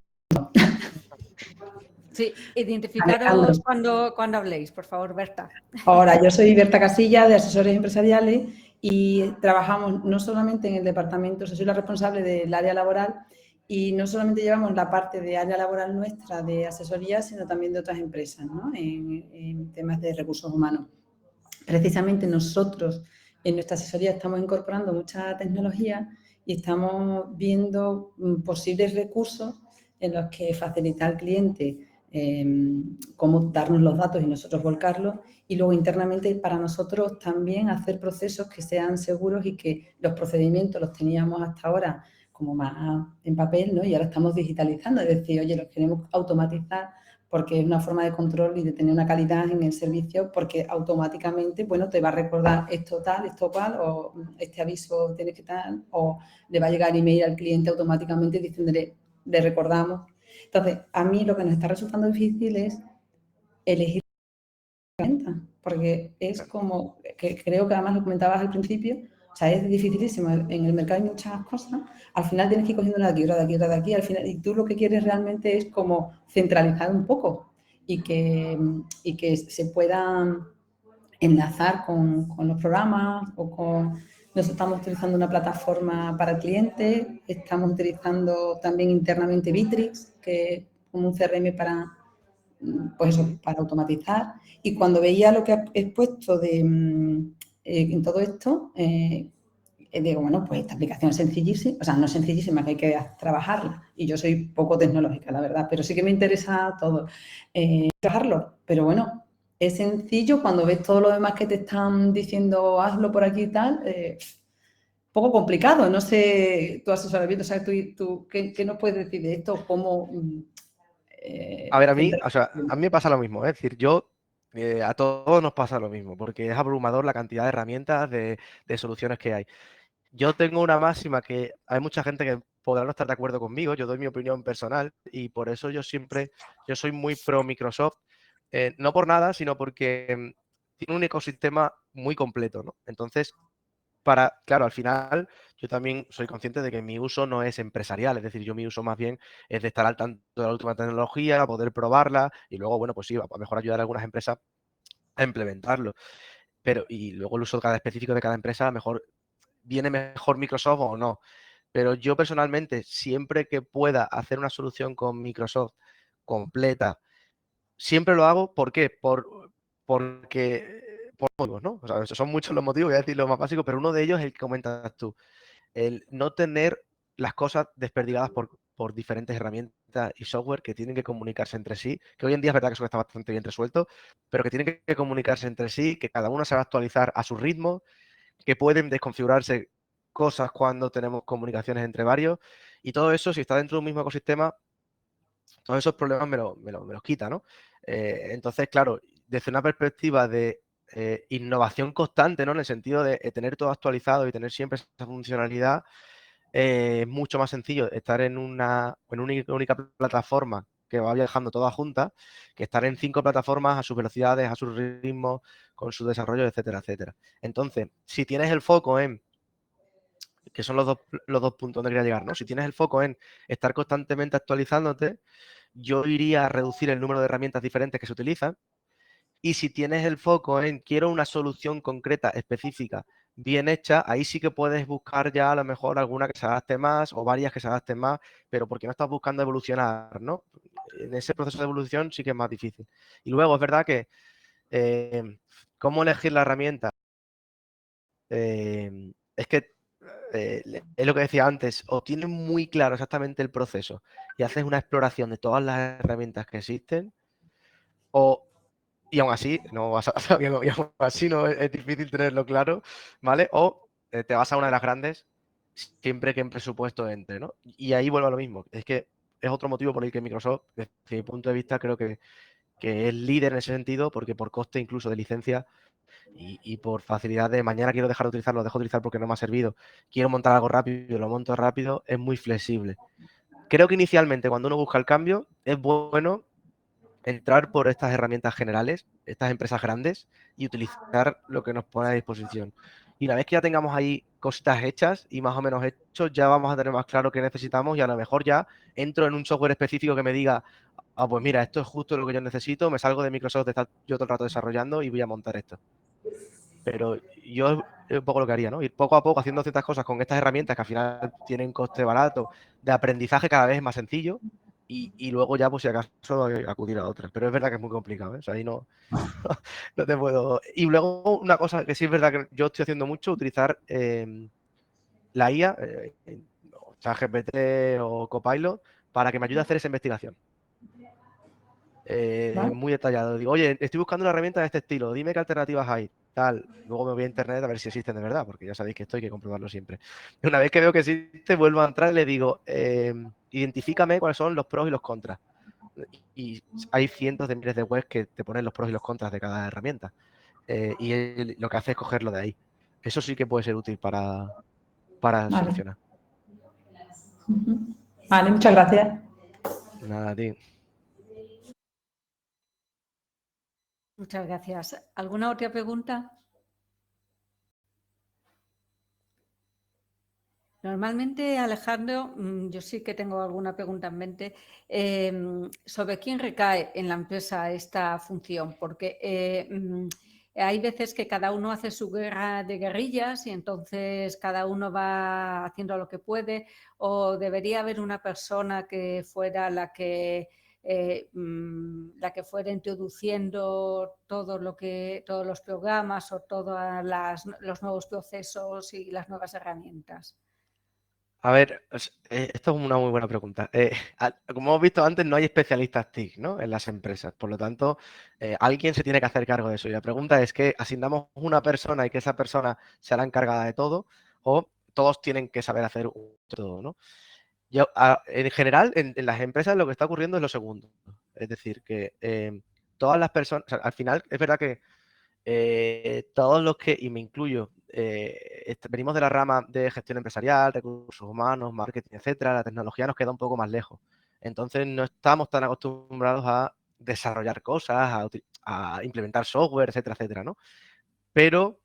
Sí, identificaros cuando habléis, por favor, Berta. Ahora, yo soy Berta Casilla, de Asesores Empresariales, y trabajamos no solamente en el departamento, soy la responsable del área laboral, y no solamente llevamos la parte de área laboral nuestra de asesoría, sino también de otras empresas, ¿no? en temas de recursos humanos. Precisamente nosotros en nuestra asesoría estamos incorporando mucha tecnología y estamos viendo posibles recursos en los que facilitar al cliente cómo darnos los datos y nosotros volcarlos, y luego internamente para nosotros también hacer procesos que sean seguros y que los procedimientos los teníamos hasta ahora como más en papel, ¿no? Y ahora estamos digitalizando, es decir, oye, los queremos automatizar porque es una forma de control y de tener una calidad en el servicio, porque automáticamente, bueno, te va a recordar esto tal, esto cual, o este aviso tienes que tal, o le va a llegar email al cliente automáticamente diciéndole, le recordamos. Entonces, a mí lo que nos está resultando difícil es elegir la herramienta, porque es como, que creo que además lo comentabas al principio, o sea, es dificilísimo. En el mercado hay muchas cosas, al final tienes que ir cogiendo una de aquí, otra de aquí, otra de aquí, al final, y tú lo que quieres realmente es como centralizar un poco y que se puedan enlazar con los programas o con... Nosotros estamos utilizando una plataforma para el cliente, estamos utilizando también internamente Bitrix, que es como un CRM para, pues eso, para automatizar. Y cuando veía lo que has expuesto en todo esto, digo, bueno, pues esta aplicación es sencillísima, o sea, no es sencillísima, que hay que trabajarla. Y yo soy poco tecnológica, la verdad, pero sí que me interesa todo. Trabajarlo, pero bueno, es sencillo cuando ves todo lo demás que te están diciendo, hazlo por aquí y tal, poco complicado. No sé, tu asesoramiento, ¿sabes? Tú ¿qué nos puedes decir de esto? ¿Cómo A ver, a mí, o sea, a mí me pasa lo mismo, es decir, a todos nos pasa lo mismo, porque es abrumador la cantidad de herramientas, de soluciones que hay. Yo tengo una máxima que hay mucha gente que podrá no estar de acuerdo conmigo, yo doy mi opinión personal y por eso yo soy muy pro Microsoft, no por nada, sino porque tiene un ecosistema muy completo, ¿no? Entonces, claro, al final yo también soy consciente de que mi uso no es empresarial, es decir, yo mi uso más bien es de estar al tanto de la última tecnología, poder probarla y luego, bueno, pues sí, a lo mejor ayudar a algunas empresas a implementarlo. Y luego el uso específico de cada empresa, a lo mejor viene mejor Microsoft o no. Pero yo personalmente, siempre que pueda hacer una solución con Microsoft completa, siempre lo hago. ¿Por qué? Por motivos, ¿no? O sea, son muchos los motivos, voy a decir lo más básico, pero uno de ellos es el que comentas tú. El no tener las cosas desperdigadas por diferentes herramientas y software que tienen que comunicarse entre sí, que hoy en día es verdad que eso está bastante bien resuelto, pero que tienen que comunicarse entre sí, que cada uno se va a actualizar a su ritmo, que pueden desconfigurarse cosas cuando tenemos comunicaciones entre varios, y todo eso, si está dentro de un mismo ecosistema, todos esos problemas me los quita, ¿no? Entonces, claro, desde una perspectiva de innovación constante, ¿no? En el sentido de tener todo actualizado y tener siempre esa funcionalidad, es mucho más sencillo estar en una única plataforma que va viajando todas juntas, que estar en 5 plataformas a sus velocidades, a sus ritmos, con su desarrollo, etcétera, etcétera. Entonces, si tienes el foco en, que son los dos puntos donde quería llegar, ¿no? Si tienes el foco en estar constantemente actualizándote, yo iría a reducir el número de herramientas diferentes que se utilizan. Y si tienes el foco en quiero una solución concreta, específica, bien hecha, ahí sí que puedes buscar ya a lo mejor alguna que se adapte más o varias que se adapten más, pero porque no estás buscando evolucionar, ¿no? En ese proceso de evolución sí que es más difícil. Y luego es verdad que cómo elegir la herramienta. Es que es lo que decía antes, o tienes muy claro exactamente el proceso y haces una exploración de todas las herramientas que existen, y aún así no vas a, y aún así no es difícil tenerlo claro, ¿vale? O te vas a una de las grandes siempre que en presupuesto entre, ¿no? Y ahí vuelvo a lo mismo. Es que es otro motivo por el que Microsoft, desde mi punto de vista, creo que es líder en ese sentido, porque por coste incluso de licencia y por facilidad de mañana quiero dejar de utilizarlo, lo dejo de utilizar porque no me ha servido, quiero montar algo rápido, lo monto rápido, es muy flexible. Creo que inicialmente cuando uno busca el cambio es bueno entrar por estas herramientas generales, estas empresas grandes, y utilizar lo que nos pone a disposición. Y una vez que ya tengamos ahí cositas hechas y más o menos hechos, ya vamos a tener más claro qué necesitamos y a lo mejor ya entro en un software específico que me diga, ah, pues mira, esto es justo lo que yo necesito, me salgo de Microsoft de estar yo todo el rato desarrollando y voy a montar esto. Pero yo es un poco lo que haría, ¿no? Ir poco a poco haciendo ciertas cosas con estas herramientas que al final tienen coste barato, de aprendizaje cada vez es más sencillo, y luego ya, pues si acaso, acudir a otras. Pero es verdad que es muy complicado, ¿eh? O sea, ahí no, no te puedo... Y luego una cosa que sí es verdad que yo estoy haciendo mucho, utilizar la IA, ChatGPT o Copilot, para que me ayude a hacer esa investigación. ¿Vale? muy detallado. Digo, oye, estoy buscando una herramienta de este estilo, dime qué alternativas hay, tal. Luego me voy a internet a ver si existen de verdad, porque ya sabéis que esto hay que comprobarlo siempre. Y una vez que veo que existe, vuelvo a entrar y le digo, identifícame cuáles son los pros y los contras. Y hay cientos de miles de webs que te ponen los pros y los contras de cada herramienta. Y él lo que hace es cogerlo de ahí. Eso sí que puede ser útil para Vale. seleccionar. Ujú. Vale, muchas gracias. Nada, tío. Muchas gracias. ¿Alguna otra pregunta? Normalmente, Alejandro, yo sí que tengo alguna pregunta en mente. ¿Sobre quién recae en la empresa esta función? Porque hay veces que cada uno hace su guerra de guerrillas y entonces cada uno va haciendo lo que puede, o debería haber una persona que fuera la que fuera introduciendo todos los programas o todos los nuevos procesos y las nuevas herramientas. A ver, esto es una muy buena pregunta. Como hemos visto antes, no hay especialistas TIC, ¿no? En las empresas. Por lo tanto, alguien se tiene que hacer cargo de eso. Y la pregunta es que asignamos una persona y que esa persona será encargada de todo, o todos tienen que saber hacer todo, ¿no? En general, en las empresas lo que está ocurriendo es lo segundo. Es decir, que todas las personas, o sea, al final es verdad que todos los que, y me incluyo, venimos de la rama de gestión empresarial, recursos humanos, marketing, etcétera, la tecnología nos queda un poco más lejos. Entonces no estamos tan acostumbrados a desarrollar cosas, a implementar software, etcétera, etcétera, ¿no? Pero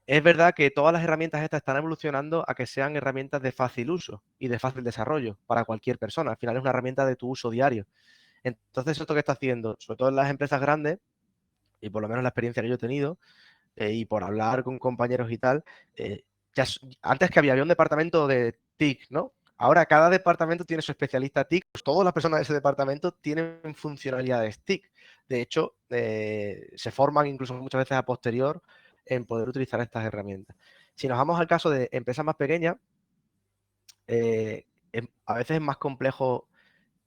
es verdad que todas las herramientas estas están evolucionando a que sean herramientas de fácil uso y de fácil desarrollo para cualquier persona. Al final es una herramienta de tu uso diario. Entonces, esto que está haciendo, sobre todo en las empresas grandes, y por lo menos la experiencia que yo he tenido, y por hablar con compañeros y tal, antes que había un departamento de TIC, ¿no? Ahora cada departamento tiene su especialista TIC, pues todas las personas de ese departamento tienen funcionalidades TIC. De hecho, se forman incluso muchas veces a posterior en poder utilizar estas herramientas. Si nos vamos al caso de empresas más pequeñas, a veces es más complejo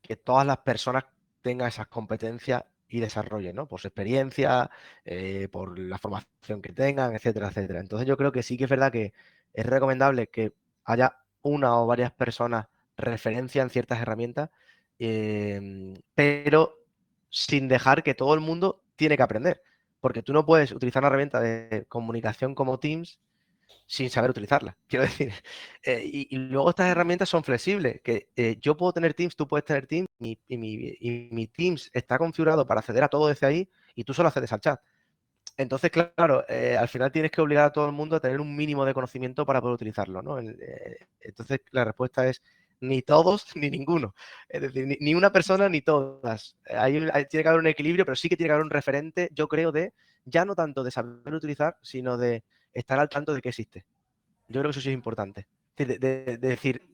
que todas las personas tengan esas competencias y desarrollen, ¿no? Por su experiencia, por la formación que tengan, etcétera, etcétera. Entonces yo creo que sí que es verdad que es recomendable que haya una o varias personas referencia en ciertas herramientas, pero sin dejar que todo el mundo tiene que aprender. Porque tú no puedes utilizar una herramienta de comunicación como Teams sin saber utilizarla. Quiero decir, y luego estas herramientas son flexibles, que yo puedo tener Teams, tú puedes tener Teams, y mi Teams está configurado para acceder a todo desde ahí y tú solo accedes al chat. Entonces, claro, al final tienes que obligar a todo el mundo a tener un mínimo de conocimiento para poder utilizarlo, ¿no? Entonces, la respuesta es ni todos ni ninguno. Es decir, ni una persona ni todas. Tiene que haber un equilibrio, pero sí que tiene que haber un referente, yo creo, ya no tanto de saber utilizar, sino de estar al tanto de que existe. Yo creo que eso sí es importante. De decir,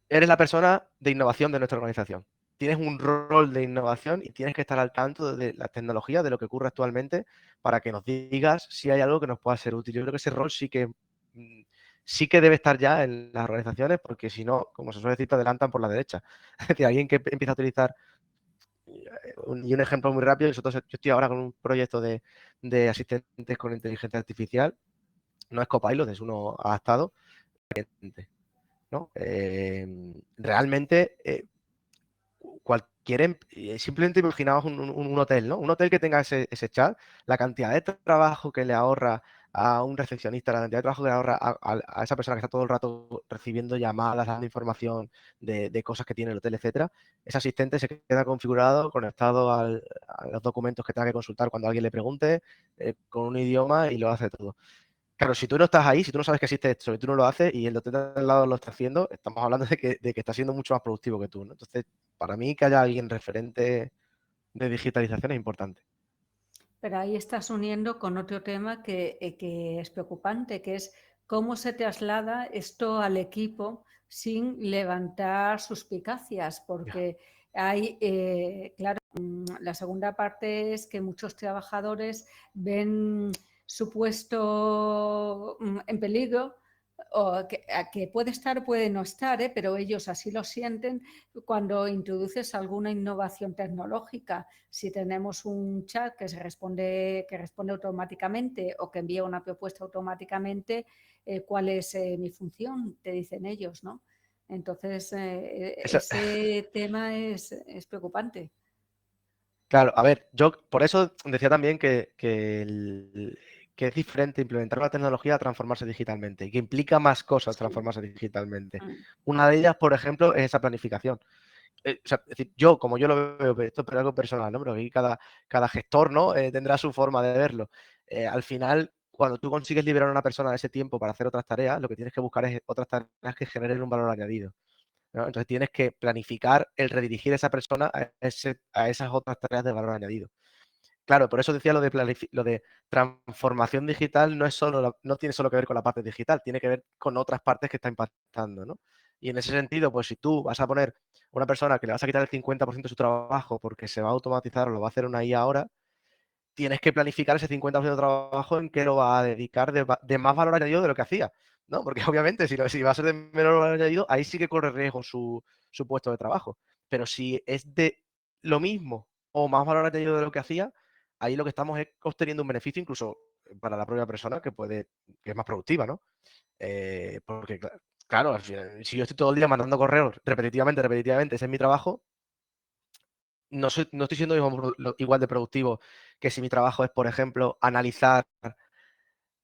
eres la persona de innovación de nuestra organización. Tienes un rol de innovación y tienes que estar al tanto de la tecnología, de lo que ocurre actualmente, para que nos digas si hay algo que nos pueda ser útil. Yo creo que ese rol sí que debe estar ya en las organizaciones, porque si no, como se suele decir, te adelantan por la derecha. Es decir, alguien que empieza a utilizar, y un ejemplo muy rápido, yo estoy ahora con un proyecto de asistentes con inteligencia artificial, no es Copilot, es uno adaptado, ¿no? Realmente, simplemente imaginaos un hotel, ¿no? Un hotel que tenga ese chat, la cantidad de trabajo que le ahorra a un recepcionista, la cantidad de trabajo que le ahorra a esa persona que está todo el rato recibiendo llamadas, dando información de cosas que tiene el hotel, etcétera. Ese asistente se queda configurado, conectado a los documentos que tenga que consultar cuando alguien le pregunte, con un idioma, y lo hace todo. Claro, si tú no estás ahí, si tú no sabes que existe esto y tú no lo haces y el de al lado lo está haciendo, estamos hablando de que está siendo mucho más productivo que tú, ¿no? Entonces, para mí que haya alguien referente de digitalización es importante. Pero ahí estás uniendo con otro tema que es preocupante, que es cómo se traslada esto al equipo sin levantar suspicacias, porque hay, claro, la segunda parte es que muchos trabajadores ven su puesto en peligro o que puede estar o puede no estar, pero ellos así lo sienten cuando introduces alguna innovación tecnológica. Si tenemos un chat que responde automáticamente o que envía una propuesta automáticamente, ¿cuál es mi función? Te dicen ellos, ¿no? Entonces, ese tema es preocupante. Claro, a ver, yo por eso decía también que es diferente implementar una tecnología a transformarse digitalmente, que implica más cosas transformarse digitalmente. Una de ellas, por ejemplo, es esa planificación. O sea, es decir, como yo lo veo, esto es algo personal, ¿no? Pero aquí cada gestor, ¿no? Tendrá su forma de verlo. Al final, cuando tú consigues liberar a una persona de ese tiempo para hacer otras tareas, lo que tienes que buscar es otras tareas que generen un valor añadido, ¿no? Entonces tienes que planificar el redirigir a esa persona a esas otras tareas de valor añadido. Claro, por eso decía lo de transformación digital no tiene solo que ver con la parte digital, tiene que ver con otras partes que está impactando, ¿no? Y en ese sentido, pues si tú vas a poner una persona que le vas a quitar el 50% de su trabajo porque se va a automatizar o lo va a hacer una IA ahora, tienes que planificar ese 50% de trabajo en qué lo va a dedicar de más valor añadido de lo que hacía, ¿no? Porque obviamente si va a ser de menor valor añadido, ahí sí que corre riesgo su puesto de trabajo. Pero si es de lo mismo o más valor añadido de lo que hacía, ahí lo que estamos es obteniendo un beneficio incluso para la propia persona que es más productiva, ¿no? Porque, claro, al final, si yo estoy todo el día mandando correos repetitivamente, ese es mi trabajo, no estoy siendo igual de productivo que si mi trabajo es, por ejemplo, analizar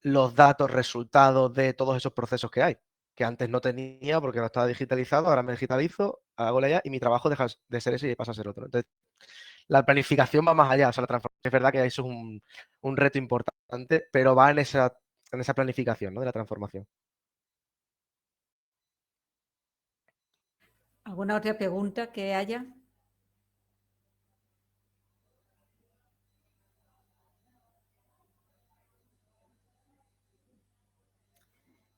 los datos, resultados de todos esos procesos que hay, que antes no tenía porque no estaba digitalizado, ahora me digitalizo, hago la IA y mi trabajo deja de ser ese y pasa a ser otro. Entonces, la planificación va más allá, o sea, la transformación es verdad que eso es un reto importante, pero va en esa planificación, ¿no? De la transformación. ¿Alguna otra pregunta que haya?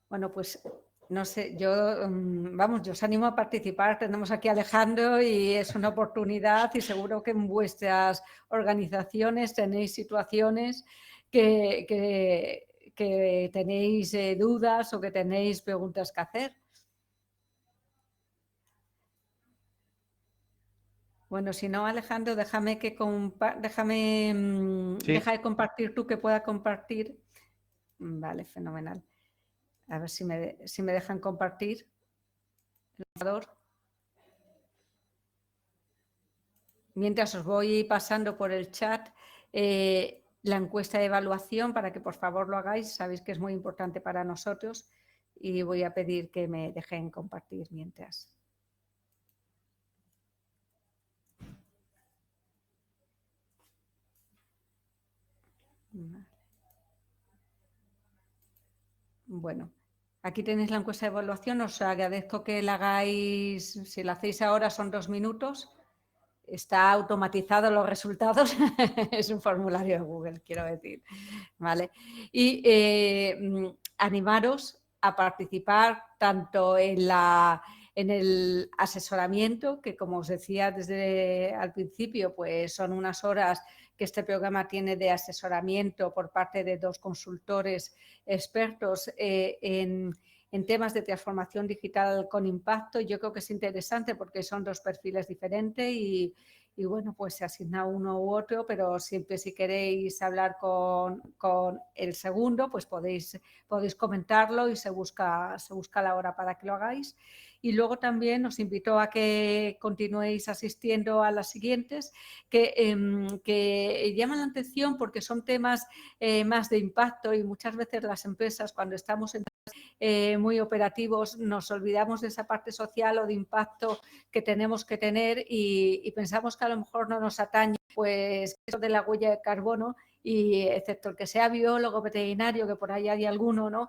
Bueno, pues no sé, yo os animo a participar. Tenemos aquí a Alejandro y es una oportunidad y seguro que en vuestras organizaciones tenéis situaciones que tenéis dudas o que tenéis preguntas que hacer. Bueno, si no, Alejandro, déjame deja de compartir tú, que pueda compartir. Vale, fenomenal. A ver si me dejan compartir el ordenador. Mientras os voy pasando por el chat la encuesta de evaluación para que por favor lo hagáis. Sabéis que es muy importante para nosotros y voy a pedir que me dejen compartir mientras. Vale. Bueno, aquí tenéis la encuesta de evaluación. Os agradezco que la hagáis. Si la hacéis ahora son 2 minutos. Está automatizado los resultados. Es un formulario de Google, quiero decir. ¿Vale? Y animaros a participar tanto en el asesoramiento, que como os decía desde al principio, pues son unas horas que este programa tiene de asesoramiento por parte de 2 consultores expertos en temas de transformación digital con impacto. Yo creo que es interesante porque son 2 perfiles diferentes y bueno, pues se asigna uno u otro, pero siempre si queréis hablar con el segundo, pues podéis comentarlo y se busca la hora para que lo hagáis. Y luego también os invito a que continuéis asistiendo a las siguientes, que llaman la atención porque son temas más de impacto y muchas veces las empresas cuando estamos en muy operativos nos olvidamos de esa parte social o de impacto que tenemos que tener y pensamos que a lo mejor no nos atañe pues eso de la huella de carbono, y excepto el que sea biólogo, veterinario, que por ahí hay alguno, ¿no?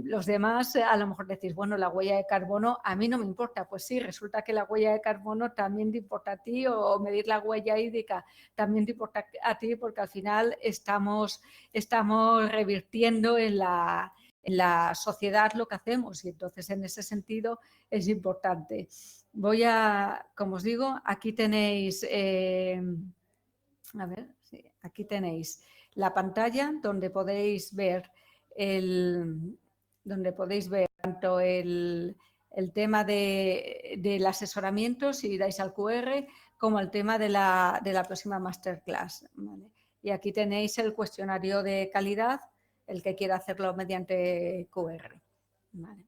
Los demás a lo mejor decís, bueno, la huella de carbono a mí no me importa. Pues sí, resulta que la huella de carbono también te importa a ti, o medir la huella hídrica también te importa a ti, porque al final estamos revirtiendo en la sociedad lo que hacemos, y entonces en ese sentido es importante. Como os digo, aquí tenéis, aquí tenéis la pantalla donde podéis ver tanto el tema del asesoramiento, si dais al QR, como el tema de la próxima masterclass, ¿vale? Y aquí tenéis el cuestionario de calidad, el que quiera hacerlo mediante QR, ¿vale?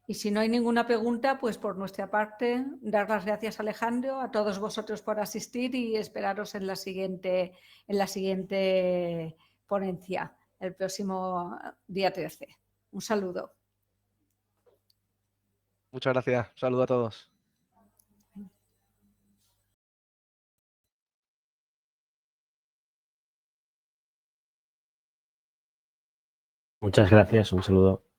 Y si no hay ninguna pregunta, pues por nuestra parte, dar las gracias, Alejandro, a todos vosotros por asistir y esperaros en la siguiente ponencia, el próximo día 13. Un saludo. Muchas gracias. Un saludo a todos. Muchas gracias, un saludo.